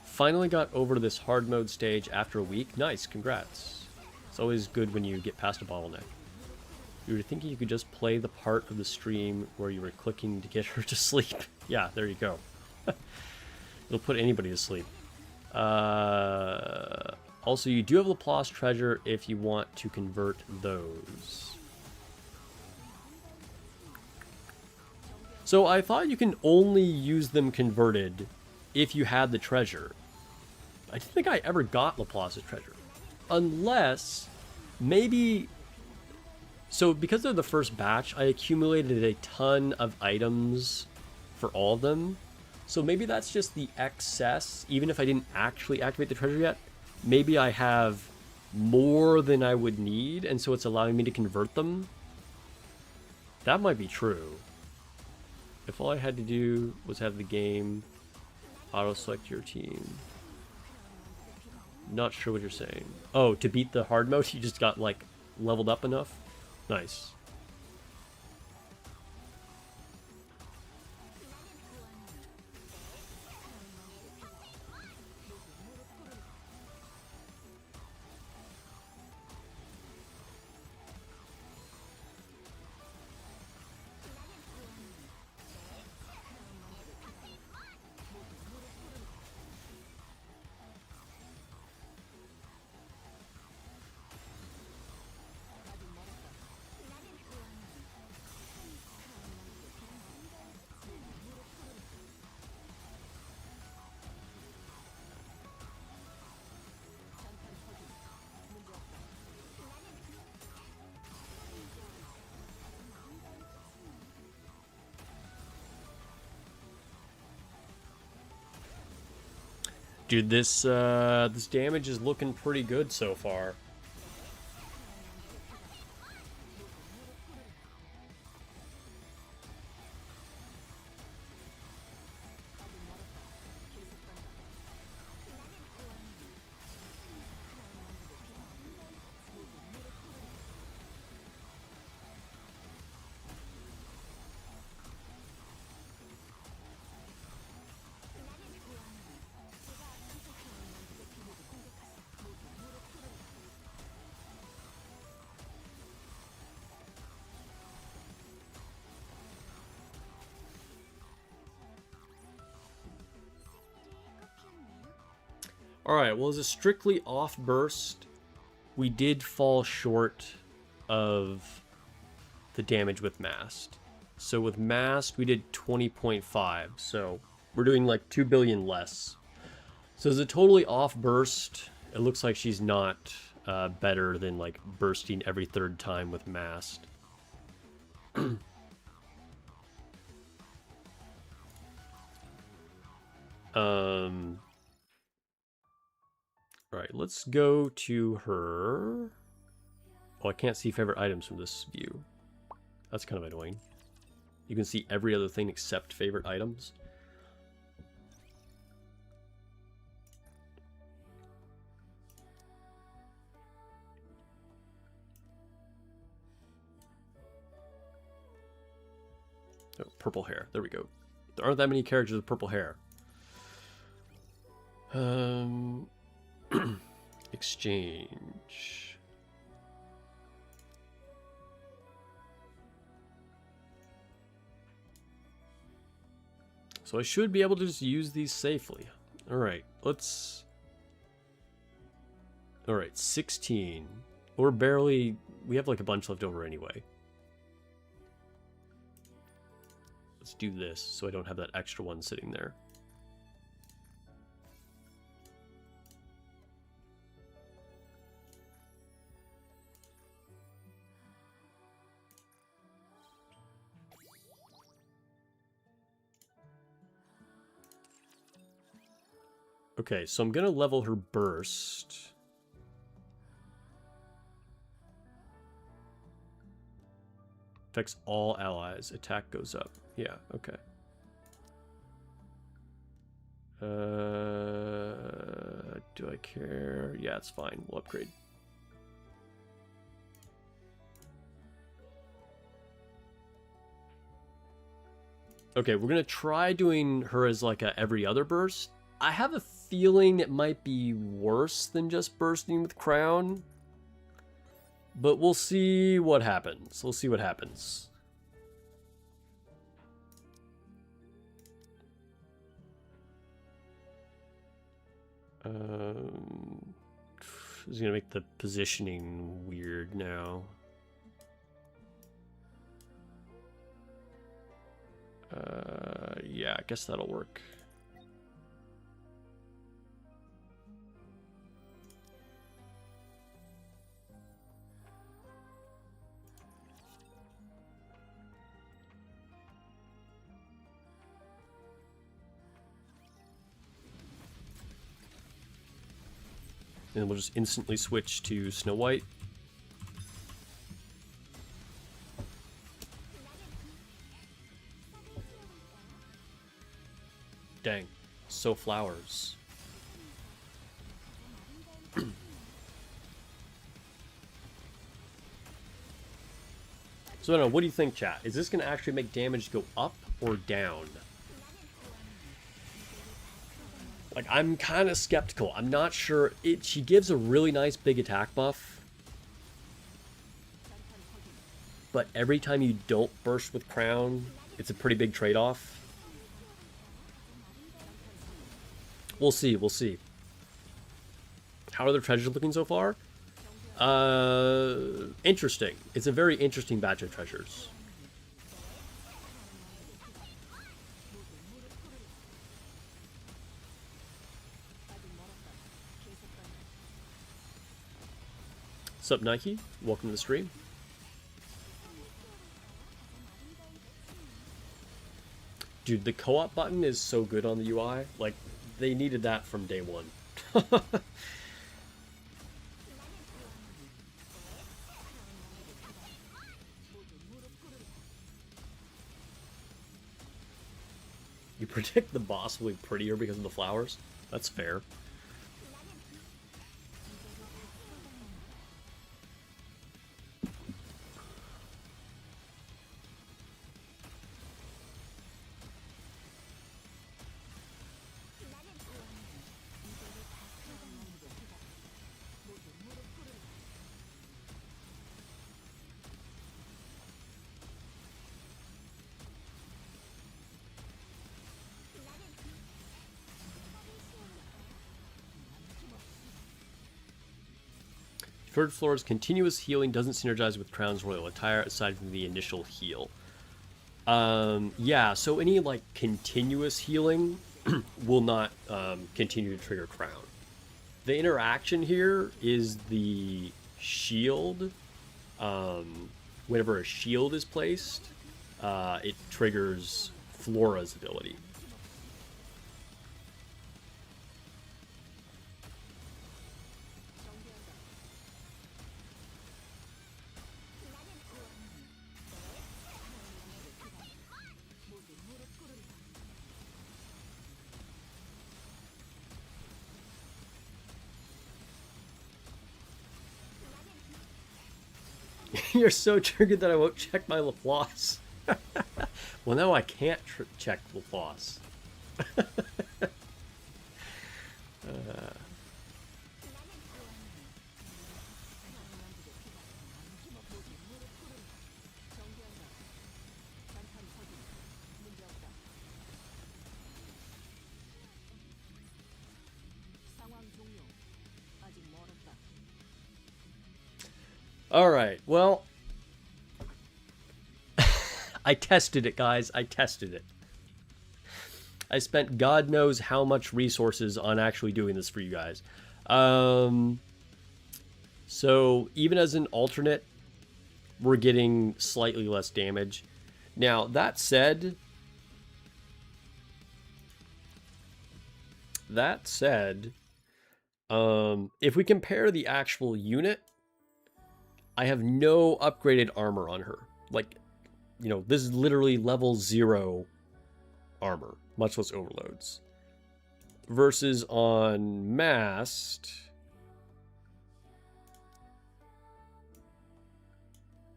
Finally got over to this hard mode stage after a week. Nice. Congrats. It's always good when you get past a bottleneck. You were thinking you could just play the part of the stream where you were clicking to get her to sleep. Yeah, there you go. It'll put anybody to sleep. Also, you do have Laplace treasure if you want to convert those. So I thought you can only use them converted if you had the treasure. I didn't think I ever got Laplace's treasure. Unless, maybe... So because they're the first batch, I accumulated a ton of items for all of them. So maybe that's just the excess, even if I didn't actually activate the treasure yet. Maybe I have more than I would need, and so it's allowing me to convert them. That might be true. If all I had to do was have the game auto-select your team. Not sure what you're saying. Oh, to beat the hard mode, you just got, like, leveled up enough? Nice. Dude, this damage is looking pretty good so far. Alright, well, as a strictly off burst, we did fall short of the damage with Mast. So with Mast, we did 20.5, so we're doing like 2 billion less. So as a totally off burst, it looks like she's not better than like bursting every third time with Mast. Alright, let's go to her. Oh, I can't see favorite items from this view. That's kind of annoying. You can see every other thing except favorite items. Oh, purple hair. There we go. There aren't that many characters with purple hair. Exchange. So I should be able to just use these safely. Alright, let's... Alright, 16. We're barely... We have like a bunch left over anyway. Let's do this so I don't have that extra one sitting there. Okay, so I'm gonna level her burst. Affects all allies. Attack goes up. Yeah, okay. Do I care? Yeah, it's fine. We'll upgrade. Okay, we're gonna try doing her as like a every other burst. I have a feeling it might be worse than just bursting with crown, but we'll see what happens. We'll see what happens. This is gonna make the positioning weird now. Yeah, I guess that'll work. And we'll just instantly switch to Snow White. Dang, so flowers. So I don't know, what do you think, chat? Is this going to actually make damage go up or down? Like, I'm kind of skeptical. I'm not sure. She gives a really nice big attack buff. But every time you don't burst with Crown, it's a pretty big trade-off. We'll see, we'll see. How are the treasures looking so far? Interesting. It's a very interesting batch of treasures. What's up, Nike? Welcome to the stream. Dude, the co-op button is so good on the UI. Like, they needed that from day one. You predict the boss will be prettier because of the flowers? That's fair. Third floor's continuous healing doesn't synergize with Crown's royal attire aside from the initial heal. Yeah, so any like continuous healing will not continue to trigger Crown. The interaction here is the shield. Whenever a shield is placed, it triggers Flora's ability. You're so triggered that I won't check my Laplace. Well, now I can't check Laplace. Alright, well, I tested it, guys. I tested it. I spent God knows how much resources on actually doing this for you guys. So, even as an alternate, we're getting slightly less damage. Now, that said, if we compare the actual unit, I have no upgraded armor on her. Like, you know, this is literally level 0 armor, much less overloads. Versus on Mast,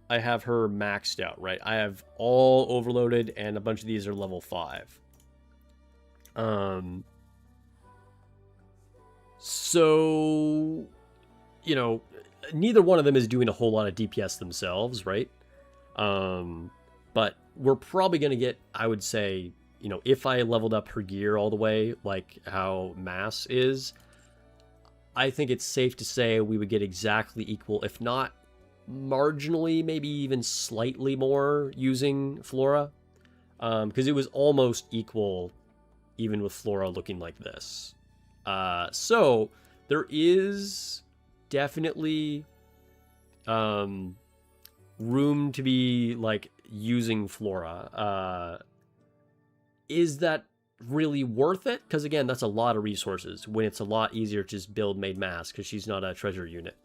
I have her maxed out, right? I have all overloaded, and a bunch of these are level 5. So, you know, neither one of them is doing a whole lot of DPS themselves, right? But we're probably going to get, I would say, you know, if I leveled up her gear all the way, like how Mass is, I think it's safe to say we would get exactly equal, if not marginally, maybe even slightly more using Flora. Because it was almost equal even with Flora looking like this. So there is definitely room to be like using Flora. Is that really worth it? Because again, that's a lot of resources when it's a lot easier to just build Maid Mask because she's not a treasure unit.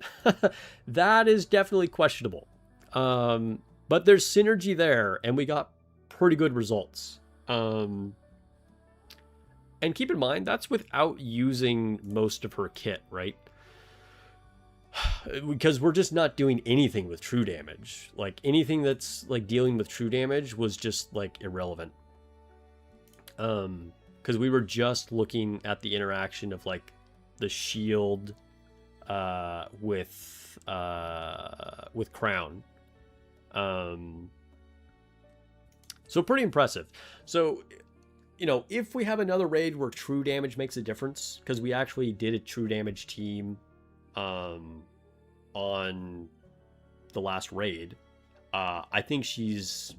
That is definitely questionable. But there's synergy there, and we got pretty good results. And keep in mind, that's without using most of her kit, right? Because we're just not doing anything with true damage. Like, anything that's, like, dealing with true damage was just, like, irrelevant. Because we were just looking at the interaction of, like, the shield with Crown. So pretty impressive. So, you know, if we have another raid where true damage makes a difference, because we actually did a true damage team on the last raid, I think she's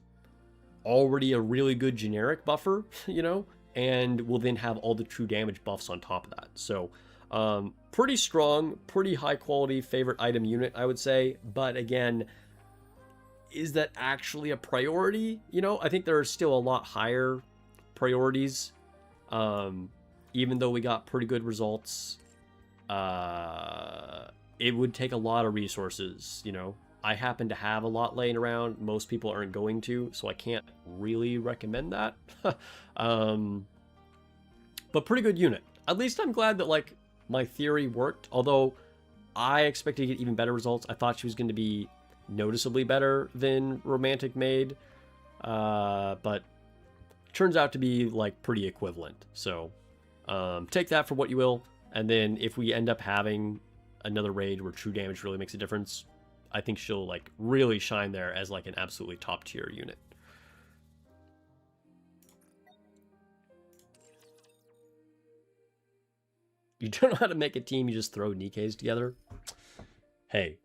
already a really good generic buffer, you know, and will then have all the true damage buffs on top of that. So pretty strong, pretty high quality favorite item unit, I would say. But again, is that actually a priority? You know, I think there are still a lot higher priorities. Even though we got pretty good results, it would take a lot of resources, you know. I happen to have a lot laying around. Most people aren't going to, so I can't really recommend that. But pretty good unit. At least I'm glad that, like, my theory worked. Although I expected to get even better results. I thought she was going to be noticeably better than Romantic Maid. But turns out to be, like, pretty equivalent. So take that for what you will. And then if we end up having another raid where true damage really makes a difference, I think she'll, like, really shine there as, like, an absolutely top tier unit. You don't know how to make a team, you just throw Nikkes together? Hey,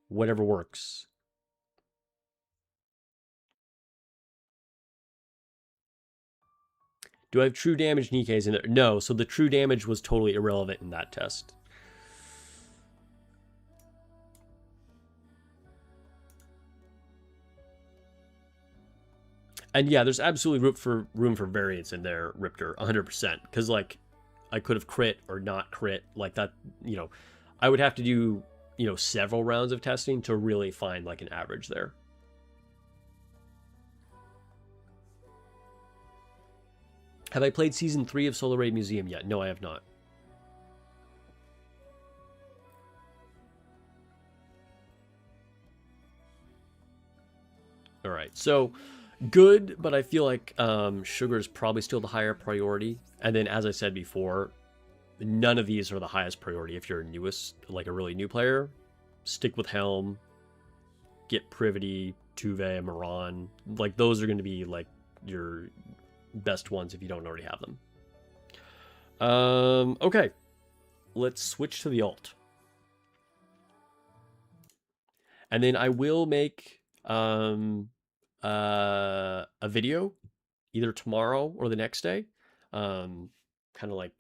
whatever works. Do I have true damage Nikkes in there? No, so the true damage was totally irrelevant in that test. And yeah, there's absolutely room for variance in there, Riptor, 100%. Because, like, I could have crit or not crit. Like, that, you know, I would have to do, you know, several rounds of testing to really find, like, an average there. Have I played Season 3 of Solar Raid Museum yet? No, I have not. Alright, so good, but I feel like sugar is probably still the higher priority. And then, as I said before, none of these are the highest priority if you're a newest, like a really new player. Stick with Helm, get Privity, Tuve, Moran. Like, those are going to be, like, your best ones if you don't already have them. Okay, let's switch to the alt. And then I will make a video either tomorrow or the next day, kind of like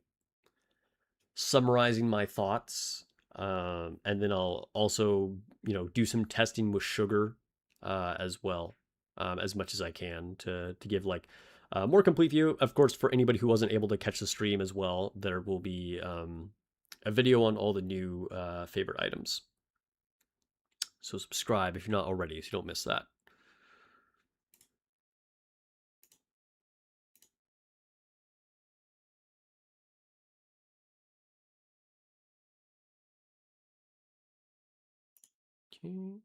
summarizing my thoughts, and then I'll also, you know, do some testing with sugar as well, as much as I can to give, like, a more complete view. Of course, for anybody who wasn't able to catch the stream as well, there will be a video on all the new favorite items. So subscribe if you're not already, so you don't miss that. Okay.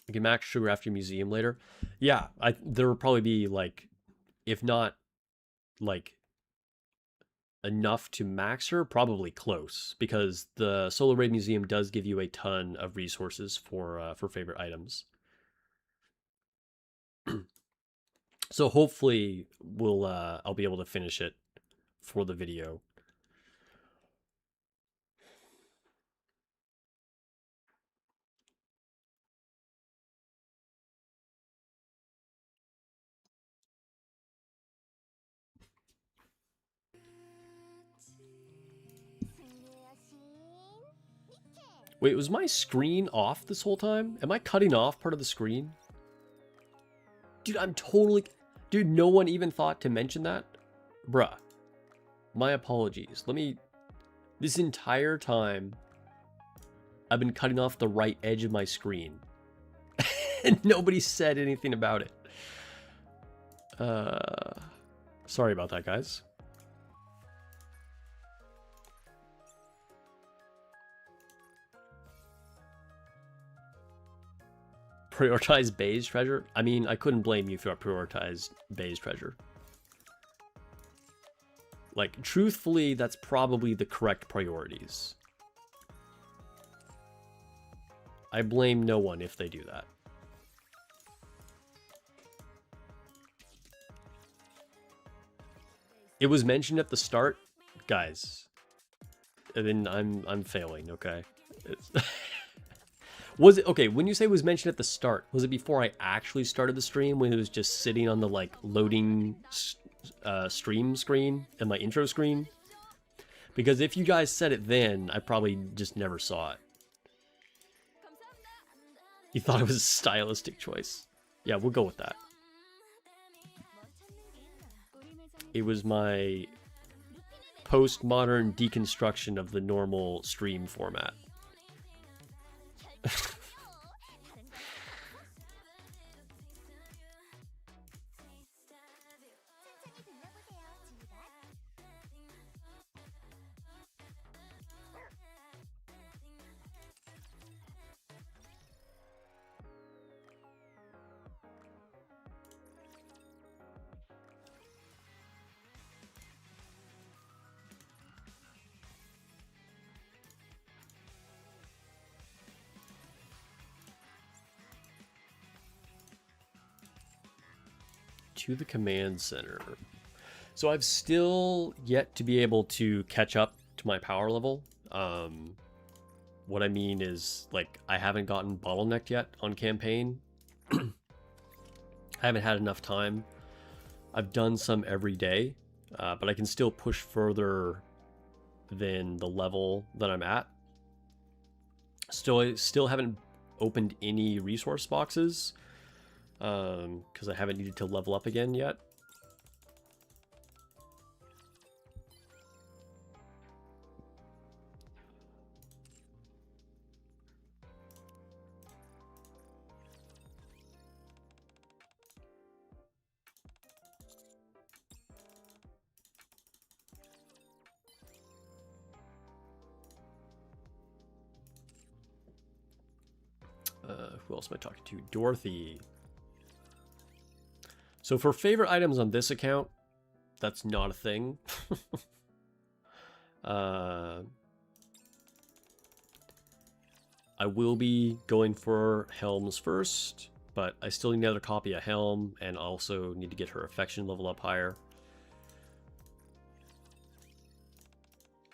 You can max sugar after your museum later. Yeah, there will probably be like, if not like enough to max her, probably close, because the Solar Raid Museum does give you a ton of resources for favorite items. So hopefully I'll be able to finish it for the video. Wait, was my screen off this whole time? Am I cutting off part of the screen? Dude, I'm totally... Dude, no one even thought to mention that? Bruh. My apologies. This entire time, I've been cutting off the right edge of my screen. And nobody said anything about it. Sorry about that, guys. Prioritize Bay's treasure? I mean, I couldn't blame you if you prioritized Bay's treasure. Like, truthfully, that's probably the correct priorities. I blame no one if they do that. It was mentioned at the start, guys. And then I'm failing, okay? It's Was it okay when you say it was mentioned at the start? Was it before I actually started the stream, when it was just sitting on the like loading stream screen and my intro screen? Because if you guys said it then, I probably just never saw it. You thought it was a stylistic choice. Yeah, we'll go with that. It was my postmodern deconstruction of the normal stream format. To the command center. So I've still yet to be able to catch up to my power level. What I mean is, like, I haven't gotten bottlenecked yet on campaign. I haven't had enough time. I've done some every day, but I can still push further than the level that I'm at. Still haven't opened any resource boxes, because I haven't needed to level up again yet. Who else am I talking to? Dorothy. So for favorite items on this account, that's not a thing. I will be going for Helms first, but I still need another copy of Helm, and also need to get her affection level up higher.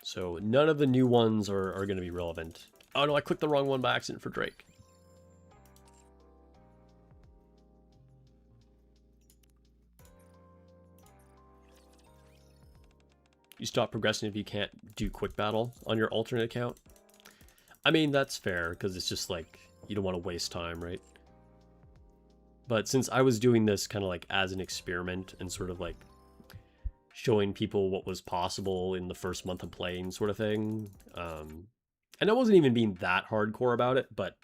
So none of the new ones are going to be relevant. Oh no, I clicked the wrong one by accident for Drake. You stop progressing if you can't do quick battle on your alternate account. I mean, that's fair, because it's just like, you don't want to waste time, right? But since I was doing this kind of like as an experiment and sort of like showing people what was possible in the first month of playing sort of thing, and I wasn't even being that hardcore about it, but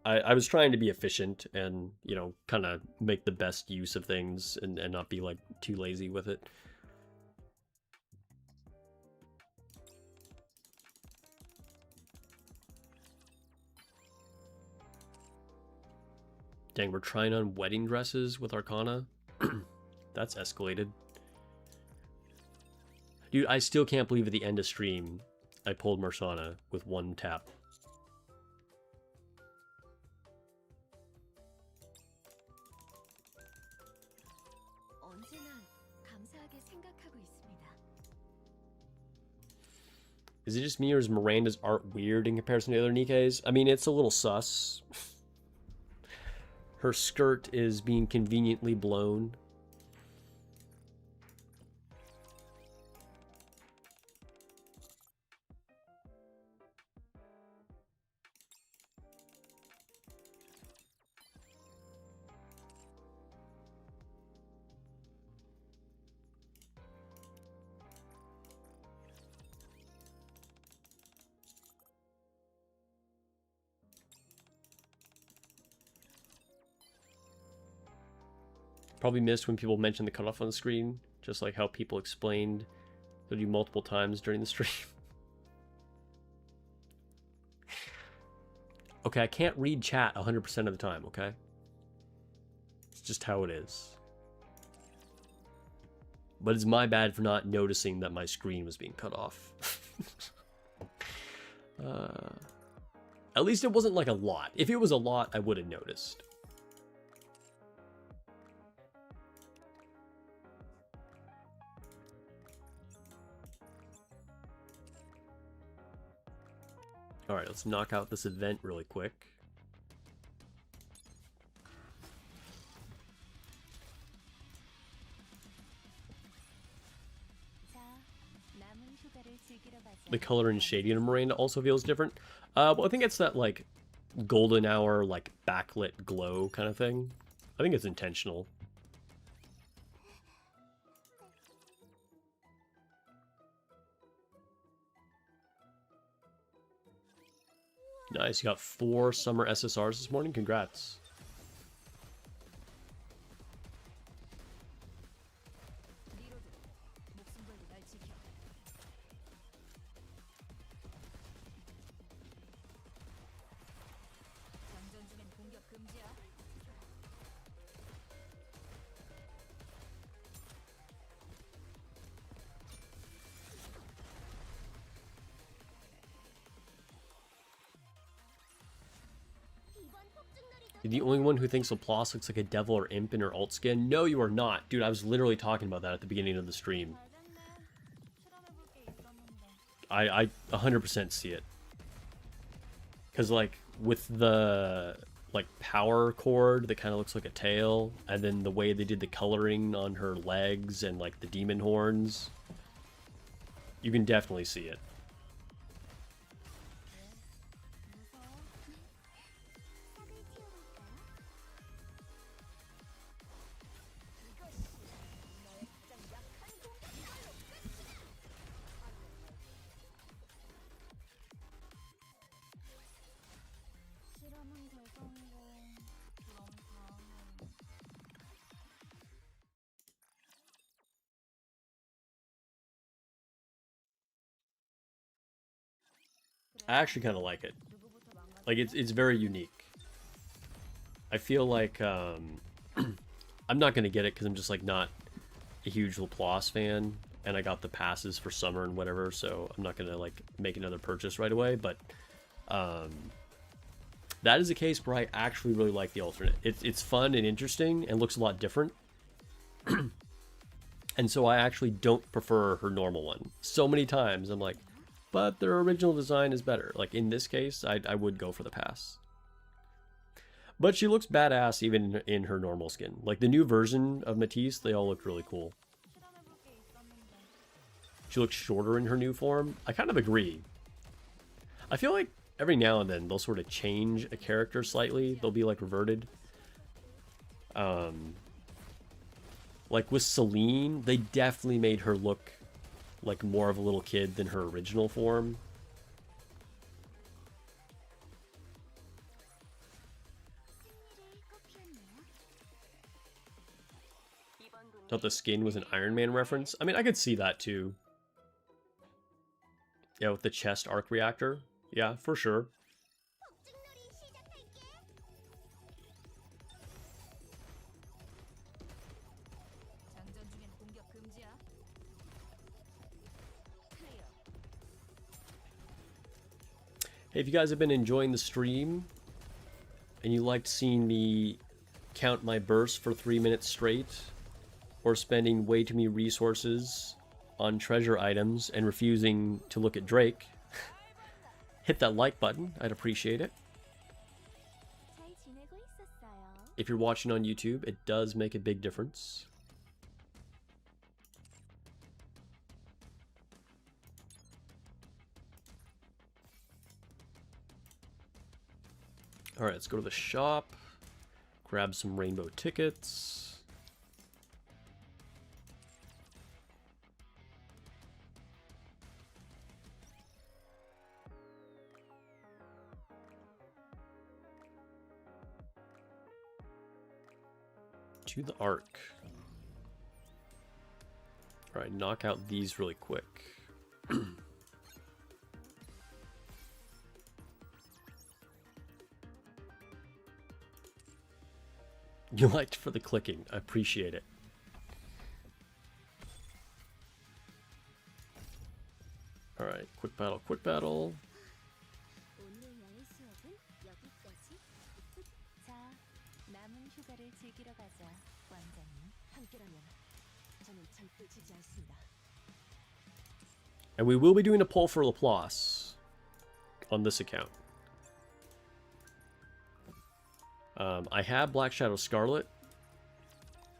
I was trying to be efficient and, you know, kind of make the best use of things and not be like too lazy with it. Dang, we're trying on wedding dresses with Arcana. That's escalated. Dude, I still can't believe at the end of stream, I pulled Marsana with one tap. Is it just me or is Miranda's art weird in comparison to the other Nikkes? I mean, it's a little sus. Her skirt is being conveniently blown. Probably missed when people mentioned the cutoff on the screen, just like how people explained that you multiple times during the stream. Okay, I can't read chat 100% of the time, okay? It's just how it is. But it's my bad for not noticing that my screen was being cut off. At least it wasn't like a lot. If it was a lot, I would have noticed. Alright, let's knock out this event really quick. The color and shading of Miranda also feels different. Well, I think it's that, like, golden hour, like, backlit glow kind of thing. I think it's intentional. Nice, you got 4 summer SSRs this morning. Congrats. You're the only one who thinks Laplace looks like a devil or imp in her alt skin? No, you are not. Dude, I was literally talking about that at the beginning of the stream. I 100% see it. Because, like, with the, like, power cord that kind of looks like a tail, and then the way they did the coloring on her legs and, like, the demon horns, you can definitely see it. I actually kind of like it. Like, it's very unique. I feel like, I'm not going to get it because I'm just, like, not a huge Laplace fan. And I got the passes for summer and whatever, so I'm not going to, like, make another purchase right away. But, that is a case where I actually really like the alternate. It's fun and interesting and looks a lot different. And so I actually don't prefer her normal one. So many times I'm like, but their original design is better. Like, in this case, I would go for the pass. But she looks badass even in her normal skin. Like, the new version of Matisse, they all look really cool. She looks shorter in her new form. I kind of agree. I feel like every now and then they'll sort of change a character slightly. They'll be, like, reverted. Like with Celine, they definitely made her look like more of a little kid than her original form. Thought the skin was an Iron Man reference. I mean, I could see that too. Yeah, with the chest arc reactor. Yeah, for sure. Hey, if you guys have been enjoying the stream and you liked seeing me count my bursts for 3 minutes straight, or spending way too many resources on treasure items and refusing to look at Drake, hit that like button. I'd appreciate it. If you're watching on YouTube, it does make a big difference. Alright, let's go to the shop, grab some rainbow tickets. To the arc. Alright, knock out these really quick. You liked for the clicking. I appreciate it. Alright, quick battle, quick battle. And we will be doing a poll for Laplace on this account. I have Black Shadow Scarlet,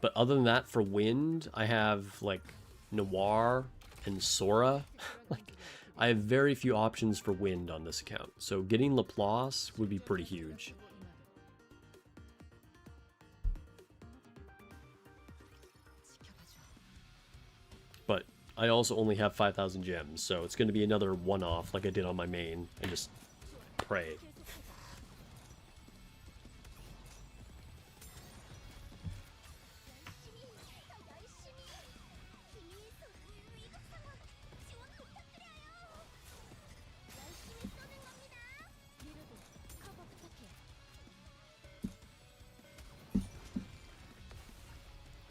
but other than that, for Wind, I have like Noir and Sora. Like, I have very few options for Wind on this account, so getting Laplace would be pretty huge. But I also only have 5,000 gems, so it's going to be another one-off like I did on my main, and just pray.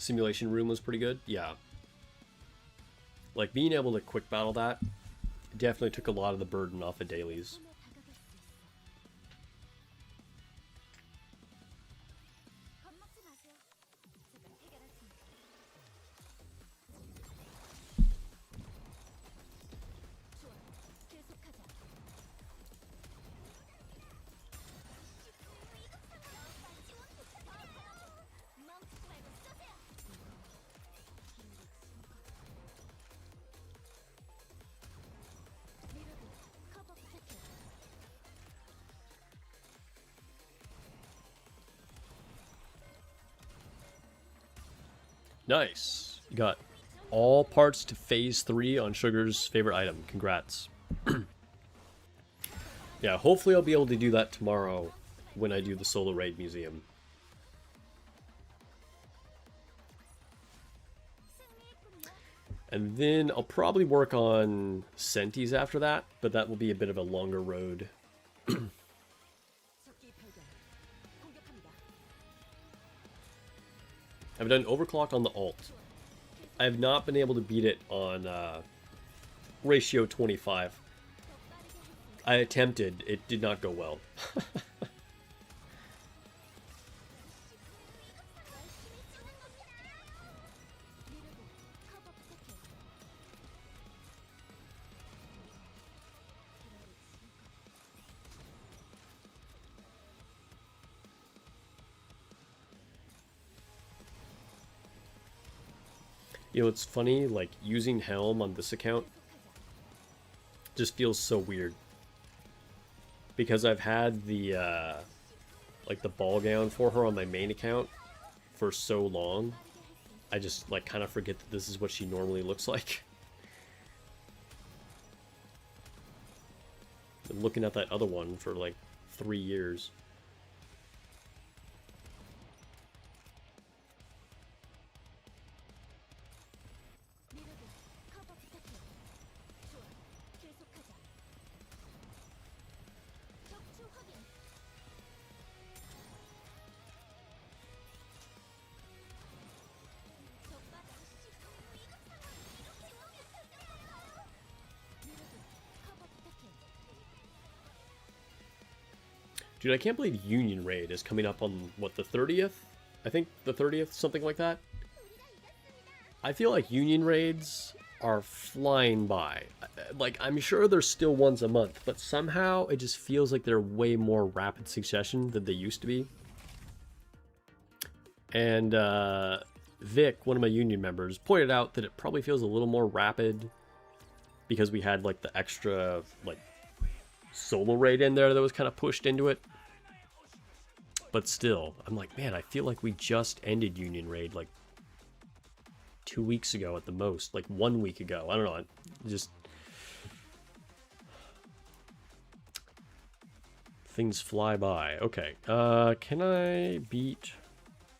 Simulation Room was pretty good. Yeah. Like, being able to quick battle that definitely took a lot of the burden off of dailies. Nice. You got all parts to phase 3 on Sugar's favorite item. Congrats. Yeah, hopefully I'll be able to do that tomorrow when I do the Solo Raid Museum. And then I'll probably work on Sentis after that, but that will be a bit of a longer road. I've done overclock on the alt. I have not been able to beat it on ratio 25. I attempted, it did not go well. You know, it's funny, like, using Helm on this account just feels so weird. Because I've had the, like, the ball gown for her on my main account for so long, I just like kind of forget that this is what she normally looks like. I'm looking at that other one for like 3 years. Dude, I can't believe Union Raid is coming up on, what, the 30th? I think the 30th, something like that. I feel like Union Raids are flying by. Like, I'm sure there's still ones a month, but somehow it just feels like they're way more rapid succession than they used to be. And Vic, one of my Union members, pointed out that it probably feels a little more rapid because we had, like, the extra, like, solo raid in there that was kind of pushed into it. But still, I'm like, man, I feel like we just ended Union Raid like 2 weeks ago at the most, like 1 week ago. I don't know, just things fly by. Okay, can I beat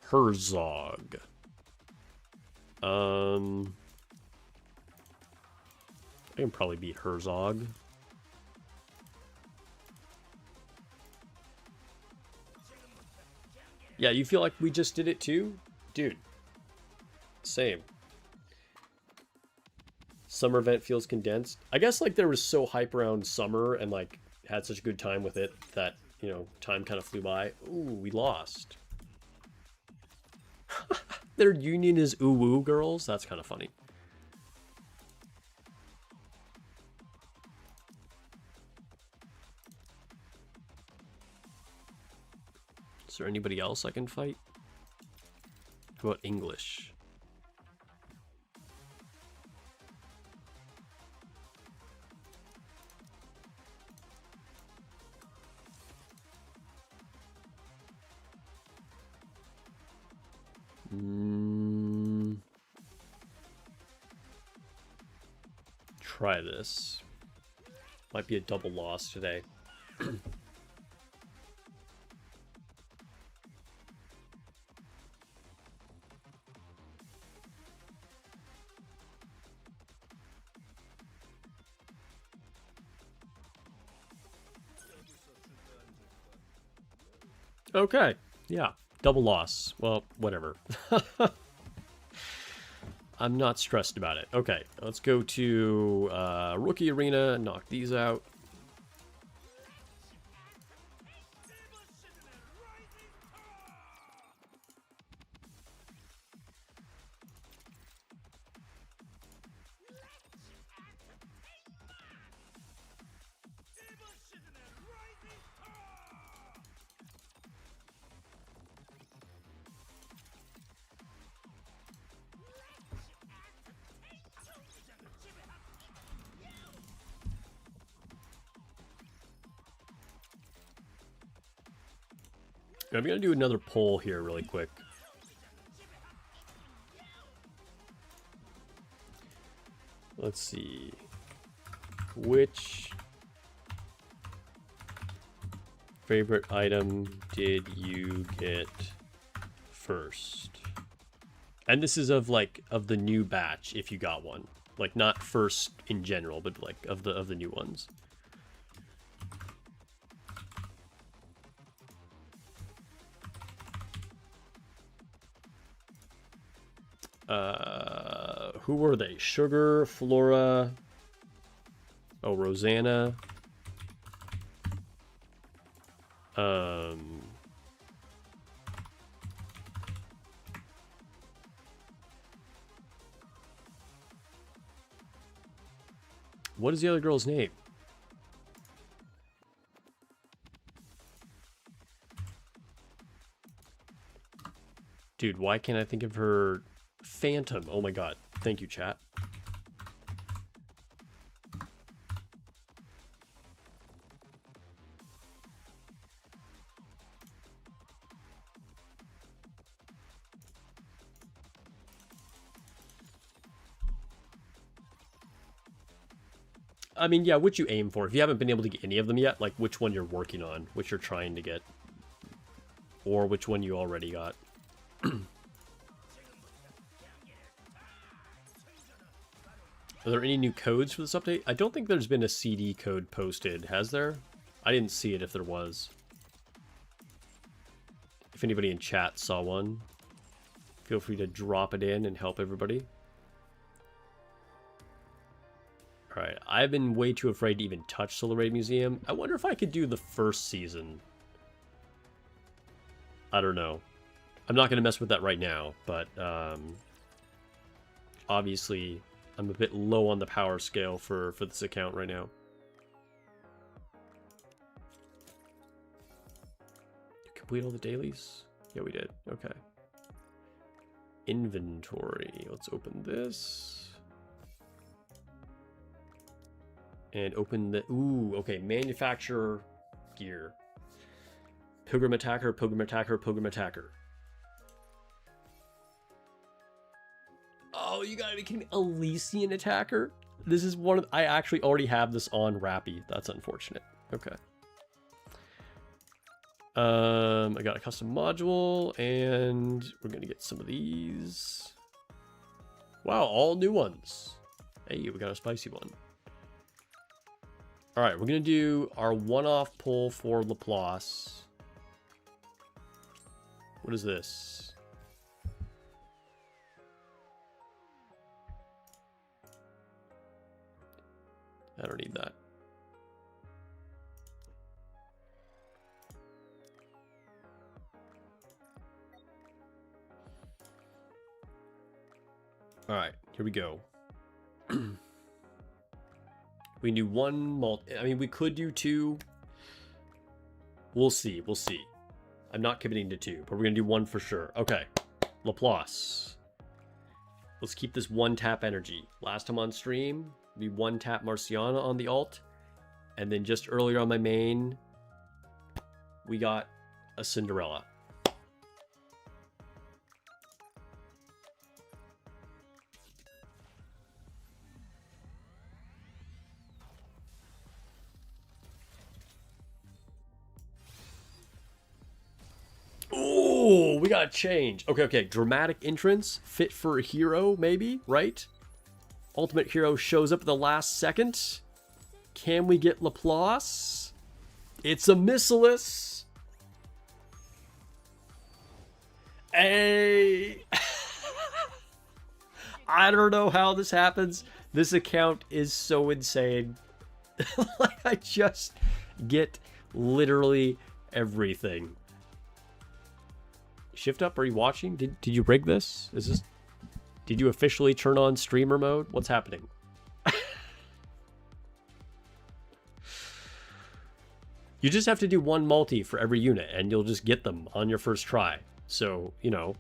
Herzog? I can probably beat Herzog. Yeah, you feel like we just did it too? Dude. Same. Summer event feels condensed. I guess like there was so hype around summer and like had such a good time with it that, you know, time kind of flew by. Ooh, we lost. Their union is ooh-woo girls? That's kind of funny. Is there anybody else I can fight? How about English? Try this. Might be a double loss today. Okay, yeah, double loss. Well, whatever. I'm not stressed about it. Okay, let's go to Rookie Arena and knock these out. I'm going to do another poll here really quick. Let's see. Which favorite item did you get first? And this is of like of the new batch if you got one. Like not first in general, but like of the new ones. Who were they? Sugar, Flora. Oh, Rosanna. What is the other girl's name? Dude, why can't I think of her? Phantom. Oh my god. Thank you, chat. I mean, yeah, what you aim for. If you haven't been able to get any of them yet, like which one you're working on, which you're trying to get, or which one you already got. Are there any new codes for this update? I don't think there's been a CD code posted, has there? I didn't see it if there was. If anybody in chat saw one, feel free to drop it in and help everybody. Alright, I've been way too afraid to even touch Solar Ray Museum. I wonder if I could do the first season. I don't know. I'm not going to mess with that right now, but obviously I'm a bit low on the power scale for this account right now. Complete all the dailies? Yeah, we did. Okay. Inventory. Let's open this. And open the... Ooh, okay. Manufacturer gear. Pilgrim Attacker, Pilgrim Attacker, Pilgrim Attacker. Oh, you gotta be kidding me. Elysian Attacker? This is one of... I actually already have this on Rappy. That's unfortunate. Okay. I got a custom module, and we're gonna get some of these. Wow, all new ones. Hey, we got a spicy one. All right, we're gonna do our one-off pull for Laplace. What is this? I don't need that. All right, here we go. We can do one multi. I mean, we could do two. We'll see. We'll see. I'm not committing to two, but we're going to do one for sure. Okay. Laplace. Let's keep this one tap energy. Last time on stream, we one tap Marciana on the alt. And then just earlier on my main, we got a Cinderella. Oh, we got to change. Okay, okay. Dramatic entrance. Fit for a hero, maybe, right? Ultimate hero shows up at the last second. Can we get Laplace? It's a Missilus. Hey. I don't know how this happens. This account is so insane. Like, I just get literally everything. Shift up, are you watching? Did you rig this? Is this... Did you officially turn on streamer mode? What's happening? You just have to do one multi for every unit, and you'll just get them on your first try. So, you know,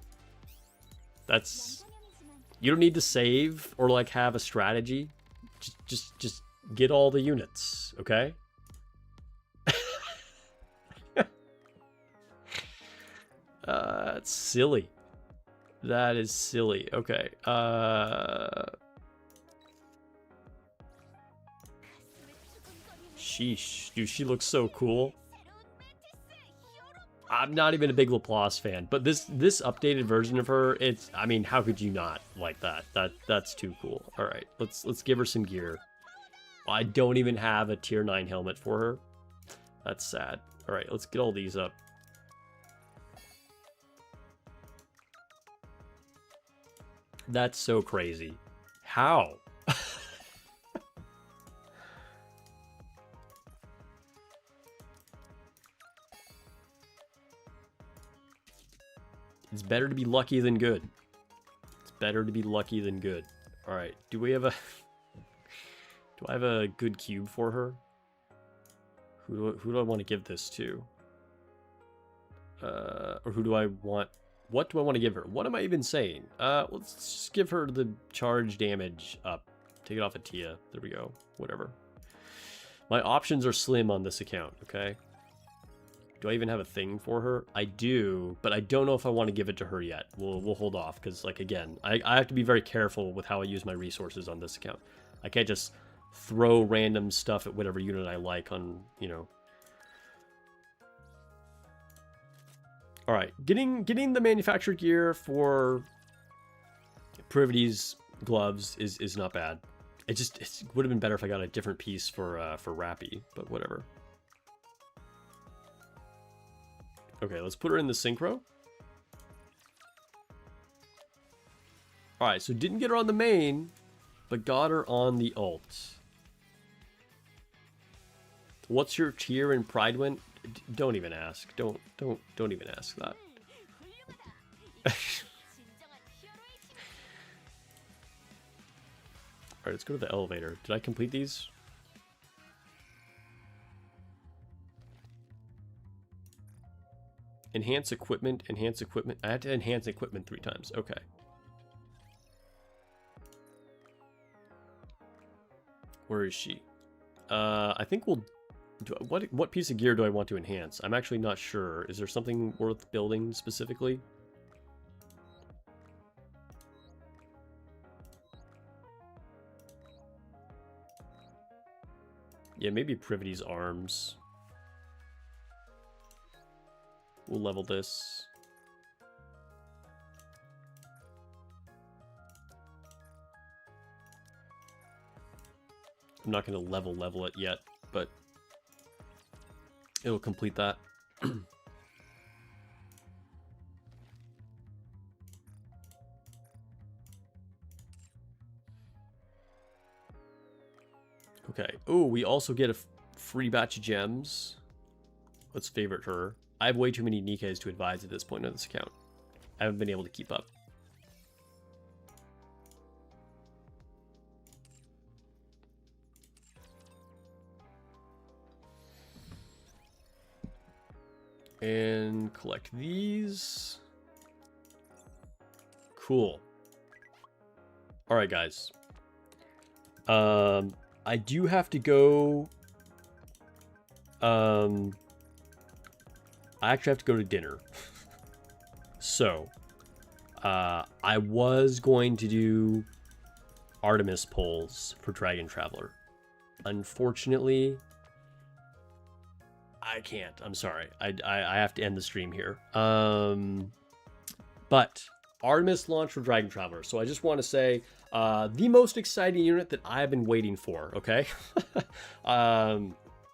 that's... You don't need to save or, like, have a strategy. Just get all the units, okay? That's silly. That is silly. Okay. Sheesh. Dude, she looks so cool. I'm not even a big Laplace fan, but this updated version of her, it's... I mean, how could you not like that? That's too cool. All right, let's give her some gear. I don't even have a tier 9 helmet for her. That's sad. All right, let's get all these up. That's so crazy. How? It's better to be lucky than good. It's better to be lucky than good. All right. Do we have a... Do I have a good cube for her? Who do I want to give this to? Or who do I want... What do I want to give her? What am I even saying? Let's just give her the charge damage up. Take it off of Tia. There we go. Whatever. My options are slim on this account, okay? Do I even have a thing for her? I do, but I don't know if I want to give it to her yet. We'll hold off, because, like, again, I have to be very careful with how I use my resources on this account. I can't just throw random stuff at whatever unit I like on, you know. All right, getting the manufactured gear for Privity's gloves is not bad. It would have been better if I got a different piece for Rappy, but whatever. Okay, let's put her in the synchro. All right, so didn't get her on the main, but got her on the ult. What's your tier in Pride win? Don't even ask. Don't even ask that. Alright, let's go to the elevator. Did I complete these? Enhance equipment, enhance equipment. I had to enhance equipment 3 times. Okay. Where is she? I think we'll... What piece of gear do I want to enhance? I'm actually not sure. Is there something worth building specifically? Yeah, maybe Privity's arms. We'll level this. I'm not going to level it yet, but it'll complete that. Okay. Oh, we also get a free batch of gems. Let's favorite her. I have way too many nikkes to advise at this point on this account. I haven't been able to keep up. And collect these. Cool. All right, guys. I do have to go. I actually have to go to dinner. So, I was going to do Artemis polls for Dragon Traveler. Unfortunately, I can't. I'm sorry. I have to end the stream here. But Artemis launched for Dragon Traveler. So I just want to say the most exciting unit that I've been waiting for. Okay.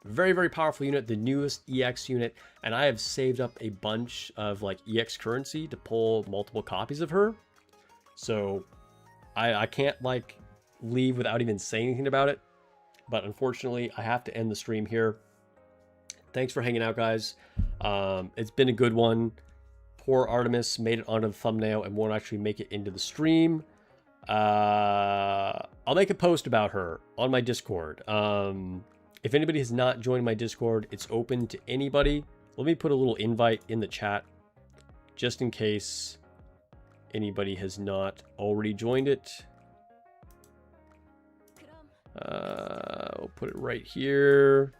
Very, very powerful unit, the newest EX unit, and I have saved up a bunch of like EX currency to pull multiple copies of her. So I can't like leave without even saying anything about it. But unfortunately, I have to end the stream here. Thanks for hanging out, guys. It's been a good one. Poor Artemis made it onto the thumbnail and won't actually make it into the stream. I'll make a post about her on my Discord. If anybody has not joined my Discord, it's open to anybody. Let me put a little invite in the chat just in case anybody has not already joined it. I'll put it right here.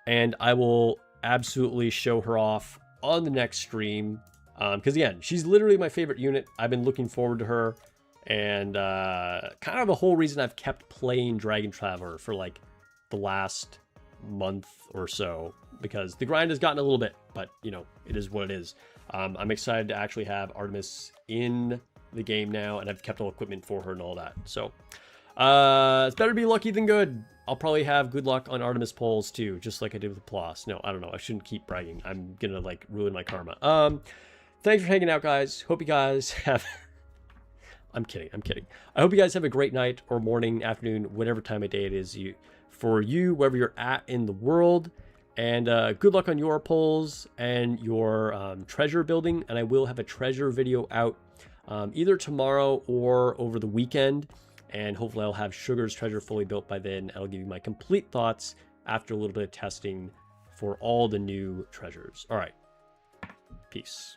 And I will absolutely show her off on the next stream. Because again, she's literally my favorite unit. I've been looking forward to her. And kind of the whole reason I've kept playing Dragon Traveler for like the last month or so, because the grind has gotten a little bit, but you know, it is what it is. I'm excited to actually have Artemis in the game now, and I've kept all equipment for her and all that. So it's better to be lucky than good. I'll probably have good luck on Artemis polls too, just like I did with Plos. No, I don't know. I shouldn't keep bragging. I'm gonna like ruin my karma. Thanks for hanging out, guys. Hope you guys have I'm kidding. I hope you guys have a great night or morning, afternoon, whatever time of day it is for you, wherever you're at in the world. And good luck on your polls and your treasure building. And I will have a treasure video out either tomorrow or over the weekend. And hopefully I'll have Sugar's treasure fully built by then. I'll give you my complete thoughts after a little bit of testing for all the new treasures. All right. Peace.